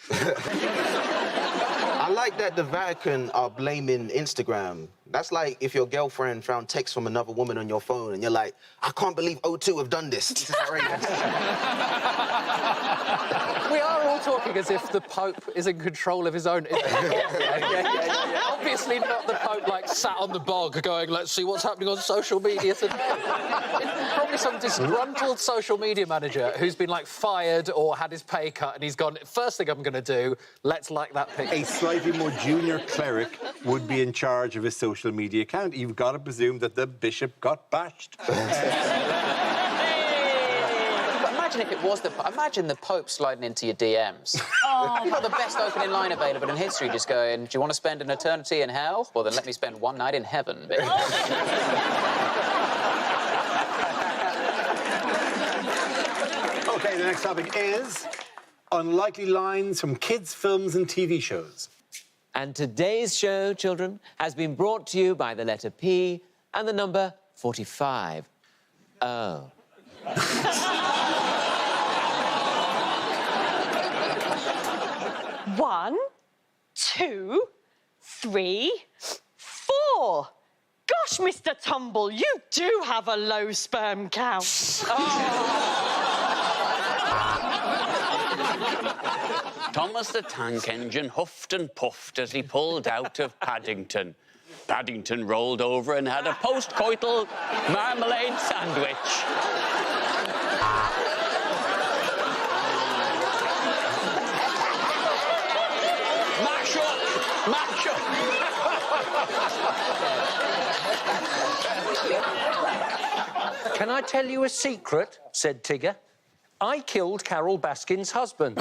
Speaker 9: I like that the Vatican are blaming Instagram. That's like if your girlfriend found texts from another woman on your phone and you're like, I can't believe O2 have done this. This is outrageous.
Speaker 13: We are all talking as if the Pope is in control of his own... Obviously not the Pope, like, sat on the bog going, let's see what's happening on social media today. It's probably some disgruntled social media manager who's been, like, fired or had his pay cut and he's gone, first thing I'm going to do, let's like that picture.
Speaker 1: A slightly more junior cleric would be in charge of his social media account. You've got to presume that the bishop got bashed.
Speaker 4: But imagine if it was imagine the Pope sliding into your DMs. You've got the best opening line available in history, just going, do you want to spend an eternity in hell? Well, then let me spend one night in heaven, bitch.
Speaker 1: OK, the next topic is unlikely lines from kids' films and TV shows.
Speaker 7: And today's show, children, has been brought to you by the letter P and the number 45. Oh.
Speaker 12: 1, 2, 3, 4. Gosh, Mr. Tumble, you do have a low sperm count.
Speaker 6: Thomas the Tank Engine huffed and puffed as he pulled out of Paddington. Paddington rolled over and had a post-coital marmalade sandwich. Mash up! Mash up!
Speaker 3: Can I tell you a secret? Said Tigger. I killed Carol Baskin's husband.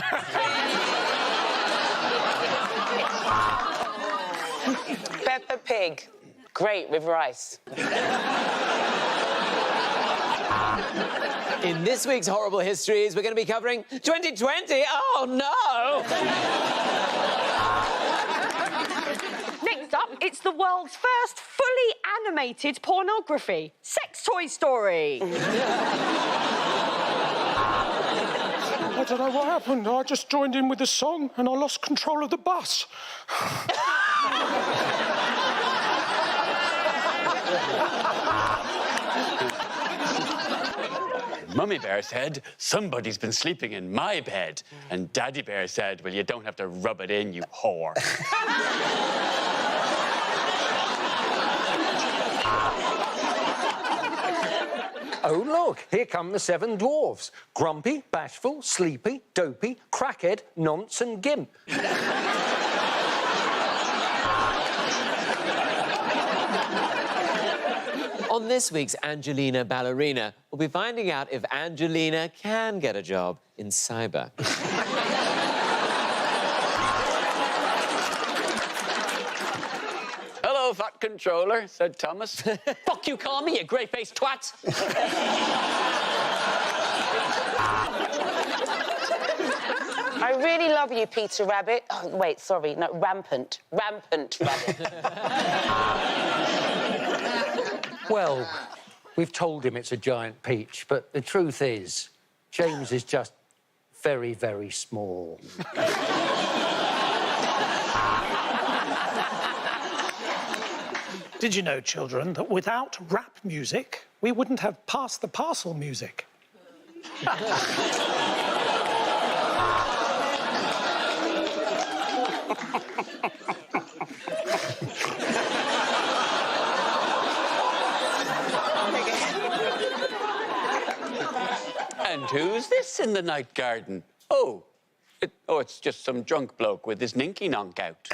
Speaker 19: Peppa Pig. Great with rice.
Speaker 7: In this week's Horrible Histories, we're going to be covering 2020. Oh, no!
Speaker 12: It's the world's first fully animated pornography. Sex Toy Story.
Speaker 14: I don't know what happened. I just joined in with the song and I lost control of the bus.
Speaker 6: Mummy Bear said, somebody's been sleeping in my bed. And Daddy Bear said, well, you don't have to rub it in, you whore.
Speaker 8: Oh, look, here come the 7 dwarfs. Grumpy, bashful, sleepy, dopey, crackhead, nonce and gimp.
Speaker 7: On this week's Angelina Ballerina, we'll be finding out if Angelina can get a job in cyber.
Speaker 6: Hello, fat controller, said Thomas.
Speaker 19: Fuck you, call me, you grey-faced twat. I really love you, Peter Rabbit. Oh, wait, sorry, no, Rampant. Rampant Rabbit.
Speaker 15: Well, we've told him it's a giant peach, but the truth is, James is just very, very small.
Speaker 18: Did you know, children, that without rap music, we wouldn't have Pass the Parcel music?
Speaker 6: And who's this in the night garden? Oh, it's just some drunk bloke with his ninky nonk out.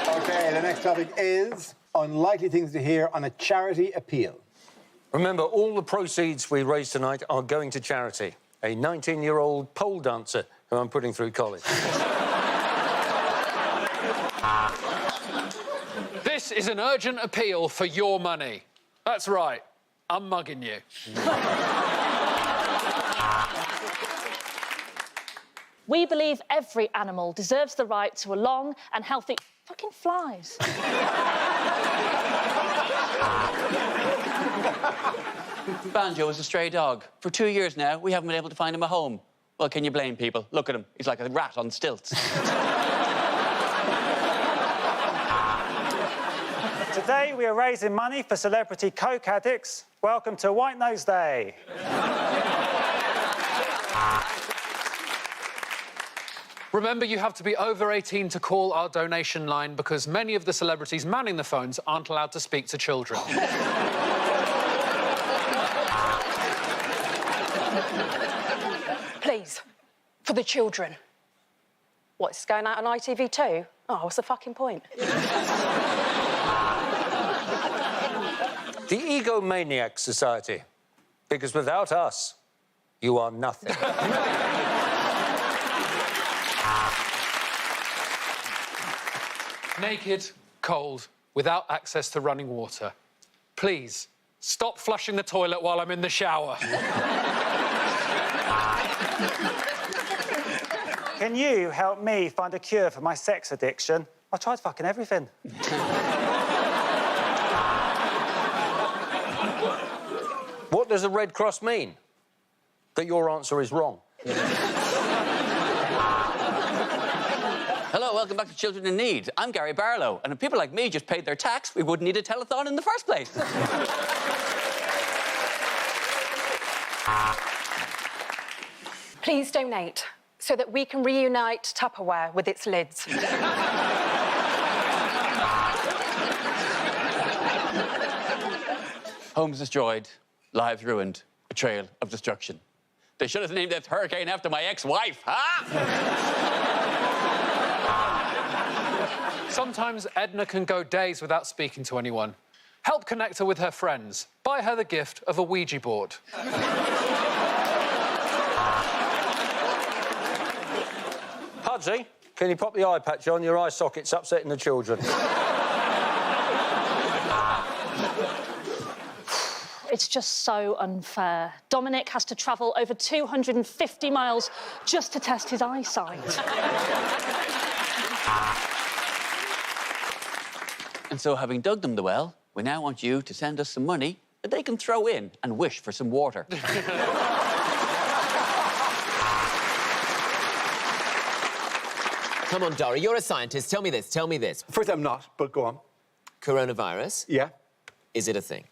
Speaker 1: OK, the next topic is unlikely things to hear on a charity appeal.
Speaker 8: Remember, all the proceeds we raise tonight are going to charity. A 19-year-old pole dancer who I'm putting through college.
Speaker 13: This is an urgent appeal for your money. That's right. I'm mugging you.
Speaker 17: We believe every animal deserves the right to a long and healthy... Fucking flies.
Speaker 6: Banjo is a stray dog. For 2 years now, we haven't been able to find him a home. Well, can you blame people? Look at him. He's like a rat on stilts.
Speaker 22: Today we are raising money for celebrity coke addicts. Welcome to White Nose Day.
Speaker 13: Remember, you have to be over 18 to call our donation line because many of the celebrities manning the phones aren't allowed to speak to children.
Speaker 11: Please, for the children. What's going out on ITV2? Oh, what's the fucking point?
Speaker 8: The Egomaniac Society. Because without us, you are nothing.
Speaker 13: Naked, cold, without access to running water. Please, stop flushing the toilet while I'm in the shower.
Speaker 22: Can you help me find a cure for my sex addiction? I tried fucking everything.
Speaker 8: What does the Red Cross mean? That your answer is wrong.
Speaker 6: Hello, welcome back to Children in Need. I'm Gary Barlow, and if people like me just paid their tax, we wouldn't need a telethon in the first place.
Speaker 11: Please donate so that we can reunite Tupperware with its lids.
Speaker 6: Homes destroyed, lives ruined, a trail of destruction. They should have named this hurricane after my ex-wife,
Speaker 13: Sometimes Edna can go days without speaking to anyone. Help connect her with her friends. Buy her the gift of a Ouija board.
Speaker 8: Pudsey, can you pop the eye patch on? Your eye socket's upsetting the children.
Speaker 17: It's just so unfair. Dominic has to travel over 250 miles just to test his eyesight.
Speaker 6: And so, having dug them the well, we now want you to send us some money that they can throw in and wish for some water.
Speaker 7: Come on, Dara, you're a scientist. Tell me this, tell me this.
Speaker 1: First, I'm not, but go on.
Speaker 7: Coronavirus?
Speaker 1: Yeah.
Speaker 7: Is it a thing?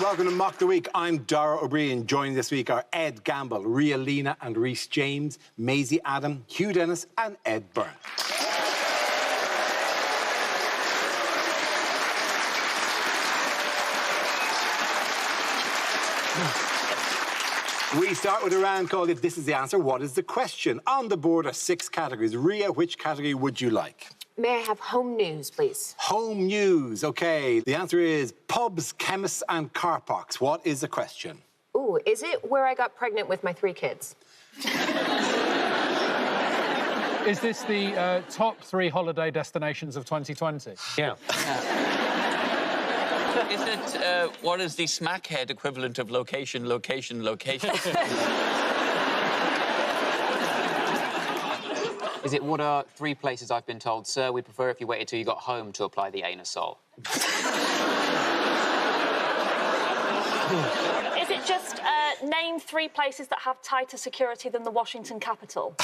Speaker 1: Welcome to Mock the Week. I'm Dara O'Brien. Joining this week are Ed Gamble, Ria Lina and Rhys James, Maisie Adam, Hugh Dennis and Ed Byrne. We start with a round called If This Is the Answer, What is the Question? On the board are 6 categories. Ria, which category would you like?
Speaker 2: May I have home news, please?
Speaker 1: Home news, OK. The answer is pubs, chemists and car parks. What is the question?
Speaker 2: Ooh, is it where I got pregnant with my 3 kids?
Speaker 5: Is this the top 3 holiday destinations of 2020?
Speaker 8: Yeah.
Speaker 6: Is it, what is the smackhead equivalent of location, location, location?
Speaker 4: Is it what are 3 places I've been told, sir, we prefer if you waited till you got home to apply the anusol?
Speaker 17: Is it just name 3 places that have tighter security than the Washington Capitol?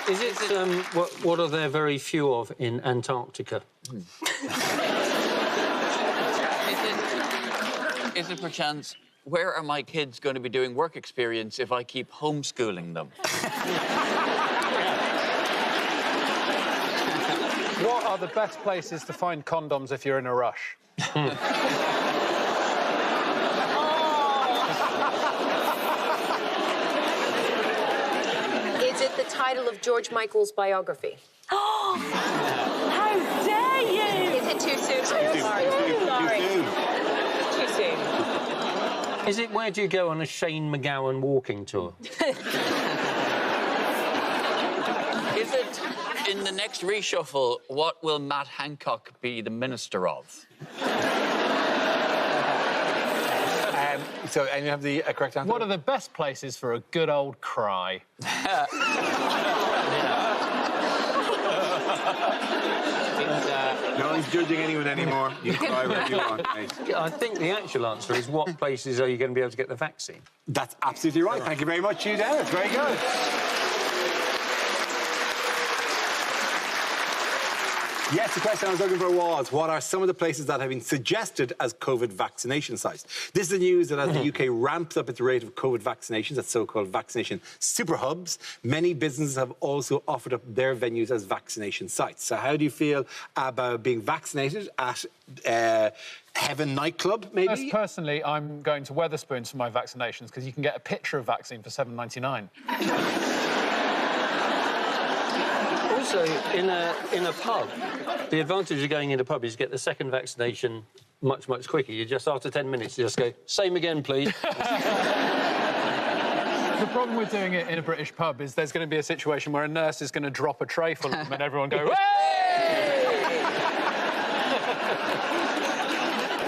Speaker 15: Is it, what are there very few of in Antarctica?
Speaker 6: Is it perchance, where are my kids going to be doing work experience if I keep homeschooling them?
Speaker 5: What are the best places to find condoms if you're in a rush?
Speaker 2: Is it the title of George Michael's biography?
Speaker 17: Oh, how dare you!
Speaker 2: Is it too soon?
Speaker 1: Sorry.
Speaker 2: Too soon.
Speaker 15: Is it where do you go on a Shane McGowan walking tour?
Speaker 6: Is it, in the next reshuffle, what will Matt Hancock be the minister of?
Speaker 1: So, and you have the correct answer?
Speaker 5: What are the best places for a good old cry?
Speaker 1: No one's judging anyone anymore. You can cry wherever you want, mate.
Speaker 8: I think the actual answer is what places are you going to be able to get the vaccine?
Speaker 1: That's absolutely right. Thank you very much, Hugh Dennis. Very good. Yes, the question I was looking for was, what are some of the places that have been suggested as COVID vaccination sites? This is the news that as the UK ramps up its rate of COVID vaccinations, that's so-called vaccination super hubs, many businesses have also offered up their venues as vaccination sites. So how do you feel about being vaccinated at Heaven nightclub, maybe?
Speaker 5: Personally, I'm going to Wetherspoons for my vaccinations because you can get a picture of vaccine for $7.99.
Speaker 15: Also, in a pub, the advantage of going in a pub is you get the second vaccination much, much quicker. You just, after 10 minutes, you just go, same again, please.
Speaker 5: The problem with doing it in a British pub is there's going to be a situation where a nurse is going to drop a tray full of them and everyone go, hey!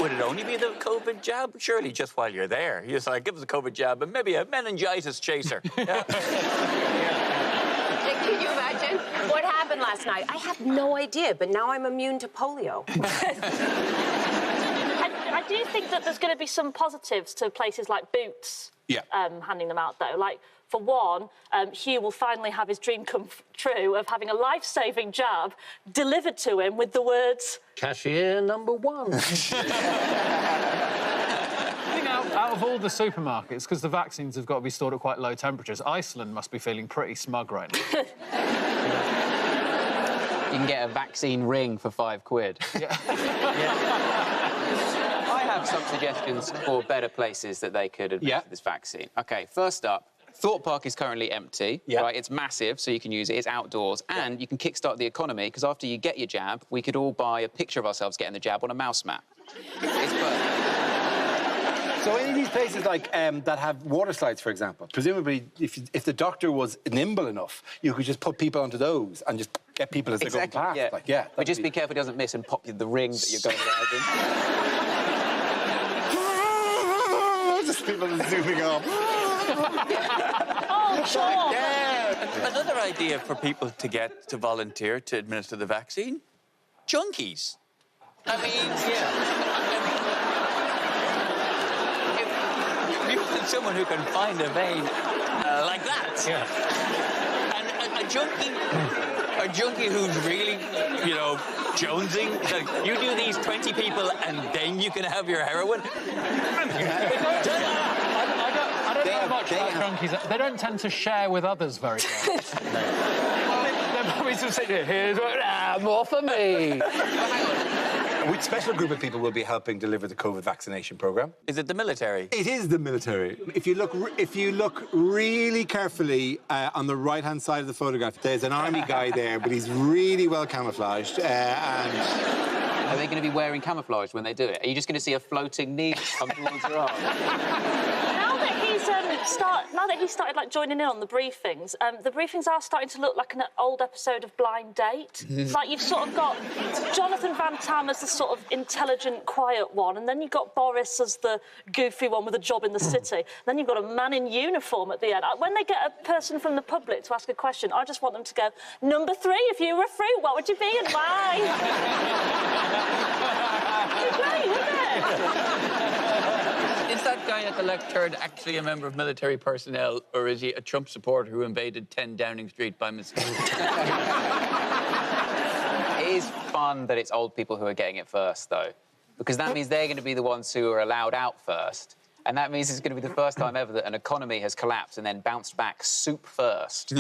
Speaker 6: Would it only be the COVID jab? Surely just while you're there. You just like, give us a COVID jab and maybe a meningitis chaser. Yeah.
Speaker 2: Can you imagine what happened last night? I have no idea, but now I'm immune to polio.
Speaker 17: I do think that there's going to be some positives to places like Boots handing them out, though. Like, for one, Hugh will finally have his dream come true of having a life-saving jab delivered to him with the words...
Speaker 3: Cashier number 1.
Speaker 5: I think out of all the supermarkets, because the vaccines have got to be stored at quite low temperatures, Iceland must be feeling pretty smug right now.
Speaker 4: You can get a vaccine ring for £5. I have some suggestions for better places that they could administer this vaccine. OK, first up, Thorpe Park is currently empty. Right? It's massive, so you can use it. It's outdoors. And you can kickstart the economy, because after you get your jab, we could all buy a picture of ourselves getting the jab on a mouse mat. It's perfect.
Speaker 1: So any of these places like that have water slides, for example, presumably if the doctor was nimble enough, you could just put people onto those and just get people as they're going past.
Speaker 4: But just be careful it doesn't miss and pop you the ring that you're going around in.
Speaker 1: Just people zooming off.
Speaker 17: Oh, Sean!
Speaker 6: Another idea for people to get to volunteer to administer the vaccine? Junkies. I mean, if you want someone who can find a vein like that, and a junkie who's really, you know, jonesing, like, you do these 20 people and then you can have your heroin.
Speaker 5: I don't know much about junkies. They don't tend to share with others very well. They're probably just sitting here, here's more for me.
Speaker 1: Which special group of people will be helping deliver the COVID vaccination programme?
Speaker 6: Is it the military?
Speaker 1: It is the military. If you look really carefully on the right-hand side of the photograph, there's an army guy there, but he's really well camouflaged.
Speaker 4: Are they going to be wearing camouflage when they do it? Are you just going to see a floating needle come towards your arm?
Speaker 17: Now that he's started like joining in on the briefings are starting to look like an old episode of Blind Date. Like you've sort of got Jonathan Van Tam as the sort of intelligent, quiet one, and then you've got Boris as the goofy one with a job in the city. Then you've got a man in uniform at the end. When they get a person from the public to ask a question, I just want them to go, "Number 3, if you were a fruit, what would you be and why?" It's great, isn't it?
Speaker 6: Is that guy at the lectern actually a member of military personnel, or is he a Trump supporter who invaded 10 Downing Street by mistake?
Speaker 4: It is fun that it's old people who are getting it first, though, because that means they're going to be the ones who are allowed out first. And that means it's going to be the first time ever that an economy has collapsed and then bounced back soup first.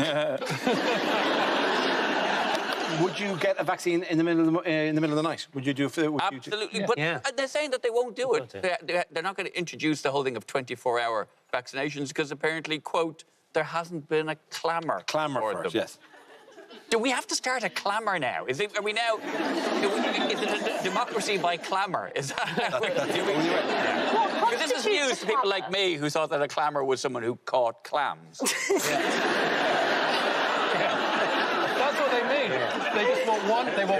Speaker 1: Would you get a vaccine in the middle of the night? Would you do?
Speaker 6: Absolutely, but they're saying that they won't do it. They're not going to introduce the whole thing of 24-hour vaccinations because apparently, quote, there hasn't been a clamour.
Speaker 1: Clamour
Speaker 6: for
Speaker 1: first,
Speaker 6: them.
Speaker 1: yes.
Speaker 6: Do we have to start a clamour now? Is it a democracy by clamour? Is that how we're doing it? Because this is news to people like me who thought that a clamour was someone who caught clams.
Speaker 5: That's what they mean. They just want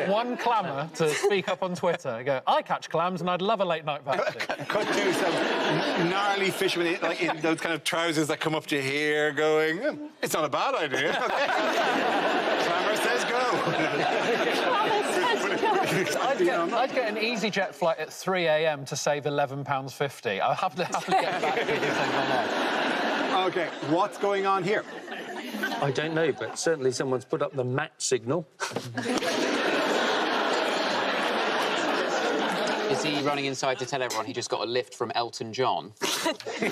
Speaker 5: one clamour to speak up on Twitter. They go, I catch clams and I'd love a late night vaccine.
Speaker 1: Could do some gnarly fishermen, like in those kind of trousers that come up to here, going, it's not a bad idea. Clamour says go.
Speaker 5: I'd get an EasyJet flight at 3 a.m. to save £11.50. I'll have to get back to you.
Speaker 1: OK, what's going on here?
Speaker 3: I don't know, but certainly someone's put up the mat signal.
Speaker 4: Is he running inside to tell everyone he just got a lift from Elton John?
Speaker 17: It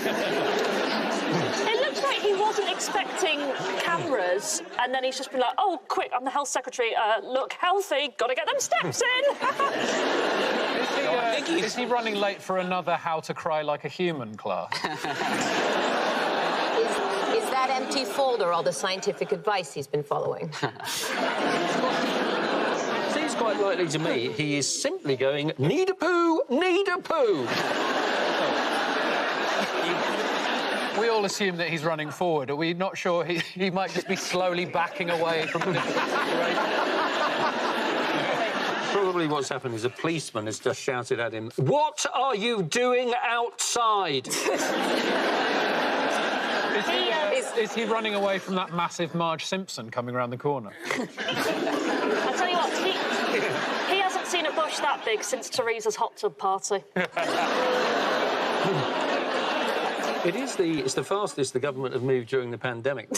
Speaker 17: looks like he wasn't expecting cameras, and then he's just been like, "Oh, quick! I'm the health secretary. Look healthy. Got to get them steps in."
Speaker 5: Is he running late for another How to Cry Like a Human class?
Speaker 2: Is that empty folder all the scientific advice he's been following?
Speaker 3: Seems quite likely to me he is simply going, need a poo, need a poo.
Speaker 5: We all assume that he's running forward. Are we not sure he might just be slowly backing away from the situation?
Speaker 3: Probably what's happened is a policeman has just shouted at him, "What are you doing outside?"
Speaker 5: Is he running away from that massive Marge Simpson coming around the corner?
Speaker 17: I tell you what, he hasn't seen a bush that big since Teresa's hot tub party.
Speaker 3: It's the fastest the government have moved during the pandemic.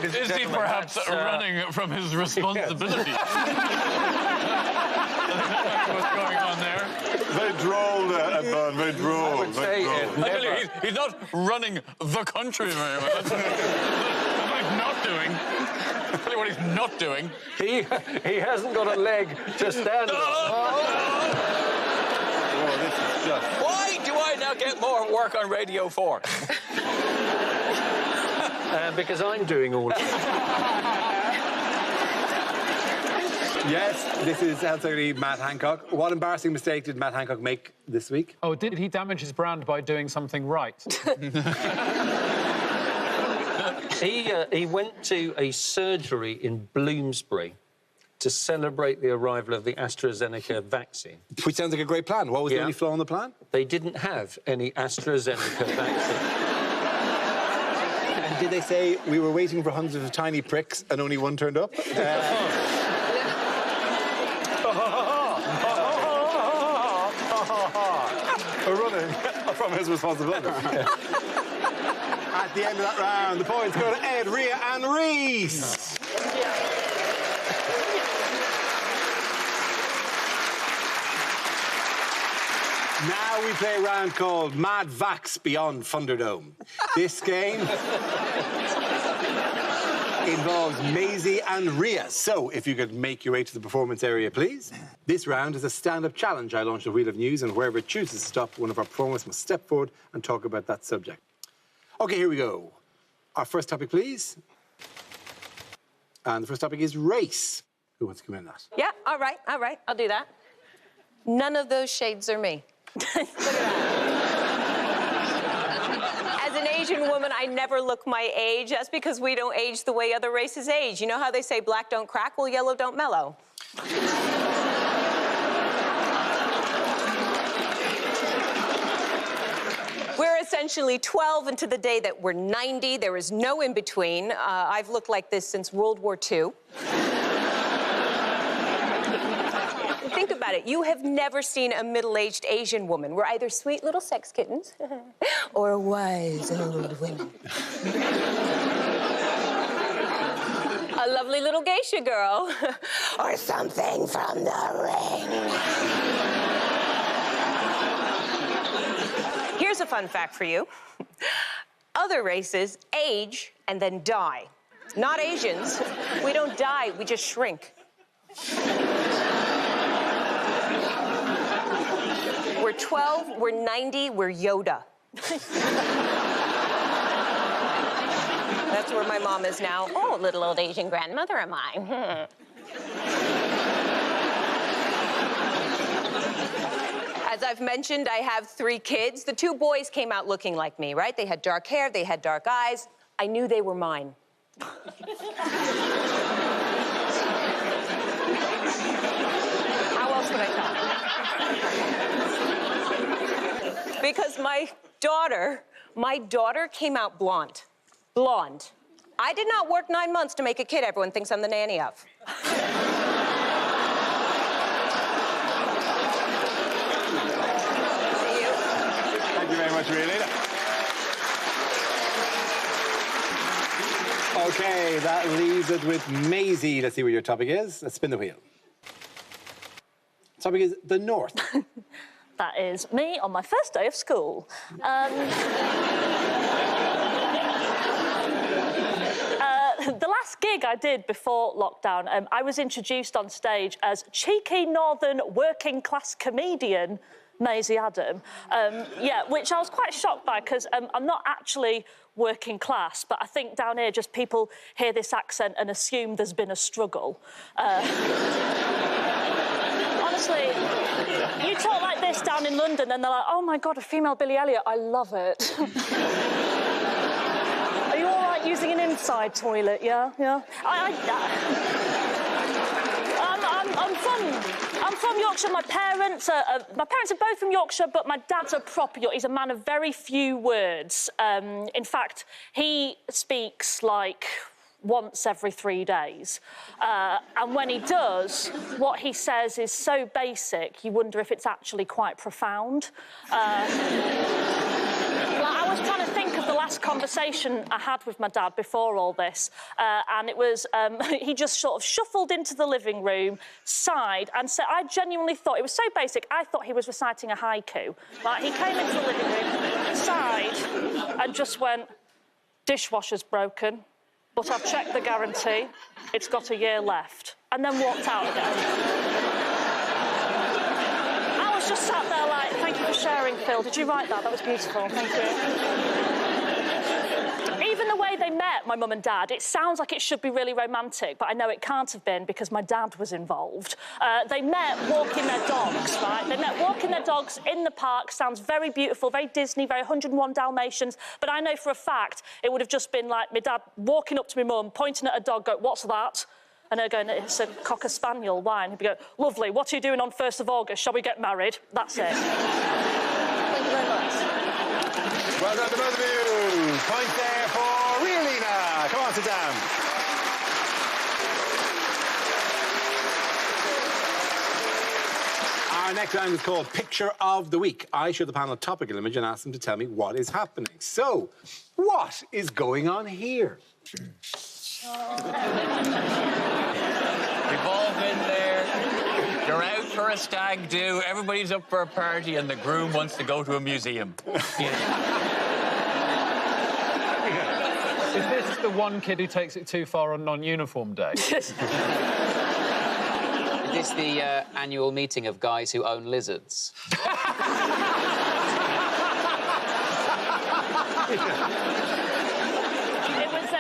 Speaker 5: Is he perhaps running from his responsibility? What's going on there?
Speaker 16: Very droll, Edmund, very droll.
Speaker 5: I would say he's not running the country very well. That's what he's not doing. I'll tell you what he's not doing.
Speaker 3: He hasn't got a leg to stand on.
Speaker 16: Oh, this is just...
Speaker 6: Why do I now get more work on Radio 4?
Speaker 3: Because I'm doing all of it.
Speaker 1: Yes, this is Health Secretary Matt Hancock. What embarrassing mistake did Matt Hancock make this week?
Speaker 5: Oh, did he damage his brand by doing something right?
Speaker 3: He went to a surgery in Bloomsbury to celebrate the arrival of the AstraZeneca vaccine.
Speaker 1: Which sounds like a great plan. What was the only flaw in the plan?
Speaker 3: They didn't have any AstraZeneca vaccine.
Speaker 1: And did they say we were waiting for hundreds of tiny pricks and only one turned up? Running from his responsibility. At the end of that round, the points go to Ed, Rhea and Reese. Now we play a round called Mad Vax Beyond Thunderdome. This game involves Maisie and Rhea. So, if you could make your way to the performance area, please. This round is a stand-up challenge. I launch a wheel of news, and wherever it chooses to stop, one of our performers must step forward and talk about that subject. OK, here we go. Our first topic, please. And the first topic is race. Who wants to come in that?
Speaker 2: Yeah, all right, I'll do that. None of those shades are me. Look at that. As an Asian woman, I never look my age. That's because we don't age the way other races age. You know how they say black don't crack? Well, yellow don't mellow. We're essentially 12 into the day that we're 90. There is no in between. I've looked like this since World War II. Think about it. You have never seen a middle-aged Asian woman. We're either sweet little sex kittens or wise old women. A lovely little geisha girl. Or something from the ring. Here's a fun fact for you. Other races age and then die. Not Asians. We don't die, we just shrink. We're 12, we're 90, we're Yoda. That's where my mom is now. Oh, little old Asian grandmother am I. As I've mentioned, I have 3 kids. The 2 boys came out looking like me, right? They had dark hair, they had dark eyes. I knew they were mine. How else would I tell? Because my daughter came out blonde. Blonde. I did not work 9 months to make a kid everyone thinks I'm the nanny of.
Speaker 1: Thank you very much, Rhea. OK, that leaves it with Maisie. Let's see what your topic is. Let's spin the wheel. Topic is the North.
Speaker 17: That is me on my first day of school. The last gig I did before lockdown, I was introduced on stage as cheeky northern working class comedian Maisie Adam. Yeah, which I was quite shocked by because I'm not actually working class, but I think down here just people hear this accent and assume there's been a struggle. Honestly, you talk like this down in London and they're like, oh my God, a female Billy Elliot, I love it. Are you all right using an inside toilet, yeah? Yeah? I'm from Yorkshire. My parents are both from Yorkshire, but my dad's a proper Yorkshire. He's a man of very few words. In fact, he speaks like once every 3 days. And when he does, what he says is so basic, you wonder if it's actually quite profound. I was trying to think of the last conversation I had with my dad before all this, and it was he just sort of shuffled into the living room, sighed, and said, I genuinely thought, it was so basic, I thought he was reciting a haiku. Like, he came into the living room, sighed, and just went, dishwasher's broken, but I've checked the guarantee, it's got a year left, and then walked out again. I was just sat there like, thank you for sharing, Phil. Did you write that? That was beautiful. Thank you. Even the way they met, my mum and dad, it sounds like it should be really romantic, but I know it can't have been because my dad was involved. They met walking their dogs, right? They met walking their dogs in the park. Sounds very beautiful, very Disney, very 101 Dalmatians. But I know for a fact it would have just been like my dad walking up to my mum, pointing at a dog, going, what's that? And her going, it's a Cocker Spaniel. Why? And he'd be going, lovely, what are you doing on 1st of August? Shall we get married? That's it. Thank you very much.
Speaker 1: Well done to both of you. Point there for Rialina. Come on, sit down. Our next round is called Picture of the Week. I show the panel a topical image and ask them to tell me what is happening. So, what is going on here?
Speaker 6: We've all been there. You're out for a stag do, everybody's up for a party, and the groom wants to go to a museum.
Speaker 5: Is this the one kid who takes it too far on non-uniform day?
Speaker 4: Is this the annual meeting of guys who own lizards?
Speaker 17: It was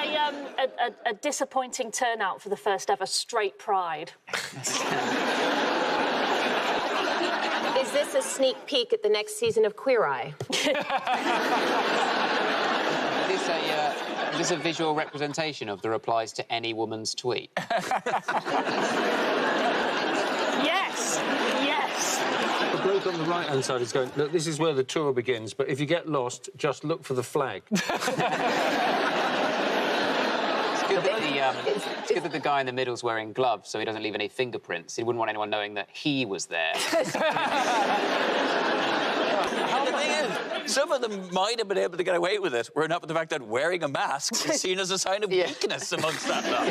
Speaker 17: a disappointing turnout for the first ever straight pride.
Speaker 2: Is this a sneak peek at the next season of Queer Eye?
Speaker 4: Is this a visual representation of the replies to any woman's tweet?
Speaker 17: Yes, yes.
Speaker 3: The bloke on the right-hand side is going, look, this is where the tour begins, but if you get lost, just look for the flag.
Speaker 4: It's good that the guy in the middle's wearing gloves so he doesn't leave any fingerprints. He wouldn't want anyone knowing that he was there.
Speaker 6: The thing is, some of them might have been able to get away with it, were enough with the fact that wearing a mask is seen as a sign of weakness amongst that lot.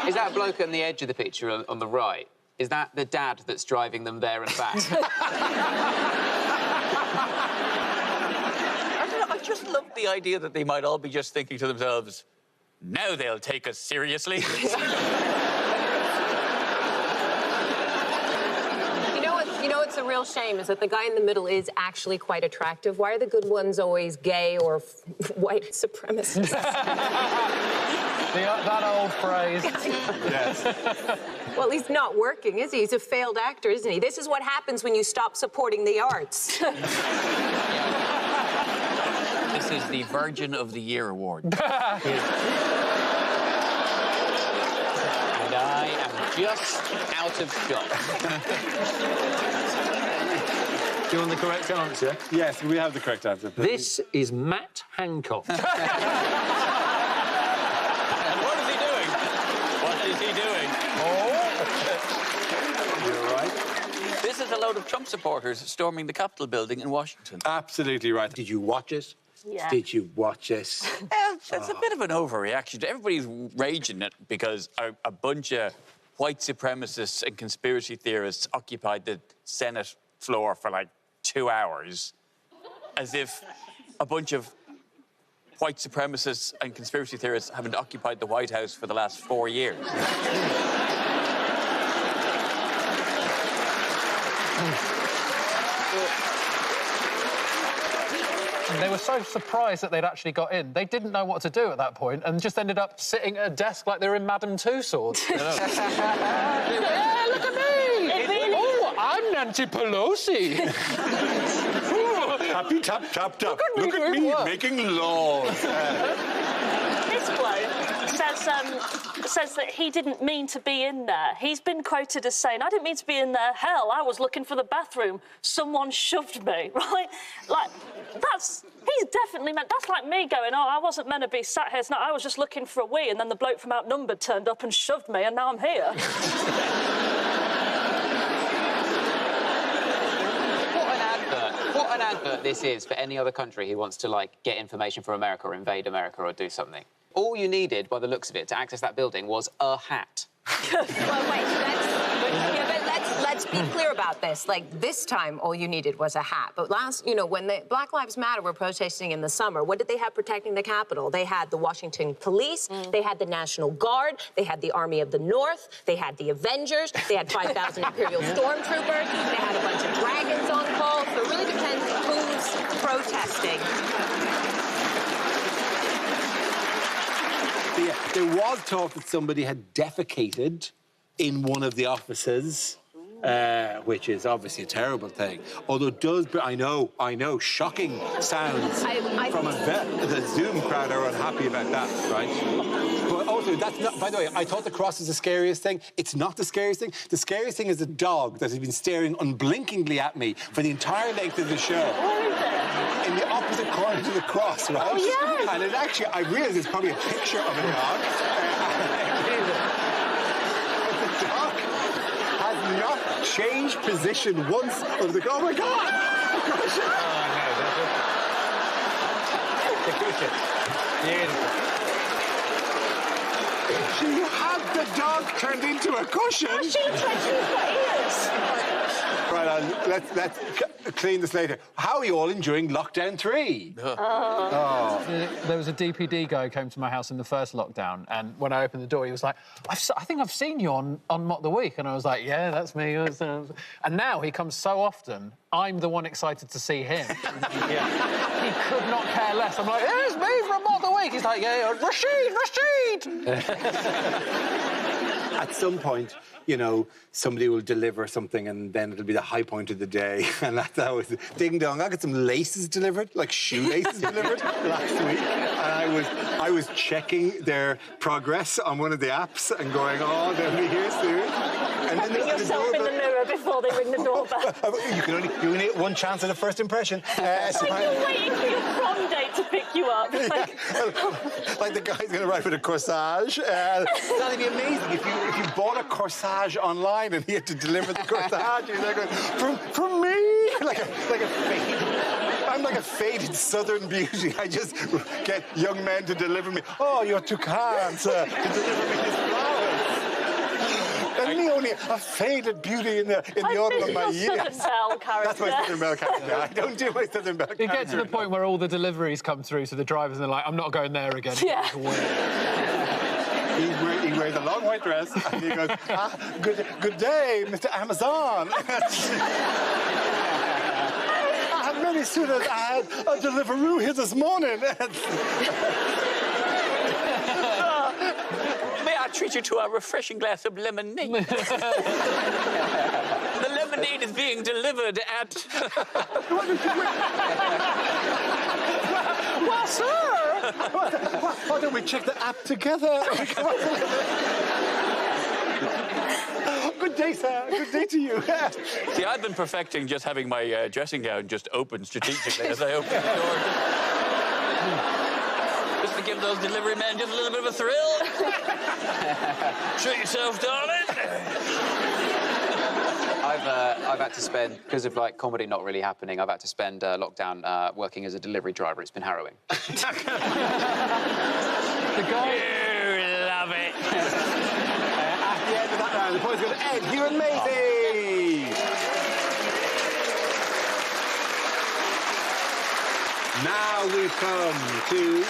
Speaker 4: Is that bloke on the edge of the picture on the right? Is that the dad that's driving them there and back?
Speaker 6: I just love the idea that they might all be just thinking to themselves, now they'll take us seriously.
Speaker 2: You know what's a real shame is that the guy in the middle is actually quite attractive. Why are the good ones always gay or white supremacists?
Speaker 5: That old phrase.
Speaker 1: Yes.
Speaker 2: Well, he's not working, is he? He's a failed actor, isn't he? This is what happens when you stop supporting the arts.
Speaker 6: This is the Virgin of the Year award.
Speaker 4: And I am just out of shot.
Speaker 3: Do you want the correct answer?
Speaker 1: Yes, we have the correct answer.
Speaker 3: This is Matt Hancock.
Speaker 6: And what is he doing? What is he doing? Oh!
Speaker 1: You're right.
Speaker 6: This is a load of Trump supporters storming the Capitol building in Washington.
Speaker 1: Absolutely right. Did you watch it?
Speaker 17: Yeah.
Speaker 1: Did you watch it?
Speaker 6: It's a bit of an overreaction. Everybody's raging it because a bunch of white supremacists and conspiracy theorists occupied the Senate floor for like 2 hours, as if a bunch of white supremacists and conspiracy theorists haven't occupied the White House for the last 4 years.
Speaker 5: They were so surprised that they'd actually got in. They didn't know what to do at that point and just ended up sitting at a desk like they were in Madame Tussauds. Yeah, look at me! Oh, I'm Nancy Pelosi.
Speaker 16: Happy tap, tap, tap. Look at me making laws.
Speaker 17: This bloke that says that he didn't mean to be in there. He's been quoted as saying, I didn't mean to be in there. Hell, I was looking for the bathroom. Someone shoved me, right? Like, he's definitely meant... That's like me going, oh, I wasn't meant to be sat here tonight. I was just looking for a wee, and then the bloke from Outnumbered turned up and shoved me, and now I'm here.
Speaker 4: What an advert this is for any other country who wants to, like, get information from America or invade America or do something. All you needed, by the looks of it, to access that building was a hat.
Speaker 2: Well, wait, let's be clear about this. Like, this time, all you needed was a hat. But when the Black Lives Matter were protesting in the summer, what did they have protecting the Capitol? They had the Washington Police, they had the National Guard, they had the Army of the North, they had the Avengers, they had 5,000 Imperial Stormtroopers, they had a bunch of dragons on call. So it really depends who's protesting.
Speaker 1: Yeah, there was talk that somebody had defecated in one of the offices, which is obviously a terrible thing. Although it does, I know, shocking sounds from the Zoom crowd are unhappy about that, right? But also, that's not, by the way, I thought the cross was the scariest thing. It's not the scariest thing. The scariest thing is a dog that has been staring unblinkingly at me for the entire length of the show. In the opposite corner to the cross, right?
Speaker 2: Oh, yeah.
Speaker 1: And it actually, I realise it's probably a picture of a dog. But the dog has not changed position once over the... Oh, my God!
Speaker 5: The cushion. Beautiful.
Speaker 1: She had the dog turned into a cushion.
Speaker 17: Oh, she looks like she's got ears.
Speaker 1: Right, let's clean this later. How are you all enjoying lockdown 3?
Speaker 13: There was a DPD guy who came to my house in the first lockdown, and when I opened the door, he was like, I think I've seen you on Mock the Week. And I was like, yeah, that's me. And now he comes so often, I'm the one excited to see him. He could not care less. I'm like, it's me from Mock the Week. He's like, yeah, Rashid!
Speaker 1: At some point, somebody will deliver something and then it'll be the high point of the day. And that's how it's... Ding dong, I got some laces delivered, like shoelaces delivered last week. And I was checking their progress on one of the apps and going, oh, they'll be here soon. And then
Speaker 17: Put yourself in the mirror before they ring the doorbell.
Speaker 1: You only get one chance at a first impression.
Speaker 17: It's like you're waiting for your prom date to pick you up.
Speaker 1: Like the guy's going to arrive with a corsage. That'd be amazing if you bought a corsage online and he had to deliver the corsage. You're like, from me? Like a faded... I'm like a faded Southern beauty. I just get young men to deliver me. Oh, you're too kind to deliver me his flowers. And me only a faded beauty in the autumn of my years.
Speaker 17: Southern Belle character.
Speaker 1: That's my Southern Belle character. I don't do my Southern Belle character.
Speaker 13: You get to the point where all the deliveries come through to the drivers and they're like, I'm not going there again.
Speaker 17: Yeah.
Speaker 1: He wears a long white dress and he goes, good day, Mr. Amazon. I have many suitors. I had a Deliveroo here this morning.
Speaker 6: May I treat you to a refreshing glass of lemonade? The lemonade is being delivered at...
Speaker 1: Well, sir! Why don't we check the app together? Good day, sir. Good day to you.
Speaker 6: See, I've been perfecting just having my dressing gown just open strategically as I open the door. Just to give those delivery men just a little bit of a thrill. Shoot yourself, darling.
Speaker 4: I've had to spend, because of comedy not really happening, I've had to spend lockdown working as a delivery driver. It's been harrowing.
Speaker 13: The guy...
Speaker 6: You love it.
Speaker 1: At the end of that round, the points go to Ed, Hugh and Maisie. Now we've come to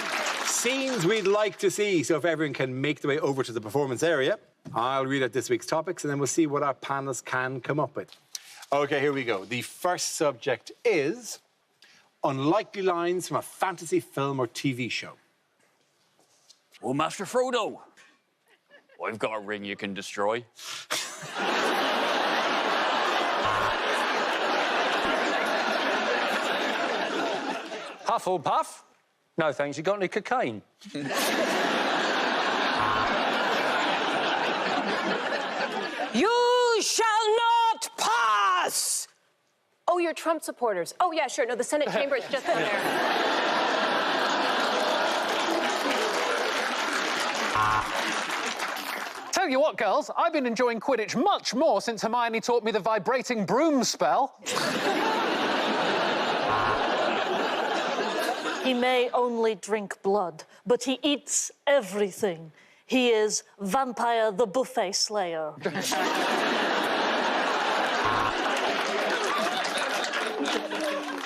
Speaker 1: scenes we'd like to see. So if everyone can make their way over to the performance area, I'll read out this week's topics and then we'll see what our panelists can come up with. OK, here we go. The first subject is unlikely lines from a fantasy film or TV show.
Speaker 6: Oh, Master Frodo, I've got a ring you can destroy.
Speaker 15: Hufflepuff? No, thanks. You got any cocaine?
Speaker 12: You shall not pass!
Speaker 2: Oh, you're Trump supporters. Oh, yeah, sure. No, the Senate chamber is just in there.
Speaker 13: Tell you what, girls, I've been enjoying Quidditch much more since Hermione taught me the vibrating broom spell.
Speaker 17: He may only drink blood, but he eats everything. He is Vampire the Buffet Slayer.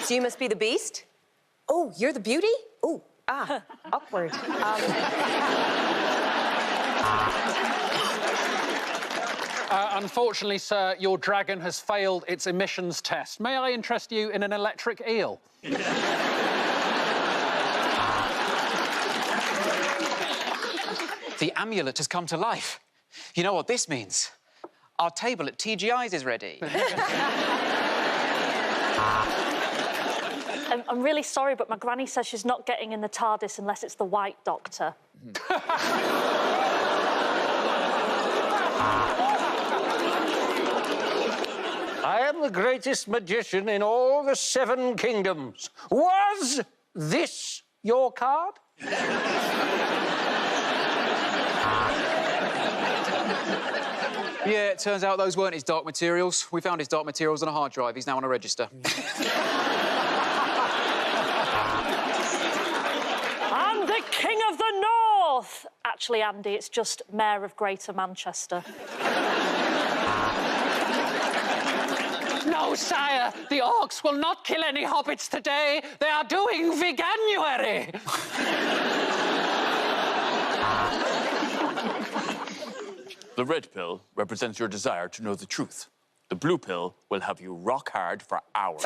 Speaker 2: So you must be the Beast? Oh, you're the Beauty? Oh, awkward.
Speaker 13: Unfortunately, sir, your dragon has failed its emissions test. May I interest you in an electric eel?
Speaker 4: The amulet has come to life. You know what this means? Our table at TGI's is ready.
Speaker 17: I'm really sorry, but my granny says she's not getting in the TARDIS unless it's the White Doctor.
Speaker 15: I am the greatest magician in all the 7 kingdoms. Was this your card?
Speaker 4: Yeah, it turns out those weren't his dark materials. We found his dark materials on a hard drive. He's now on a register.
Speaker 17: I'm the King of the North! Actually, Andy, it's just Mayor of Greater Manchester.
Speaker 13: No, sire, the orcs will not kill any hobbits today. They are doing Veganuary.
Speaker 6: The red pill represents your desire to know the truth. The blue pill will have you rock hard for hours.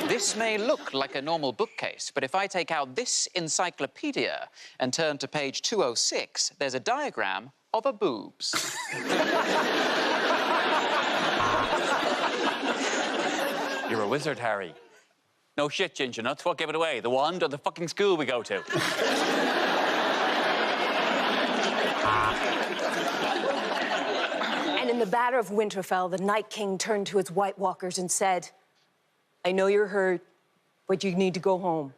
Speaker 4: This may look like a normal bookcase, but if I take out this encyclopedia and turn to page 206, there's a diagram of a boobs.
Speaker 6: You're a wizard, Harry. No shit, Ginger Nuts. What gave it away? The wand or the fucking school we go to?
Speaker 2: And in the Battle of Winterfell, the Night King turned to his White Walkers and said, I know you're hurt, but you need to go home.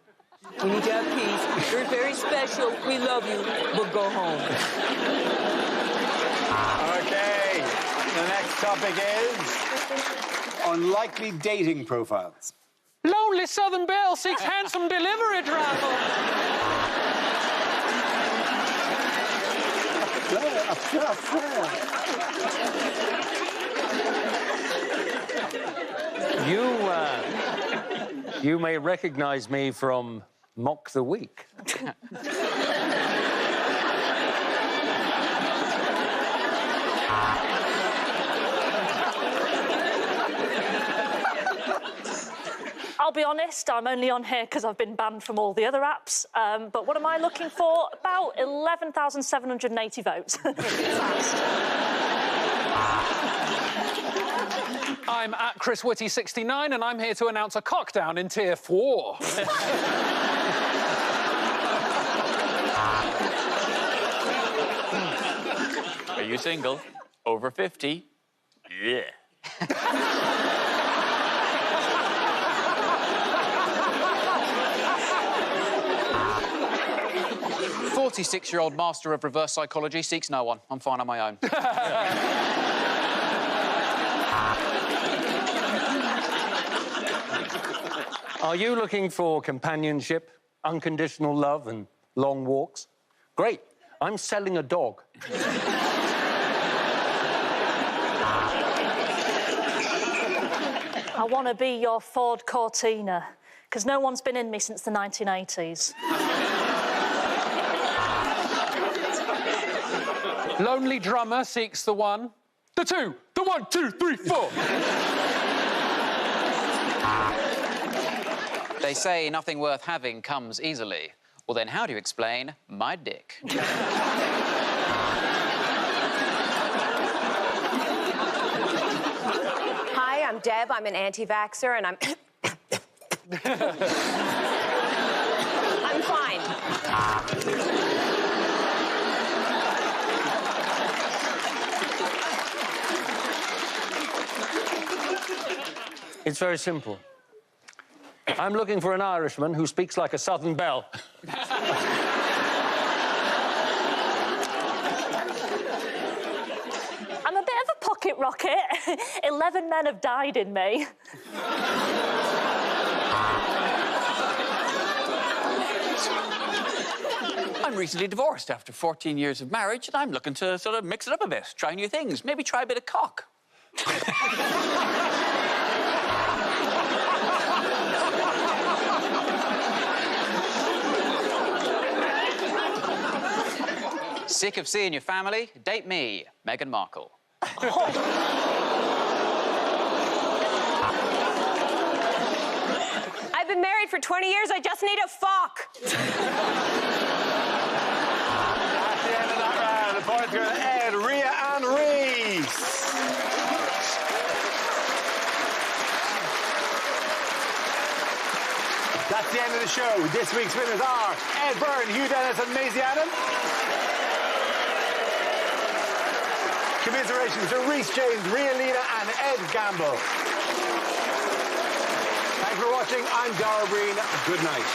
Speaker 2: You need to have peace. You're very special. We love you, but go home.
Speaker 1: Okay, the next topic is unlikely dating profiles.
Speaker 13: Lonely Southern Belle seeks handsome delivery driver.
Speaker 15: You may recognize me from Mock the Week.
Speaker 17: I'll be honest, I'm only on here because I've been banned from all the other apps. But what am I looking for? About 11,780 votes.
Speaker 13: I'm at Chris Whitty 69, and I'm here to announce a cockdown in Tier 4.
Speaker 6: Are you single? Over 50? Yeah.
Speaker 4: 46-year-old master of reverse psychology seeks no one. I'm fine on my own.
Speaker 15: Are you looking for companionship, unconditional love, and long walks? Great. I'm selling a dog.
Speaker 17: I want to be your Ford Cortina, because no one's been in me since the 1980s.
Speaker 13: Lonely drummer seeks the one, the two, the 1, 2, 3, 4.
Speaker 4: They say nothing worth having comes easily. Well, then how do you explain my dick?
Speaker 2: Hi, I'm Deb. I'm an anti-vaxxer, and I'm I'm fine.
Speaker 15: It's very simple. I'm looking for an Irishman who speaks like a Southern belle.
Speaker 17: I'm a bit of a pocket rocket. 11 men have died in me.
Speaker 6: I'm recently divorced after 14 years of marriage, and I'm looking to sort of mix it up a bit, try new things, maybe try a bit of cock. Sick of seeing your family? Date me, Meghan Markle.
Speaker 2: I've been married for 20 years. I just need a fuck.
Speaker 1: At the end of that round, the points go to Ed, Rhea and Reese. That's the end of the show. This week's winners are Ed Byrne, Hugh Dennis and Maisie Adam. Commiserations to Reese James, Rhea Lena and Ed Gamble. Thanks for watching. I'm Dara Breen. Good night.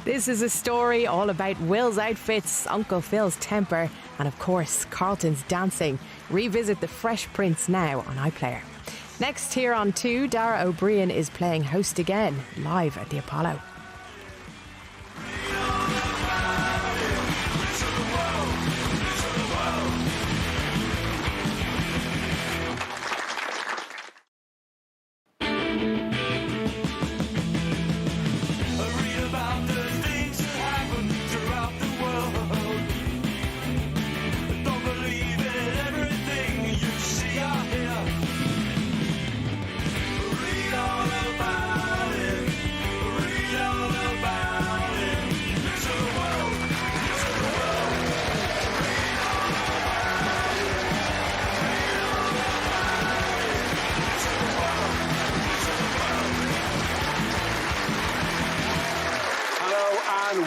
Speaker 20: This is a story all about Will's outfits, Uncle Phil's temper, and of course, Carlton's dancing. Revisit The Fresh Prince now on iPlayer. Next here on 2, Dara O'Brien is playing host again, live at the Apollo.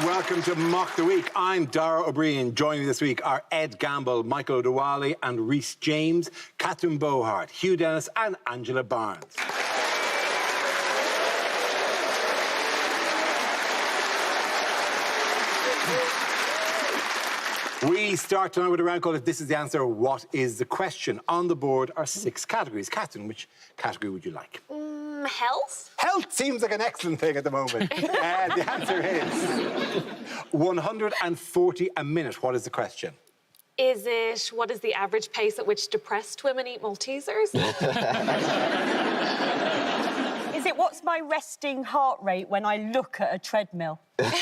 Speaker 1: Welcome to Mock the Week. I'm Dara O'Brien. Joining me this week are Ed Gamble, Michael O'Dwally and Reese James, Catherine Bohart, Hugh Dennis and Angela Barnes. We start tonight with a round called If This Is the Answer, What Is the Question? On the board are 6 categories. Catherine, which category would you like?
Speaker 2: Health?
Speaker 1: Health seems like an excellent thing at the moment. The answer is 140 a minute. What is the question?
Speaker 21: Is it, what is the average pace at which depressed women eat Maltesers?
Speaker 12: Is it, what's my resting heart rate when I look at a treadmill?
Speaker 4: Is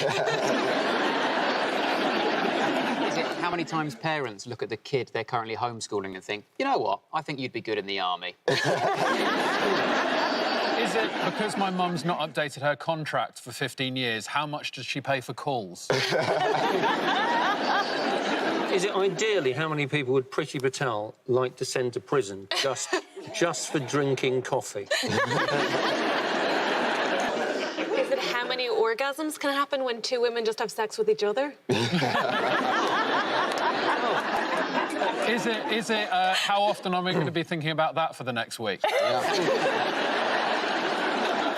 Speaker 4: it how many times parents look at the kid they're currently homeschooling and think, you know what, I think you'd be good in the army?
Speaker 5: Is it because my mum's not updated her contract for 15 years, how much does she pay for calls?
Speaker 15: Is it ideally how many people would Priti Patel like to send to prison just for drinking coffee?
Speaker 21: Is it how many orgasms can happen when 2 women just have sex with each other?
Speaker 5: Is it how often are we going to be thinking about that for the next week?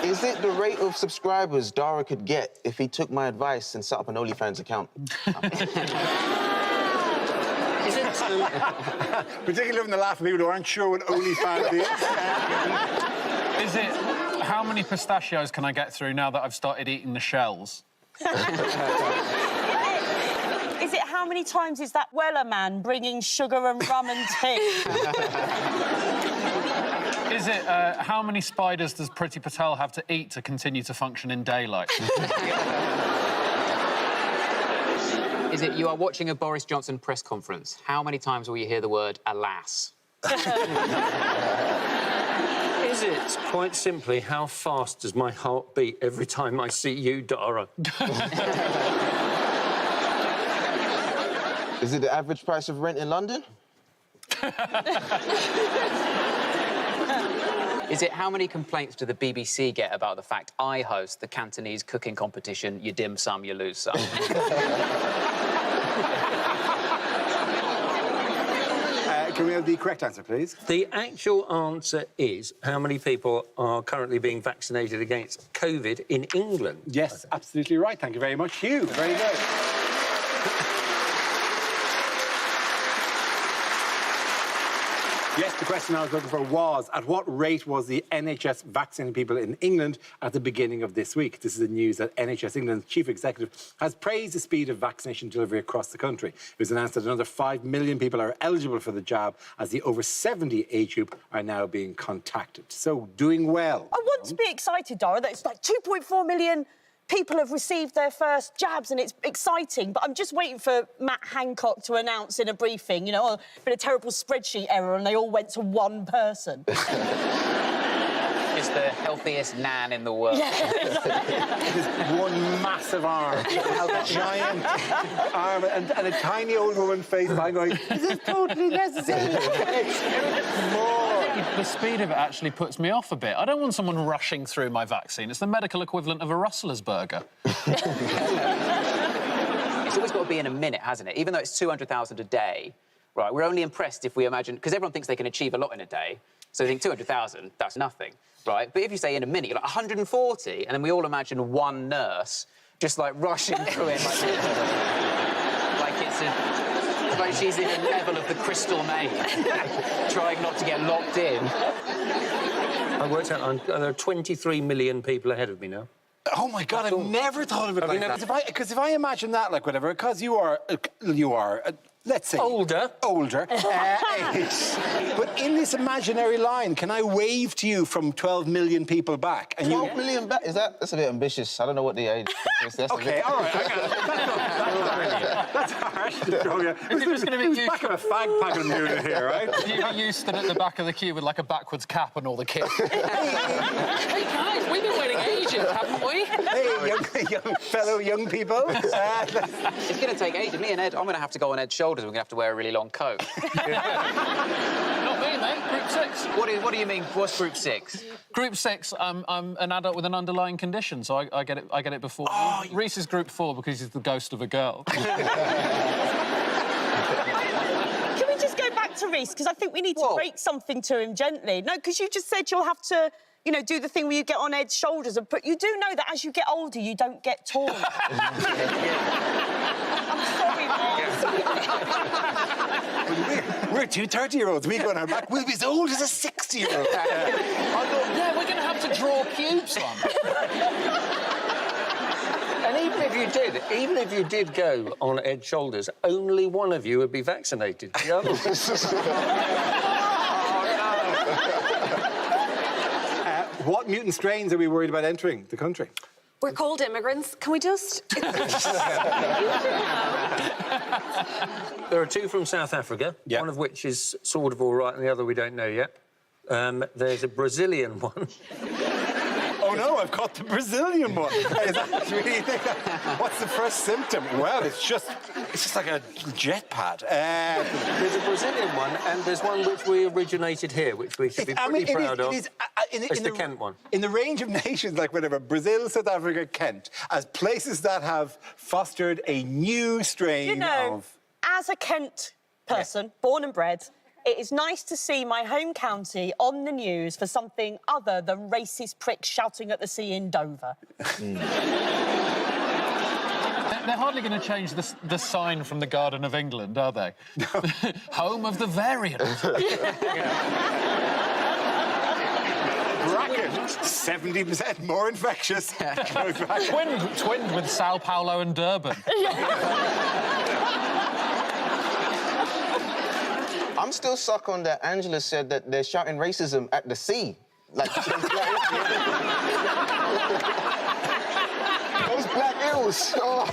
Speaker 9: Is it the rate of subscribers Dara could get if he took my advice and set up an OnlyFans account?
Speaker 1: Is it particularly from the laugh of people who aren't sure what OnlyFans is?
Speaker 5: Is it how many pistachios can I get through now that I've started eating the shells?
Speaker 12: Is it how many times is that Weller man bringing sugar and rum and tea?
Speaker 5: Is it how many spiders does Priti Patel have to eat to continue to function in daylight?
Speaker 4: Is it you are watching a Boris Johnson press conference? How many times will you hear the word alas?
Speaker 15: Is it, quite simply, how fast does my heart beat every time I see you, Dara?
Speaker 9: Is it the average price of rent in London?
Speaker 4: Is it how many complaints do the BBC get about the fact I host the Cantonese cooking competition, you dim some, you lose some?
Speaker 1: Can we have the correct answer, please?
Speaker 8: The actual answer is how many people are currently being vaccinated against COVID in England?
Speaker 1: Yes, absolutely right. Thank you very much, Hugh. Very good. Yes, the question I was looking for was, at what rate was the NHS vaccinating people in England at the beginning of this week? This is the news that NHS England's chief executive has praised the speed of vaccination delivery across the country. It was announced that another 5 million people are eligible for the jab, as the over 70 age group are now being contacted. So, doing well.
Speaker 12: I want to be excited, Dara, that it's like 2.4 million people have received their first jabs and it's exciting, but I'm just waiting for Matt Hancock to announce in a briefing, you know, oh, been a terrible spreadsheet error and they all went to one person.
Speaker 4: It's the healthiest nan in the world.
Speaker 1: Just one massive arm, a giant arm, and a tiny old woman face behind going, is this totally necessary?
Speaker 5: The speed of it actually puts me off a bit. I don't want someone rushing through my vaccine. It's the medical equivalent of a Rustler's burger.
Speaker 4: It's always got to be in a minute, hasn't it? Even though it's 200,000 a day, right? We're only impressed if we imagine... Because everyone thinks they can achieve a lot in a day. So they think 200,000, that's nothing, right? But if you say in a minute, you're like 140, and then we all imagine one nurse just, like, rushing through it like she's in a level of the Crystal Maze, trying not to get locked in.
Speaker 8: I worked out there are 23 million people ahead of me now.
Speaker 1: Oh, my God, I've never thought of it like that. Because if I imagine that, like, whatever, because you are, let's say... Older, age. But in this imaginary line, can I wave to you from 12 million people back? And
Speaker 9: 12 million back? That's a bit ambitious. I don't know what the age is.
Speaker 1: OK, all right, I got it. That's harsh.
Speaker 5: Is it just going to be you...
Speaker 1: back of a fag packet unit here, right?
Speaker 5: You stood at the back of the queue with, like, a backwards cap and all the kids. Hey, guys, we've been waiting ages, haven't we?
Speaker 1: Hey, fellow young people.
Speaker 4: It's going to take ages. Me and Ed, I'm going to have to go on Ed's shoulders. We're going to have to wear a really long coat.
Speaker 5: Not me, mate. Group 6.
Speaker 4: What do you mean? What's Group 6?
Speaker 5: Group 6. I'm an adult with an underlying condition, so I get it before.
Speaker 1: Oh,
Speaker 5: Reese is Group 4 because he's the ghost of a girl.
Speaker 12: Can we just go back to Reese? Because I think we need to break something to him gently. No, because you just said you'll have to, you know, do the thing where you get on Ed's shoulders. But you do know that as you get older, you don't get taller. I'm sorry,
Speaker 1: We're two 30-year-olds. We go on our back. We'll be as old as a 60-year-old.
Speaker 5: Yeah, we're going to have to draw pubes on.
Speaker 8: And even if you did go on Ed's shoulders, only one of you would be vaccinated. The others.
Speaker 1: What mutant strains are we worried about entering the country?
Speaker 21: We're called immigrants. Can we just...
Speaker 8: There are two from South Africa, one of which is sort of all right and the other we don't know yet. There's a Brazilian one.
Speaker 1: Oh, no, I've caught the Brazilian one. What's the first symptom? Well, it's just like a jet pad.
Speaker 8: There's a Brazilian one, and there's one which we originated here, which we should be pretty proud of. It's the Kent one.
Speaker 1: In the range of nations, like whatever, Brazil, South Africa, Kent, as places that have fostered a new strain of...
Speaker 12: As a Kent person, born and bred, it is nice to see my home county on the news for something other than racist pricks shouting at the sea in Dover.
Speaker 5: They're hardly going to change the sign from the Garden of England, are they? Home of the variant.
Speaker 1: Bracket, 70% more infectious.
Speaker 5: Twinned with Sao Paulo and Durban.
Speaker 9: I'm still stuck on that. Angela said that they're shouting racism at the sea. Like, those black eels. Oh.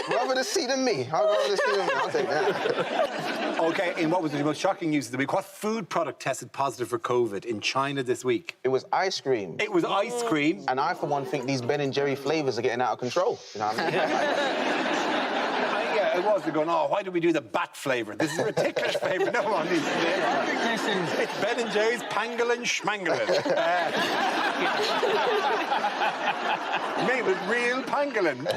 Speaker 9: Rather the sea than me. I'd rather the sea than me. I'll take that.
Speaker 1: OK, in what was the most shocking news of the week, what food product tested positive for COVID in China this week?
Speaker 9: It was ice cream.
Speaker 1: It was ice cream?
Speaker 9: And I, for one, think these Ben & Jerry flavours are getting out of control. You know what I mean?
Speaker 1: Yeah, it was. They're going, oh, why do we do the bat flavour? This is a ridiculous flavour. No one needs this. It's Ben and Jerry's Pangolin Schmangolin. Made with real pangolin.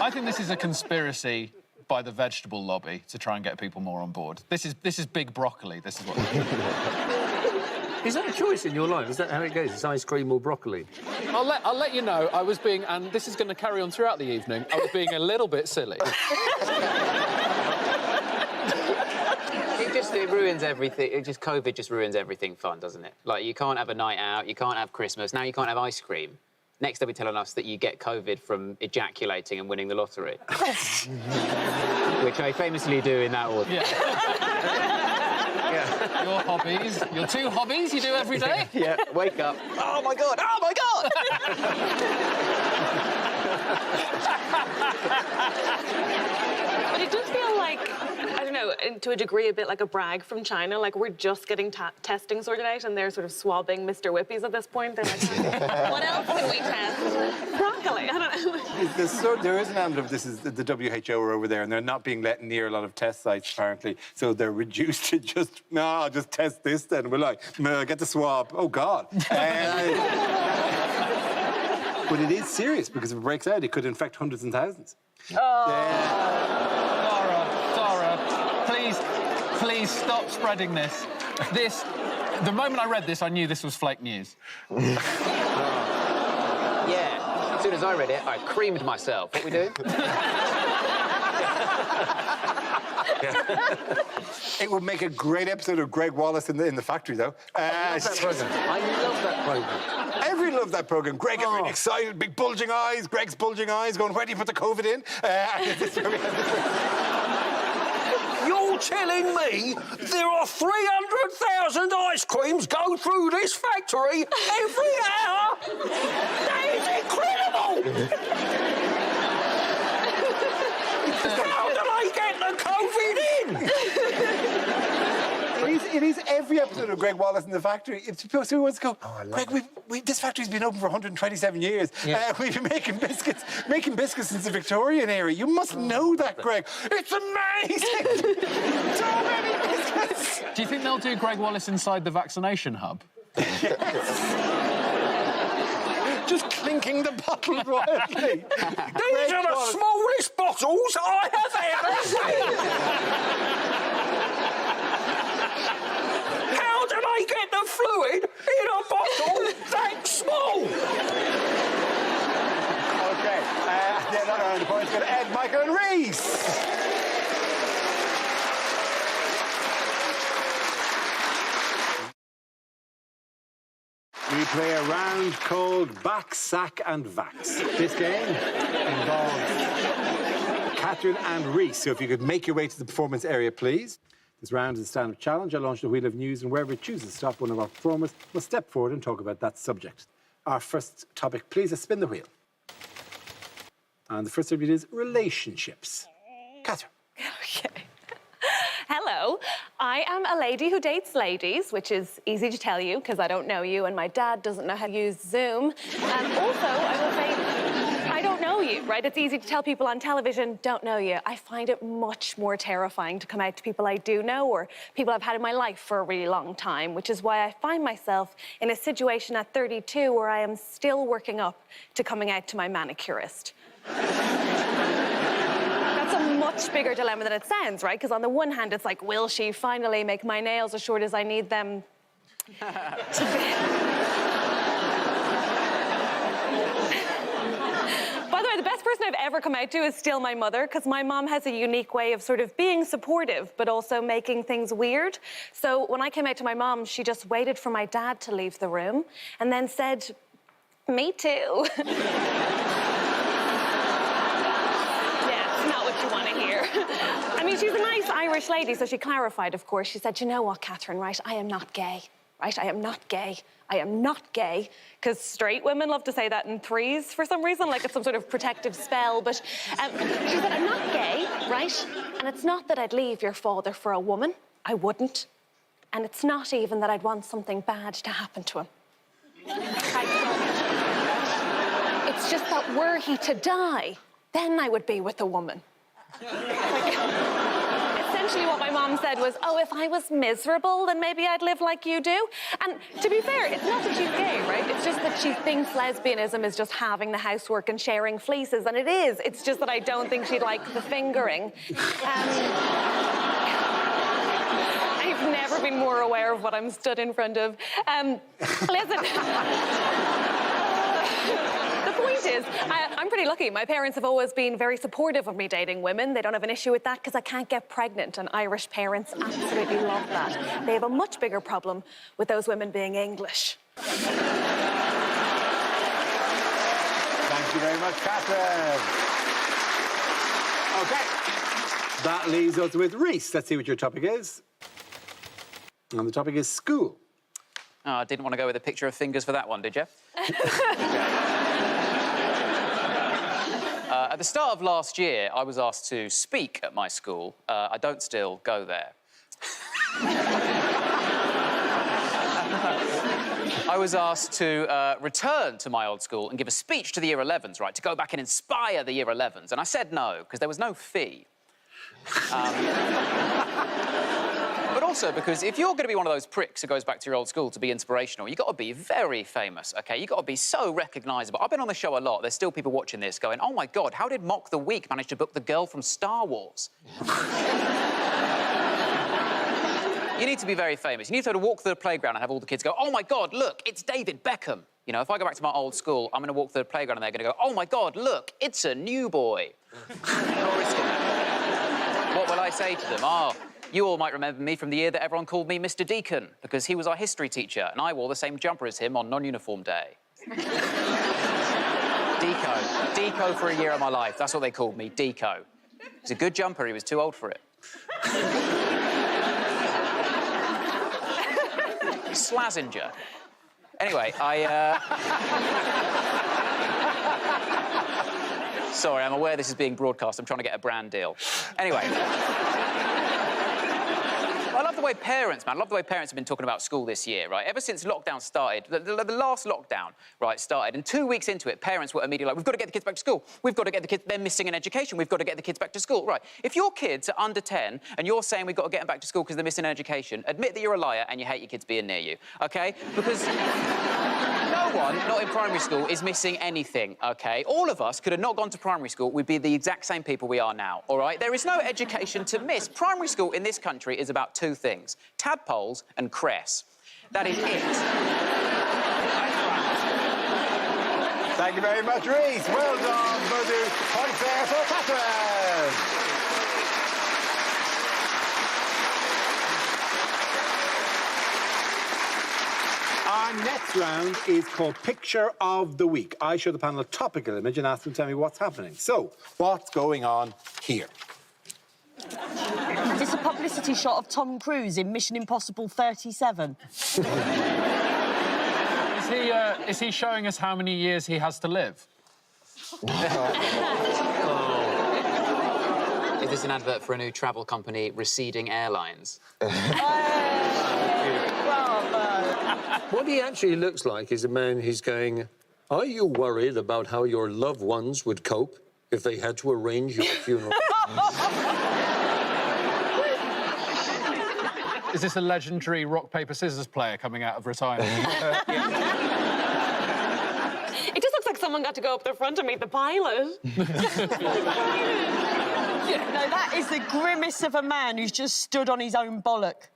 Speaker 5: I think this is a conspiracy by the vegetable lobby to try and get people more on board. This is big broccoli. This is what.
Speaker 3: Is that a choice in your life? Is that how it goes? It's ice cream or broccoli?
Speaker 5: I'll let you know. I was being, and this is going to carry on throughout the evening. I was being a little bit silly.
Speaker 4: It ruins everything. COVID just ruins everything fun, doesn't it? Like, you can't have a night out, you can't have Christmas, now you can't have ice cream. Next, they'll be telling us that you get COVID from ejaculating and winning the lottery. Which I famously do in that order.
Speaker 5: Yeah. Your hobbies, your 2 hobbies you do every day?
Speaker 4: Yeah, wake up. Oh, my God! Oh, my
Speaker 21: But it does feel like, I don't know, to a degree, a bit like a brag from China. Like, we're just getting testing sorted out, and they're sort of swabbing Mr. Whippies at this point. They're like, what else can we test? Broccoli, I don't know.
Speaker 1: There is an element of this is the WHO are over there, and they're not being let near a lot of test sites, apparently. So they're reduced to just, no, I'll just test this then. We're like, no, get the swab. Oh, God. But it is serious, because if it breaks out, it could infect hundreds and thousands.
Speaker 5: Oh. Yeah. Dara, please stop spreading this. The moment I read this, I knew this was fake news.
Speaker 4: Yeah. As soon as I read it, I creamed myself. What we do?
Speaker 1: It would make a great episode of Greg Wallace in the factory, though.
Speaker 3: I love that programme. I love that programme.
Speaker 1: Everyone loved that programme. Greg got really excited, big bulging eyes, Greg's bulging eyes, going, where do you put the COVID in?
Speaker 15: You're telling me there are 300,000 ice creams go through this factory every hour? That is incredible! How do they get the COVID in?
Speaker 1: It is every episode of Greg Wallace in the factory. If people wants to go, Greg, this factory's been open for 127 years.
Speaker 3: Yeah.
Speaker 1: We've been making biscuits since the Victorian era. You must know that, Greg. It's amazing! So many biscuits!
Speaker 5: Do you think they'll do Greg Wallace inside the vaccination hub?
Speaker 1: Just clinking the bottle wildly.
Speaker 15: These are the smallest bottles I have ever seen! How do they get the fluid in a bottle that small?
Speaker 1: OK, that round of points go to Ed, Michael and Reese. We play a round called Back, Sack and Vax. This game involves Catherine and Reese. So if you could make your way to the performance area, please. This round is a stand-up challenge. I launch the wheel of news, and wherever it chooses to stop, one of our performers will step forward and talk about that subject. Our first topic, please, is spin the wheel. And the first subject is relationships. Catherine.
Speaker 21: Okay. Hello, I am a lady who dates ladies, which is easy to tell you because I don't know you and my dad doesn't know how to use Zoom. Also, I will say, I don't know you, right? It's easy to tell people on television, don't know you. I find it much more terrifying to come out to people I do know or people I've had in my life for a really long time, which is why I find myself in a situation at 32 where I am still working up to coming out to my manicurist. That's a much bigger dilemma than it sounds, right? Because on the one hand, it's like, will she finally make my nails as short as I need them to be? By the way, the best person I've ever come out to is still my mother, because my mom has a unique way of sort of being supportive, but also making things weird. So when I came out to my mom, she just waited for my dad to leave the room and then said, me too. You want to hear. I mean, she's a nice Irish lady, so she clarified, of course. She said, you know what, Catherine, right? I am not gay, right? I am not gay. I am not gay. Because straight women love to say that in threes for some reason, like it's some sort of protective spell. But she said, I'm not gay, right? And it's not that I'd leave your father for a woman. I wouldn't. And it's not even that I'd want something bad to happen to him. I don't. It's just that were he to die, then I would be with a woman. Essentially what my mom said was, oh, if I was miserable, then maybe I'd live like you do. And to be fair, it's not that she's gay, right? It's just that she thinks lesbianism is just having the housework and sharing fleeces, and it is. It's just that I don't think she'd like the fingering. I've never been more aware of what I'm stood in front of. Listen. The point is, I'm pretty lucky. My parents have always been very supportive of me dating women. They don't have an issue with that because I can't get pregnant, and Irish parents absolutely love that. They have a much bigger problem with those women being English.
Speaker 1: Thank you very much, Catherine. OK. That leaves us with Reese. Let's see what your topic is. And the topic is school.
Speaker 4: Oh, I didn't want to go with a picture of fingers for that one, did you? At the start of last year, I was asked to speak at my school. I don't still go there. I was asked to return to my old school and give a speech to the Year 11s, right, to go back and inspire the Year 11s. And I said no, because there was no fee. But also because if you're going to be one of those pricks who goes back to your old school to be inspirational, you've got to be very famous, OK? You've got to be so recognisable. I've been on the show a lot. There's still people watching this going, oh, my God, how did Mock the Week manage to book the girl from Star Wars? You need to be very famous. You need to be able to walk through the playground and have all the kids go, oh, my God, look, it's David Beckham. You know, if I go back to my old school, I'm going to walk through the playground and they're going to go, oh, my God, look, it's a new boy. What will I say to them? Oh, you all might remember me from the year that everyone called me Mr. Deacon, because he was our history teacher, and I wore the same jumper as him on non-uniform day. Deco. Deco for a year of my life. That's what they called me, Deco. It's a good jumper. He was too old for it. Slazenger. Anyway, Sorry, I'm aware this is being broadcast. I'm trying to get a brand deal. Anyway. I love the way parents, man, I love the way parents have been talking about school this year, right? Ever since lockdown started, the last lockdown, right, started, and 2 weeks into it, parents were immediately like, we've got to get the kids back to school. We've got to get the kids, they're missing in education. We've got to get the kids back to school. Right, if your kids are under 10 and you're saying we've got to get them back to school because they're missing in education, admit that you're a liar and you hate your kids being near you, OK? Because no one, not in primary school, is missing anything, OK? All of us could have not gone to primary school. We'd be the exact same people we are now, all right? There is no education to miss. Primary school in this country is about two things. Tadpoles and cress. That is it.
Speaker 1: Thank you very much, Reese. Well done, Voodoo. Points there for Catherine. Our next round is called Picture of the Week. I show the panel a topical image and ask them to tell me what's happening. So, what's going on here?
Speaker 10: Is this a publicity shot of Tom Cruise in Mission Impossible 37?
Speaker 5: Is he showing us how many years he has to live?
Speaker 4: Is this an advert for a new travel company, Receding Airlines?
Speaker 15: What he actually looks like is a man who's going, are you worried about how your loved ones would cope if they had to arrange your funeral?
Speaker 5: Is this a legendary rock, paper, scissors player coming out of retirement?
Speaker 12: It just looks like someone got to go up the front and meet the pilot.
Speaker 10: No, that is the grimace of a man who's just stood on his own bollock.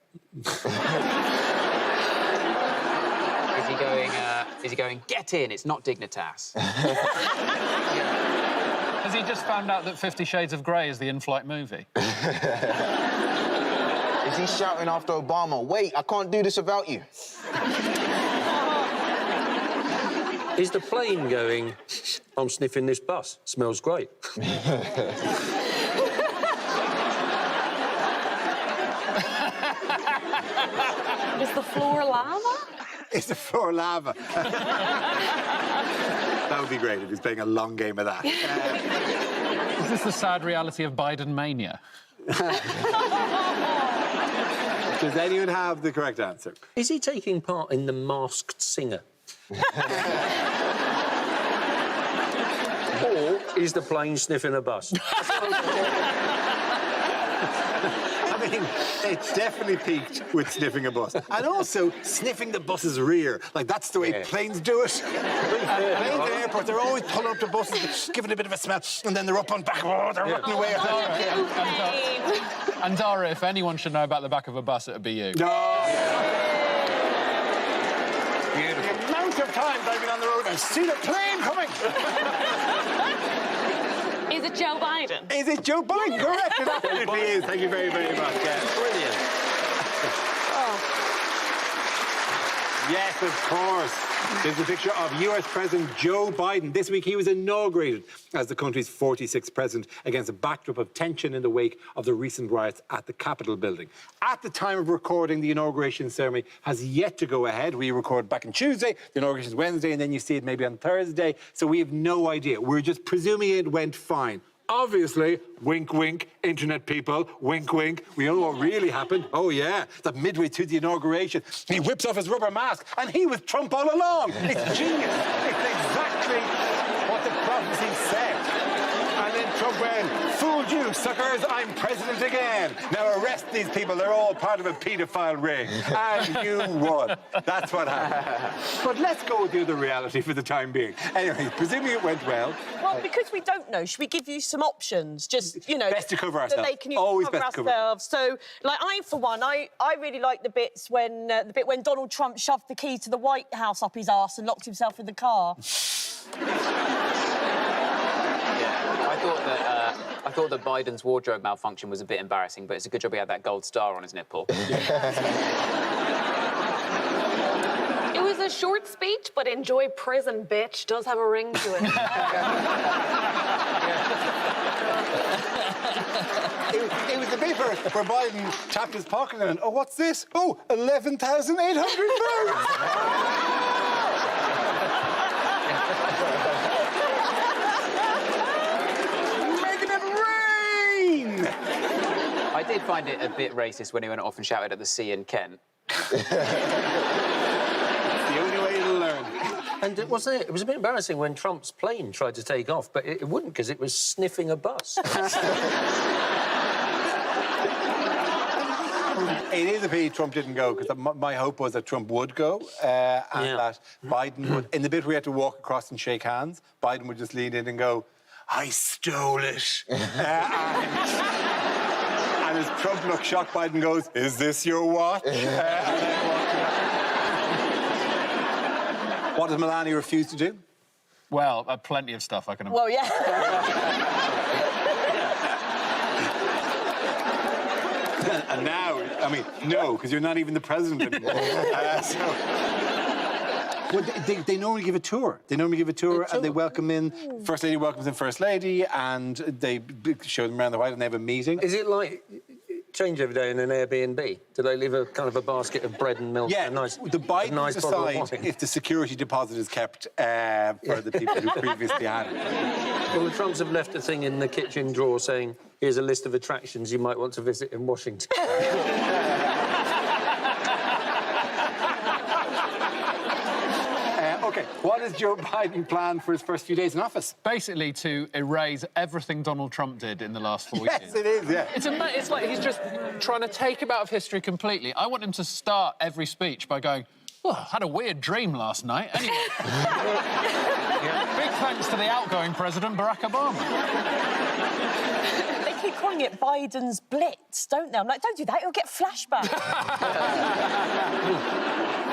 Speaker 4: Is he going, get in, it's not Dignitas?
Speaker 5: Has he just found out that 50 Shades of Grey is the in-flight movie?
Speaker 9: Is he shouting after Obama, wait, I can't do this without you?
Speaker 15: Is the plane going, I'm sniffing this bus, smells great?
Speaker 12: Is the floor lava?
Speaker 1: Is the floor lava? That would be great if he's playing a long game of that.
Speaker 5: Is this the sad reality of Biden mania?
Speaker 1: Does anyone have the correct answer?
Speaker 15: Is he taking part in The Masked Singer? Or is the plane sniffing a bus?
Speaker 1: I mean, it's definitely peaked with sniffing a bus. And also sniffing the bus's rear. Like, that's the way planes do it. Planes at airports, they're always pulling up the buses, giving it a bit of a smell, and then they're up on back, they're rotting away.
Speaker 5: And Dara, if anyone should know about the back of a bus, it would be you.
Speaker 1: No. Beautiful. The amount of times I've been on the road and seen a plane coming.
Speaker 21: Is it Joe Biden?
Speaker 1: Is it Joe Biden? Correct. It absolutely is. Thank you very, very much. Yeah.
Speaker 15: Brilliant.
Speaker 1: Yes, of course. There's a picture of US President Joe Biden. This week he was inaugurated as the country's 46th president against a backdrop of tension in the wake of the recent riots at the Capitol building. At the time of recording, the inauguration ceremony has yet to go ahead. We recorded back on Tuesday, the inauguration is Wednesday, and then you see it maybe on Thursday. So we have no idea. We're just presuming it went fine. Obviously, wink, wink, internet people, wink, wink. We know what really happened. Oh, yeah, that midway through the inauguration, he whips off his rubber mask, and he was Trump all along. It's genius. It's exactly what the prophecy said. And then Trump went, fooled you, suckers, I'm president again. Now arrest these people. They're all part of a paedophile ring. And you won. That's what happened. But let's go with the other reality for the time being. Anyway, presuming it went well.
Speaker 10: Well, because we don't know, should we give you some options? Just, you know...
Speaker 1: Best to cover ourselves.
Speaker 10: So they can
Speaker 1: Always
Speaker 10: cover
Speaker 1: best to cover.
Speaker 10: ourselves. So, like, for one, I really like the bit when Donald Trump shoved the key to the White House up his arse and locked himself in the car.
Speaker 4: I thought that Biden's wardrobe malfunction was a bit embarrassing, but it's a good job he had that gold star on his nipple.
Speaker 21: It was a short speech, but enjoy prison, bitch. Does have a ring to it.
Speaker 1: It was the bit where Biden tapped his pocket and, oh, what's this? Oh, 11,800 votes!
Speaker 4: I did find it a bit racist when he went off and shouted at the sea in Kent.
Speaker 1: The only way to learn.
Speaker 15: And it was a bit embarrassing when Trump's plane tried to take off, but it wouldn't because it was sniffing a bus.
Speaker 1: It is a pity Trump didn't go, because my hope was that Trump would go, and that Biden would... In the bit where he had to walk across and shake hands, Biden would just lean in and go, I stole it. And as Trump looks shocked, Biden goes, is this your watch? What does Melania refuse to do?
Speaker 5: Well, plenty of stuff I can...
Speaker 10: Well, yeah.
Speaker 1: And now, I mean, no, because you're not even the president anymore. Well, they normally give a tour. They normally give a tour and they welcome in... First Lady welcomes in First Lady and they show them around the White House and they have a meeting.
Speaker 15: Is it like change every day in an Airbnb? Do they leave a kind of a basket of bread and milk?
Speaker 1: Yeah,
Speaker 15: and a nice,
Speaker 1: the Biden
Speaker 15: nice bottle of
Speaker 1: decide
Speaker 15: wine?
Speaker 1: if the security deposit is kept for the people who previously had it.
Speaker 15: Well, the Trumps have left a thing in the kitchen drawer saying, here's a list of attractions you might want to visit in Washington.
Speaker 1: OK, what does Joe Biden plan for his first few days in office?
Speaker 5: Basically to erase everything Donald Trump did in the last 4 years.
Speaker 1: Yes, it is, yeah.
Speaker 5: It's like he's just trying to take him out of history completely. I want him to start every speech by going, oh, I had a weird dream last night. Anyway. Big thanks to the outgoing president, Barack Obama.
Speaker 10: They keep calling it Biden's Blitz, don't they? I'm like, don't do that, you'll get flashbacks.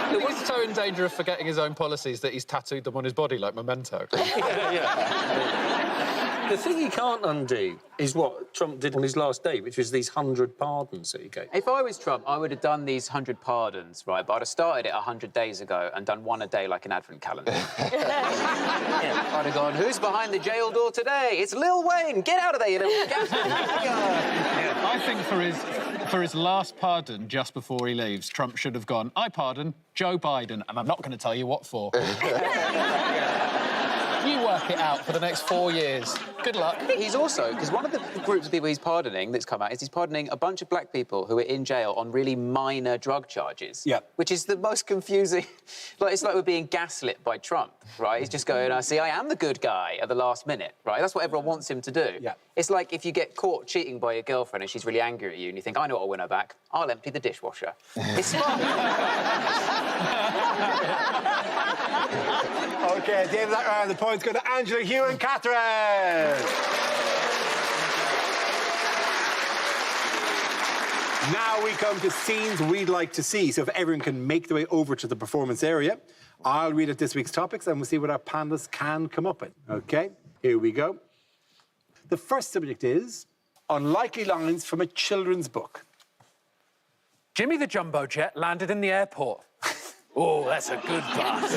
Speaker 5: He's so in danger of forgetting his own policies that he's tattooed them on his body like Memento.
Speaker 15: The thing he can't undo is what Trump did on his last day, which was these 100 pardons that he gave.
Speaker 4: If I was Trump, I would have done these 100 pardons, right? But I'd have started it 100 days ago and done one a day like an advent calendar. I'd have gone, who's behind the jail door today? It's Lil Wayne. Get out of there, you little
Speaker 5: I think for his last pardon, just before he leaves, Trump should have gone, I pardon Joe Biden, and I'm not going to tell you what for.
Speaker 13: You work it out for the next 4 years. Good luck.
Speaker 4: He's also, because one of the groups of people he's pardoning that's come out is he's pardoning a bunch of black people who are in jail on really minor drug charges.
Speaker 1: Yeah.
Speaker 4: Which is the most confusing. Like, it's like we're being gaslit by Trump, right? He's just going, see, I am the good guy at the last minute, right? That's what everyone wants him to do.
Speaker 1: Yeah.
Speaker 4: It's like if you get caught cheating by your girlfriend and she's really angry at you and you think, I know what I'll win her back. I'll empty the dishwasher. It's fun.
Speaker 1: OK, at the end of that round, the points go to Angela, Hugh and Catherine. Now we come to scenes we'd like to see. So if everyone can make their way over to the performance area, I'll read out this week's topics and we'll see what our panelists can come up with. OK, here we go. The first subject is unlikely lines from a children's book.
Speaker 5: Jimmy the Jumbo Jet landed in the airport. Oh, that's a good bus.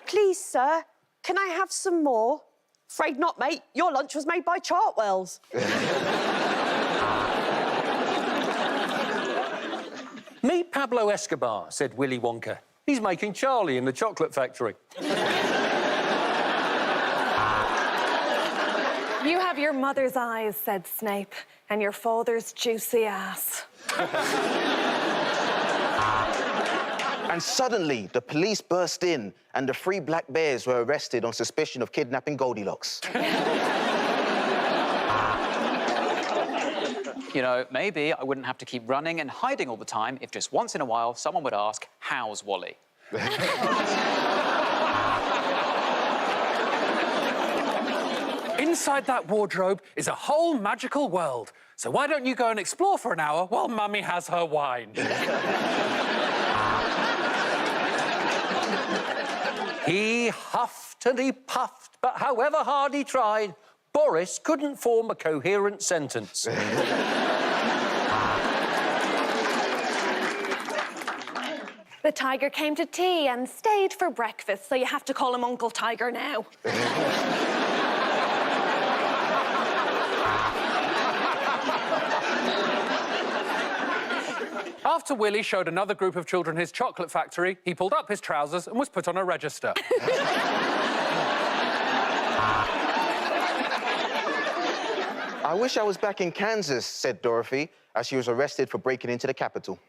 Speaker 10: Please, sir, can I have some more? Afraid not, mate. Your lunch was made by Chartwells.
Speaker 15: Meet Pablo Escobar, said Willy Wonka. He's making Charlie in the chocolate factory.
Speaker 21: You have your mother's eyes, said Snape, and your father's juicy ass.
Speaker 9: And suddenly, the police burst in and the 3 black bears were arrested on suspicion of kidnapping Goldilocks.
Speaker 4: You know, maybe I wouldn't have to keep running and hiding all the time if just once in a while someone would ask, how's Wally?
Speaker 5: Inside that wardrobe is a whole magical world. So why don't you go and explore for an hour while Mummy has her wine?
Speaker 15: He huffed and he puffed, but however hard he tried, Boris couldn't form a coherent sentence.
Speaker 21: The tiger came to tea and stayed for breakfast, so you have to call him Uncle Tiger now.
Speaker 5: After Willy showed another group of children his chocolate factory, he pulled up his trousers and was put on a register.
Speaker 9: I wish I was back in Kansas, said Dorothy, as she was arrested for breaking into the Capitol.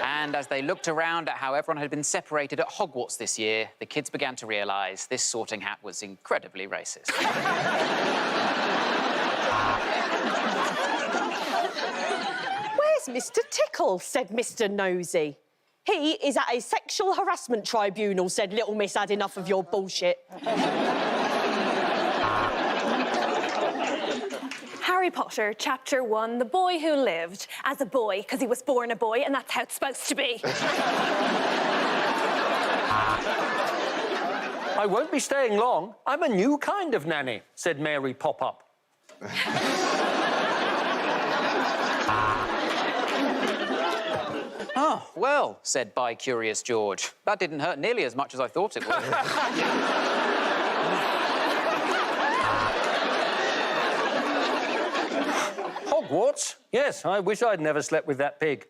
Speaker 4: And as they looked around at how everyone had been separated at Hogwarts this year, the kids began to realise this sorting hat was incredibly racist.
Speaker 10: Where's Mr. Tickle? Said Mr. Nosy. He is at a sexual harassment tribunal, said Little Miss had enough of your bullshit.
Speaker 21: Harry Potter, Chapter 1, The Boy Who Lived as a boy, because he was born a boy, and that's how it's supposed to be.
Speaker 15: I won't be staying long. I'm a new kind of nanny, said Mary Pop-Up.
Speaker 4: Oh, well, said Bi-Curious George. That didn't hurt nearly as much as I thought it would.
Speaker 15: Hogwarts? Yes, I wish I'd never slept with that pig.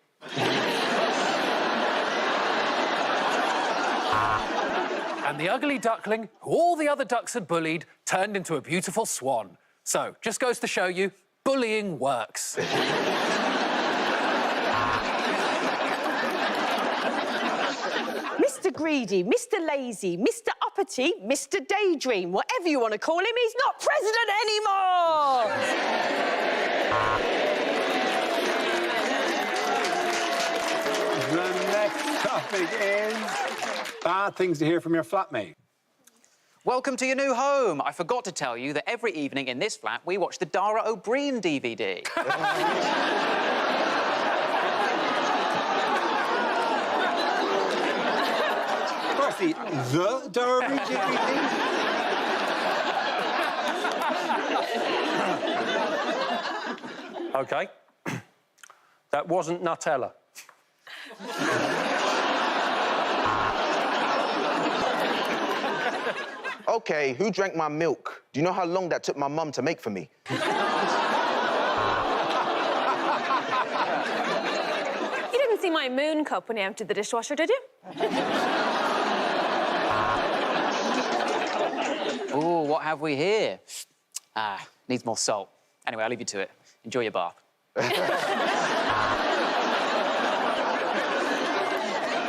Speaker 5: And the ugly duckling, who all the other ducks had bullied, turned into a beautiful swan. So, just goes to show you, bullying works.
Speaker 10: Mr. Greedy, Mr. Lazy, Mr. Uppity, Mr. Daydream, whatever you want to call him, he's not president anymore!
Speaker 1: The next topic is bad things to hear from your flatmate.
Speaker 4: Welcome to your new home. I forgot to tell you that every evening in this flat, we watch the Dara O'Brien DVD.
Speaker 1: Firstly, the Dara O'Brien DVD?
Speaker 15: OK. That wasn't Nutella.
Speaker 9: OK, who drank my milk? Do you know how long that took my mum to make for me?
Speaker 21: see my moon cup when you emptied the dishwasher, did you?
Speaker 4: Ooh, what have we here? Ah, needs more salt. Anyway, I'll leave you to it. Enjoy your bath.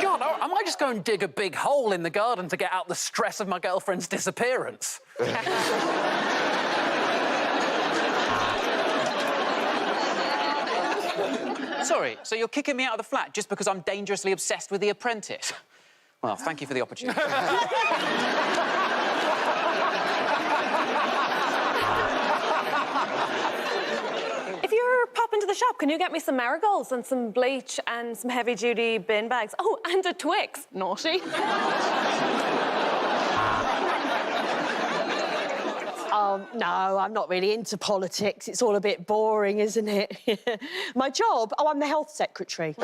Speaker 13: God, I might just go and dig a big hole in the garden to get out the stress of my girlfriend's disappearance.
Speaker 4: Sorry, so you're kicking me out of the flat just because I'm dangerously obsessed with The Apprentice? Well, thank you for the opportunity.
Speaker 21: If you're popping to the shop, can you get me some marigolds and some bleach and some heavy-duty bin bags? Oh, and a Twix. Naughty.
Speaker 10: No, I'm not really into politics. It's all a bit boring, isn't it? My job? Oh, I'm the health secretary.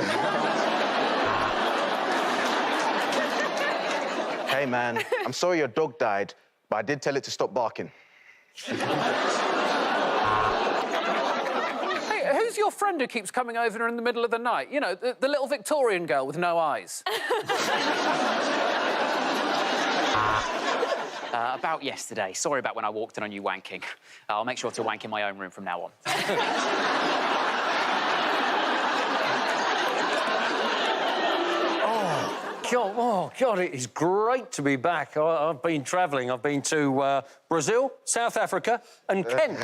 Speaker 9: Hey, man, I'm sorry your dog died, but I did tell it to stop barking.
Speaker 13: Hey, who's your friend who keeps coming over in the middle of the night? You know, the little Victorian girl with no eyes.
Speaker 4: About yesterday. Sorry about when I walked in on you wanking. I'll make sure to wank in my own room from now on.
Speaker 15: God, it is great to be back. I've been travelling. I've been to Brazil, South Africa and Kent.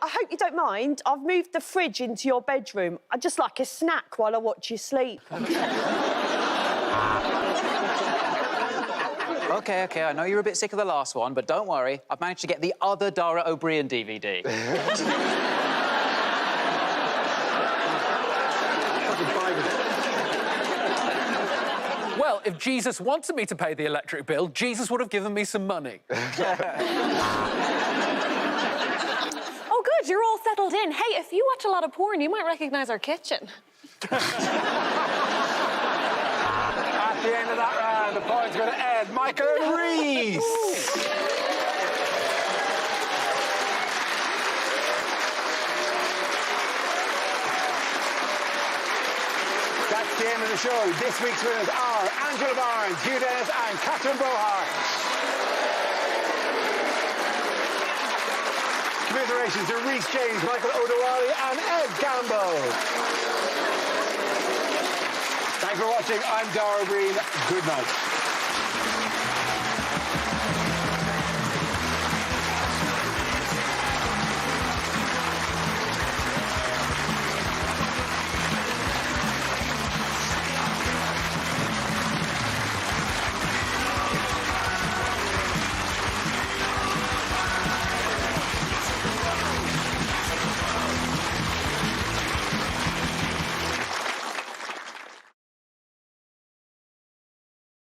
Speaker 10: I hope you don't mind. I've moved the fridge into your bedroom. I'd just like a snack while I watch you sleep.
Speaker 4: OK, I know you're a bit sick of the last one, but don't worry. I've managed to get the other Dara O'Brien DVD.
Speaker 13: Well, if Jesus wanted me to pay the electric bill, Jesus would have given me some money.
Speaker 21: Oh, good, you're all settled in. Hey, if you watch a lot of porn, you might recognise our kitchen.
Speaker 1: At the end of that round, the points go to Ed, Michael and Reese. That's the end of the show. This week's winners are Angela Barnes, Hugh Dennis and Catherine Bohart. Commiserations to Reese James, Michael O'Dowally and Ed Gamble. Thanks for watching. I'm Dara O'Brien. Good night.